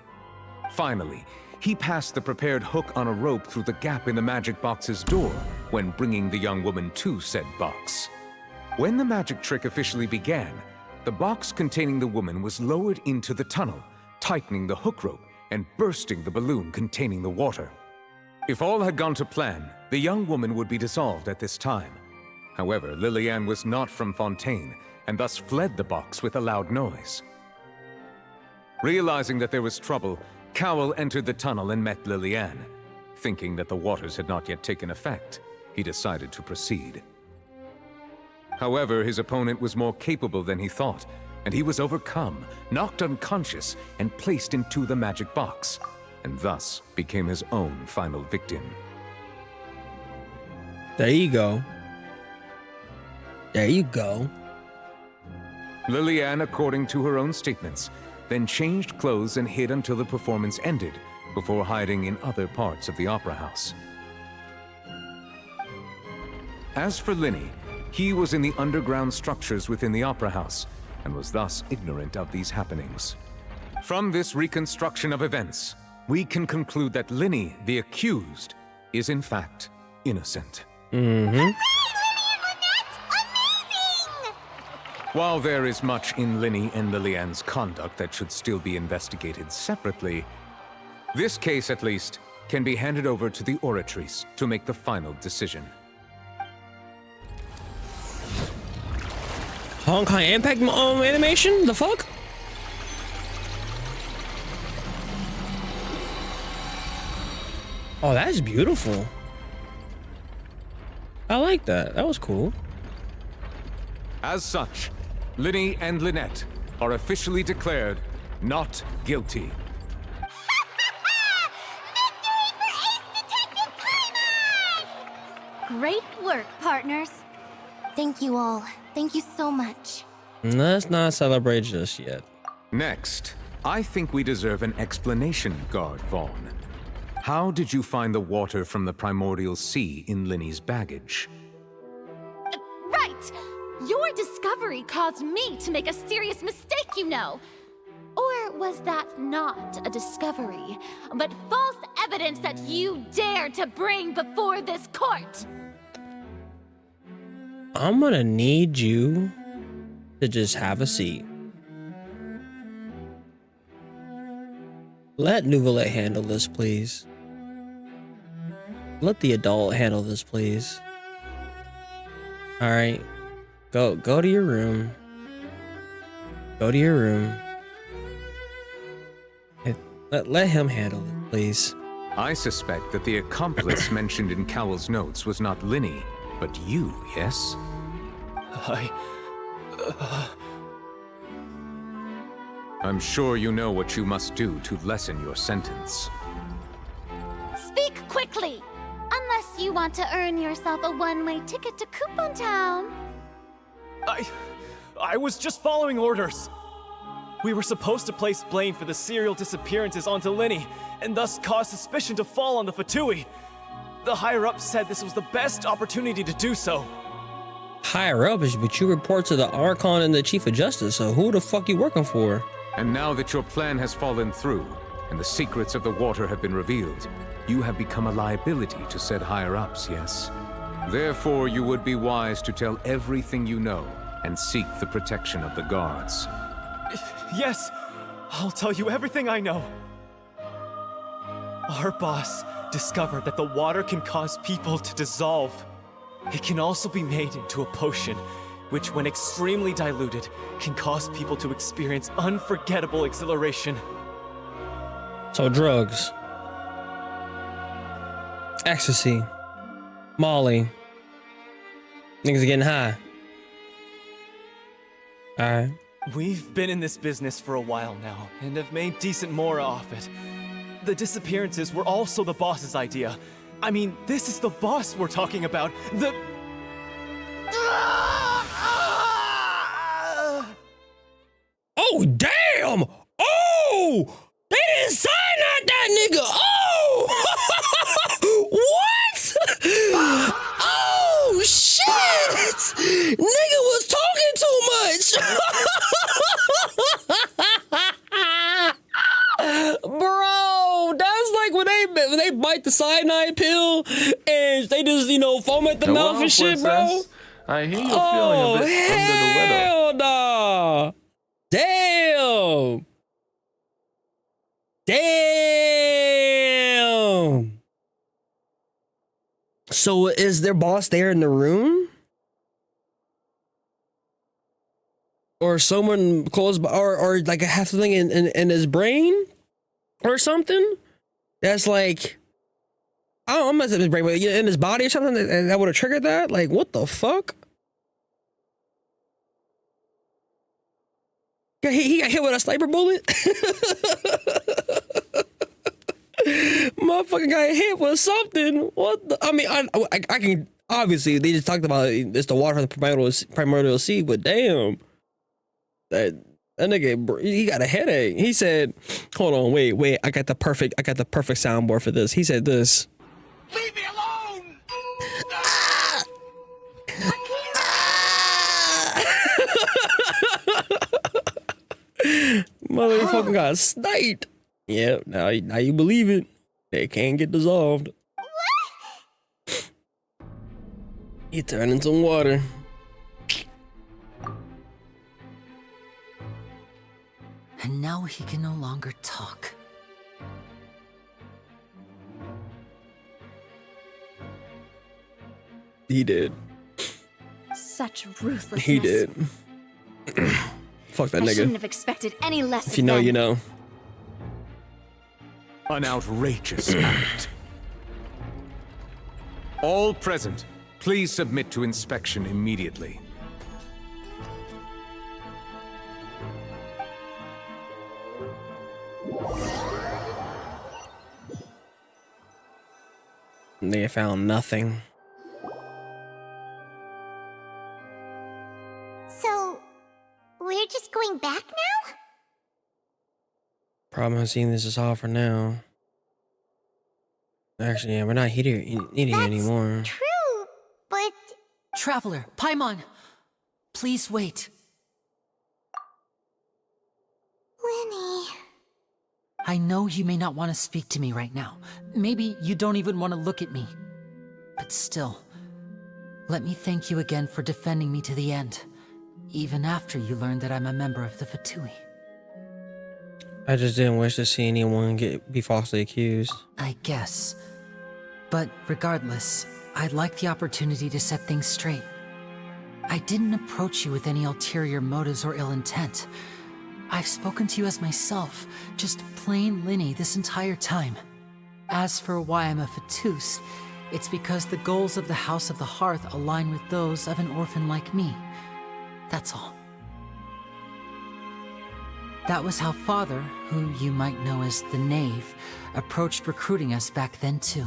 Finally, he passed the prepared hook on a rope through the gap in the magic box's door when bringing the young woman to said box. When the magic trick officially began, the box containing the woman was lowered into the tunnel, tightening the hook rope and bursting the balloon containing the water. If all had gone to plan, the young woman would be dissolved at this time. However, Lillian was not from Fontaine, and thus fled the box with a loud noise. Realizing that there was trouble, Cowell entered the tunnel and met Lillian. Thinking that the waters had not yet taken effect, he decided to proceed. However, his opponent was more capable than he thought, and he was overcome, knocked unconscious, and placed into the magic box, and thus became his own final victim. There you go. There you go. Lillian, according to her own statements, then changed clothes and hid until the performance ended, before hiding in other parts of the opera house. As for Linny, he was in the underground structures within the opera house, and was thus ignorant of these happenings. From this reconstruction of events, we can conclude that Linny, the accused, is in fact innocent. Mm-hmm. While there is much in Linny and Lillian's conduct that should still be investigated separately, this case, at least, can be handed over to the Oratrice to make the final decision. Hong Kong Impact animation? The fuck? Oh, that's beautiful. I like that. That was cool. As such, Linny and Lynette are officially declared not guilty. Great work, partners. Thank you all. Thank you so much. Let's not celebrate just yet. Next, I think we deserve an explanation, Guard Vaughn. How did you find the water from the primordial sea in Linny's baggage? Right! Your discovery caused me to make a serious mistake, you know. Or was that not a discovery, but false evidence that you dared to bring before this court? I'm gonna need you to just have a seat. Let Nouvelle handle this, please. Let the adult handle this, please. All right, go to your room. Go to your room. Let him handle it, please. I suspect that the accomplice mentioned in Cowell's notes was not Linny, but you, yes? I'm sure you know what you must do to lessen your sentence. Speak quickly! Unless you want to earn yourself a one-way ticket to Coupon Town. I was just following orders. We were supposed to place blame for the serial disappearances onto Linny, and thus cause suspicion to fall on the Fatui. The higher-ups said this was the best opportunity to do so. Higher up, but you report to the Archon and the Chief of Justice, so who the fuck you working for? And now that your plan has fallen through, and the secrets of the water have been revealed, you have become a liability to said higher-ups, yes? Therefore, you would be wise to tell everything you know, and seek the protection of the guards. Yes, I'll tell you everything I know. Our boss discovered that the water can cause people to dissolve. It can also be made into a potion, which when extremely diluted, can cause people to experience unforgettable exhilaration. So drugs. Ecstasy. Molly. Niggas are getting high. Alright. We've been in this business for a while now, and have made decent more off it. The disappearances were also the boss's idea. I mean, this is the boss we're talking about. Oh, damn! Oh! They didn't sign that nigga! Oh! What? Oh, shit! Nigga was talking too much! Bro, that's like when they bite the cyanide pill and they just, foam at the mouth and shit, bro. I hear you're feeling a bit under the weather. Hell nah. Damn. Damn. So is their boss there in the room? Or someone close by, or like a half thing in his brain or something? That's like, I don't know, I'm not saying his brain, but in his body or something that would have triggered that? Like, what the fuck? He got hit with a sniper bullet? Motherfucker got hit with something. What the? I mean, I can, obviously, they just talked about it's the water from the primordial sea, but damn. That nigga, he got a headache. He said, hold on, wait, I got the perfect soundboard for this. He said this. Leave me alone! Motherfucker got sniped. Yeah, now you believe it. They can't get dissolved. He turned into water. And now he can no longer talk. He did. Such ruthlessness. He did. Fuck that I nigga. shouldn't have expected any less. If you know, you know. An outrageous act. All present, please submit to inspection immediately. They found nothing. So, we're just going back now? Problem I'm seeing this is all for now. Actually, yeah, we're not here anymore. True, but... Traveler, Paimon, please wait. Lenny... I know you may not want to speak to me right now. Maybe you don't even want to look at me. But still, let me thank you again for defending me to the end, even after you learned that I'm a member of the Fatui. I just didn't wish to see anyone be falsely accused. I guess. But regardless, I'd like the opportunity to set things straight. I didn't approach you with any ulterior motives or ill intent. I've spoken to you as myself, just plain Linny this entire time. As for why I'm a Fatus, it's because the goals of the House of the Hearth align with those of an orphan like me. That's all. That was how Father, who you might know as the Knave, approached recruiting us back then too.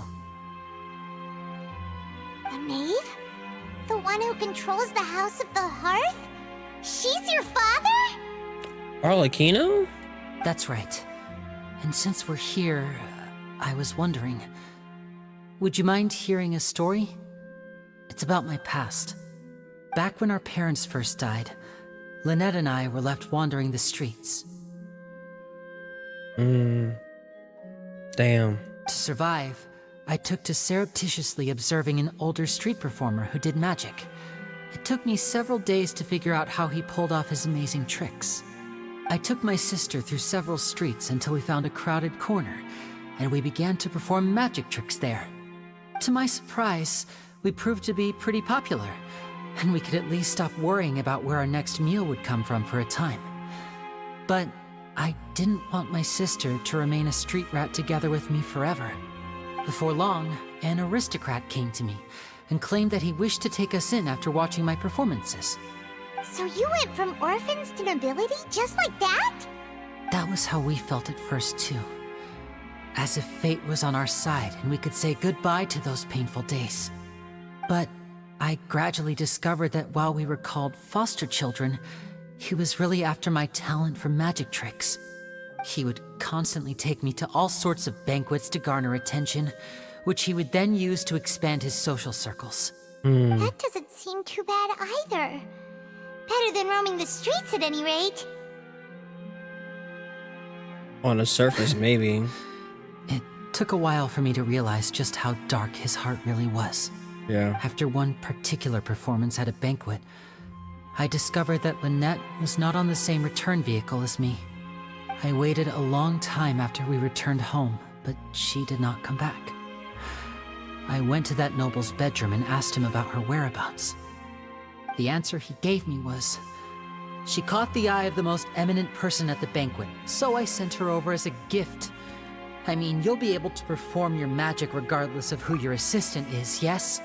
The Knave? The one who controls the House of the Hearth? She's your father? Arlecchino? That's right. And since we're here, I was wondering, would you mind hearing a story? It's about my past. Back when our parents first died, Lynette and I were left wandering the streets. Damn. To survive, I took to surreptitiously observing an older street performer who did magic. It took me several days to figure out how he pulled off his amazing tricks. I took my sister through several streets until we found a crowded corner, and we began to perform magic tricks there. To my surprise, we proved to be pretty popular, and we could at least stop worrying about where our next meal would come from for a time. But I didn't want my sister to remain a street rat together with me forever. Before long, an aristocrat came to me and claimed that he wished to take us in after watching my performances. So you went from orphans to nobility just like that? That was how we felt at first too. As if fate was on our side and we could say goodbye to those painful days. But I gradually discovered that while we were called foster children, he was really after my talent for magic tricks. He would constantly take me to all sorts of banquets to garner attention, which he would then use to expand his social circles. That doesn't seem too bad either. Better than roaming the streets at any rate. On the surface, maybe. It took a while for me to realize just how dark his heart really was. Yeah. After one particular performance at a banquet, I discovered that Lynette was not on the same return vehicle as me. I waited a long time after we returned home, but she did not come back. I went to that noble's bedroom and asked him about her whereabouts. The answer he gave me was, she caught the eye of the most eminent person at the banquet, so I sent her over as a gift. I mean, you'll be able to perform your magic regardless of who your assistant is, yes?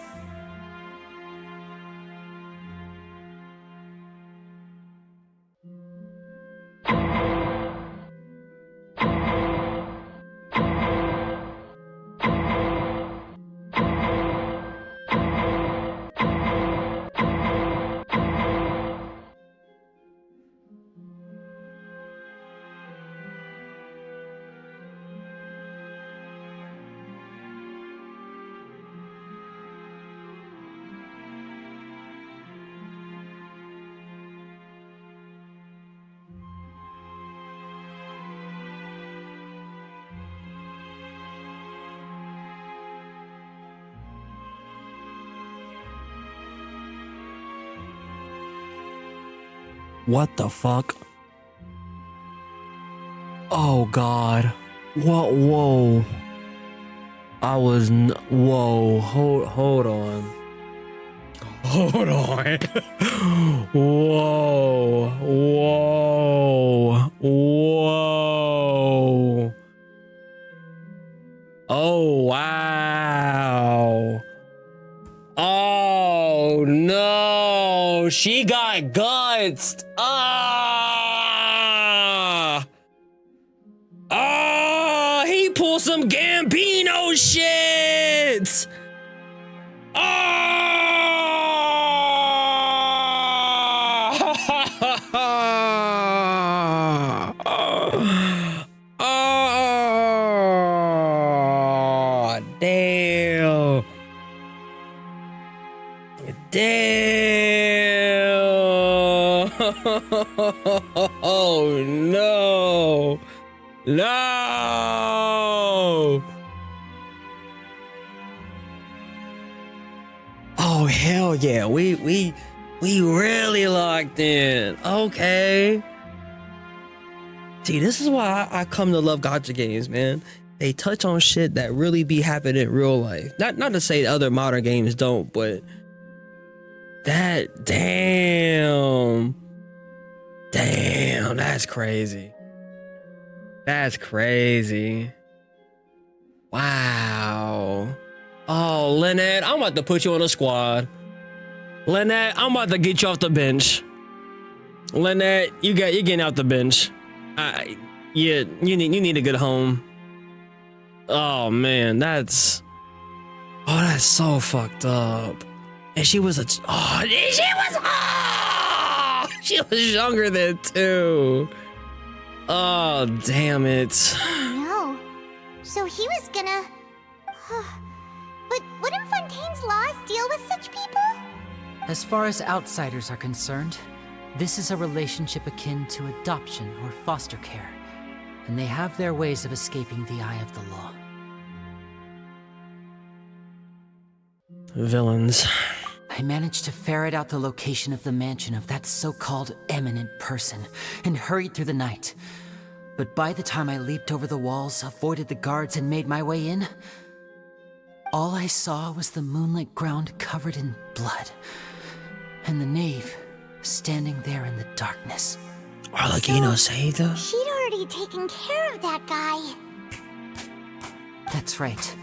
What the fuck? Oh God. What? Whoa. I was whoa. Hold on. Hold on. Whoa. Whoa. Whoa. Oh, wow. Oh, no. She got gutsed. Ah. Oh, he pulled some Gambino shit. Oh, damn. Damn. Oh, no. No. Oh, hell yeah. We really locked in. Okay. See, this is why I come to love gacha games, man. They touch on shit that really be happening in real life. Not to say other modern games don't, but that damn, that's crazy. That's crazy. Wow. Oh, Lynette, I'm about to put you on a squad. Lynette, I'm about to get you off the bench. Lynette, you're getting out the bench. You need a good home. Oh man, that's so fucked up. And she was younger than 2. Oh, damn it. No. So he was gonna... But wouldn't Fontaine's laws deal with such people? As far as outsiders are concerned, this is a relationship akin to adoption or foster care, and they have their ways of escaping the eye of the law. Villains. I managed to ferret out the location of the mansion of that so-called eminent person and hurried through the night. But by the time I leaped over the walls, avoided the guards, and made my way in, all I saw was the moonlit ground covered in blood, and the knave standing there in the darkness. Arlecchino saved her? She'd already taken care of that guy. That's right.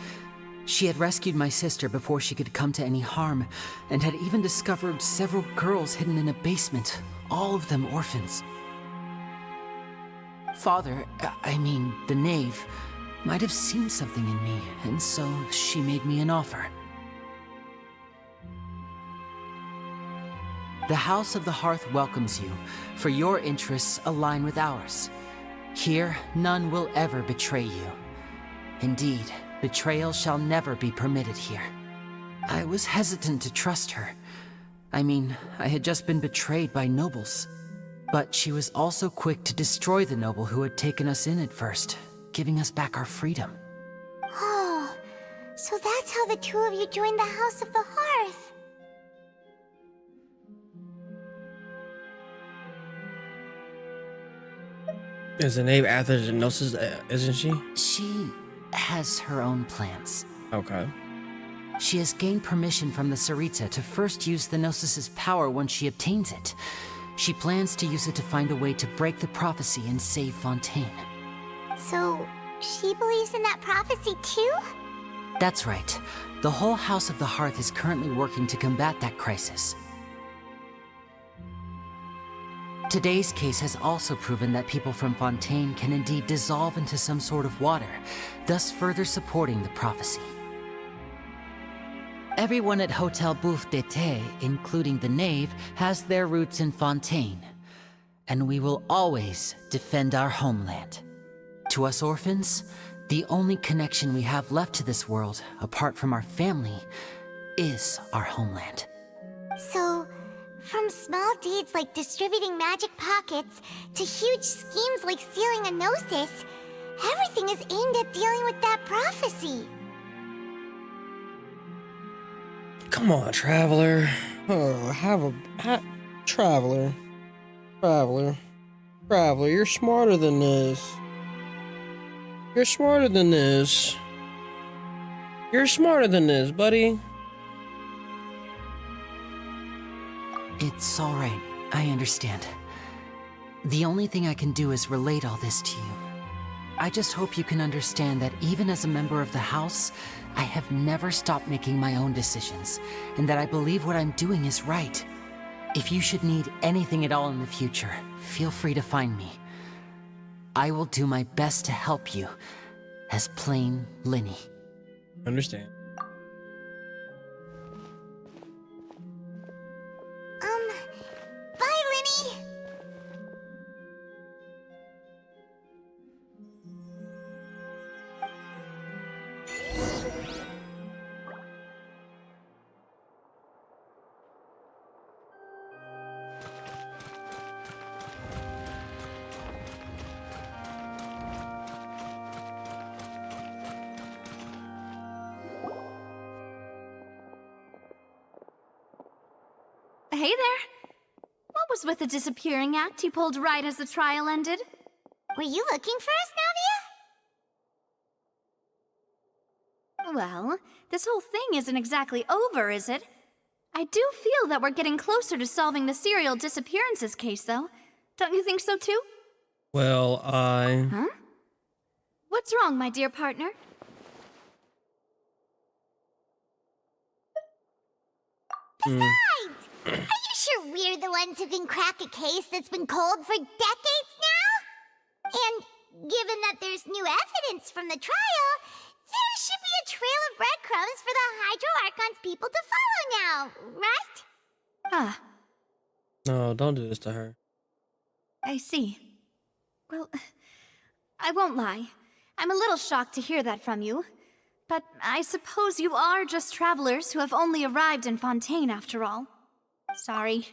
She had rescued my sister before she could come to any harm, and had even discovered several girls hidden in a basement, all of them orphans. Father, I mean, the knave, might have seen something in me, and so she made me an offer. The House of the Hearth welcomes you, for your interests align with ours. Here, none will ever betray you. Indeed, betrayal shall never be permitted here. I was hesitant to trust her. I mean, I had just been betrayed by nobles. But she was also quick to destroy the noble who had taken us in at first, giving us back our freedom. Oh, so that's how the two of you joined the House of the Hearth. Is the name after the Gnosis, isn't she? She has her own plans. Okay. She has gained permission from the Tsaritsa to first use the Gnosis' power once she obtains it. She plans to use it to find a way to break the prophecy and save Fontaine. So, she believes in that prophecy too? That's right. The whole House of the Hearth is currently working to combat that crisis. Today's case has also proven that people from Fontaine can indeed dissolve into some sort of water, thus further supporting the prophecy. Everyone at Hotel Bouffe d'été, including the knave, has their roots in Fontaine. And we will always defend our homeland. To us orphans, the only connection we have left to this world, apart from our family, is our homeland. So, from small deeds like distributing magic pockets to huge schemes like stealing a Gnosis, everything is aimed at dealing with that prophecy. Come on, Traveler. Oh, Traveler. Traveler, you're smarter than this. You're smarter than this. You're smarter than this, buddy. It's all right. I understand. The only thing I can do is relate all this to you. I just hope you can understand that even as a member of the House, I have never stopped making my own decisions, and that I believe what I'm doing is right. If you should need anything at all in the future, feel free to find me. I will do my best to help you, as plain Linny. Understand. Bye, Linny. Hey there. What was with the disappearing act you pulled right as the trial ended? Were you looking for us, Navia? Well, this whole thing isn't exactly over, is it? I do feel that we're getting closer to solving the serial disappearances case, though. Don't you think so, too? Well, Huh? What's wrong, my dear partner? Besides, are you sure we're the ones who can crack a case that's been cold for decades now? And given that there's new evidence from the trial, there should be a trail of breadcrumbs for the Hydro Archon's people to follow now, right? Ah, no, don't do this to her. I see. Well, I won't lie. I'm a little shocked to hear that from you. But I suppose you are just travelers who have only arrived in Fontaine after all. Sorry.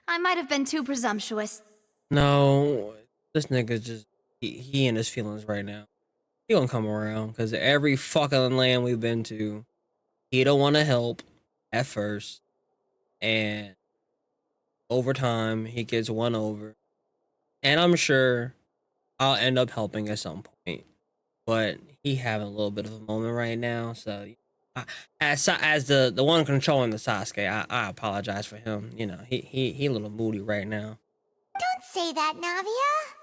I might have been too presumptuous. No, this nigga's just, he in his feelings right now. He gonna come around, because every fucking land we've been to, he don't want to help at first. And over time, he gets won over. And I'm sure I'll end up helping at some point. But he having a little bit of a moment right now, so as the one controlling the Sasuke, I apologize for him. You know, he a little moody right now. Don't say that, Navia.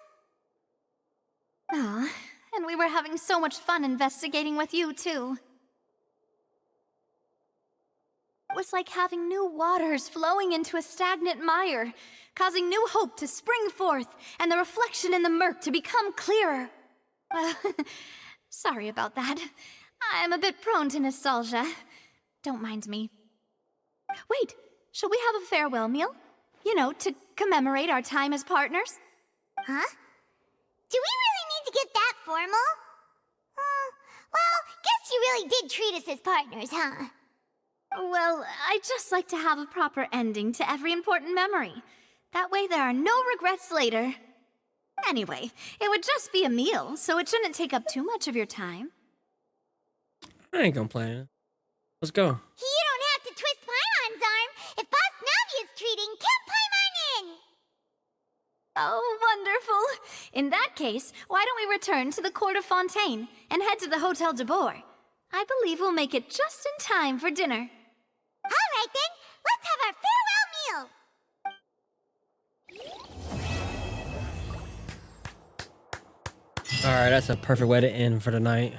Ah, and we were having so much fun investigating with you, too. It was like having new waters flowing into a stagnant mire, causing new hope to spring forth, and the reflection in the murk to become clearer. Well, sorry about that. I'm a bit prone to nostalgia. Don't mind me. Wait, shall we have a farewell meal? You know, to commemorate our time as partners? Huh? Do we really need to get that formal? Well, guess you really did treat us as partners, huh? Well, I'd just like to have a proper ending to every important memory. That way there are no regrets later. Anyway, it would just be a meal, so it shouldn't take up too much of your time. I ain't complaining. Let's go. You don't have to twist Paimon's arm. If Boss Navia's treating, count Paimon in! Oh, wonderful. In that case, why don't we return to the court of Fontaine and head to the Hotel de Boer? I believe we'll make it just in time for dinner. All right, then. Let's have our farewell meal. All right, that's a perfect way to end for the night.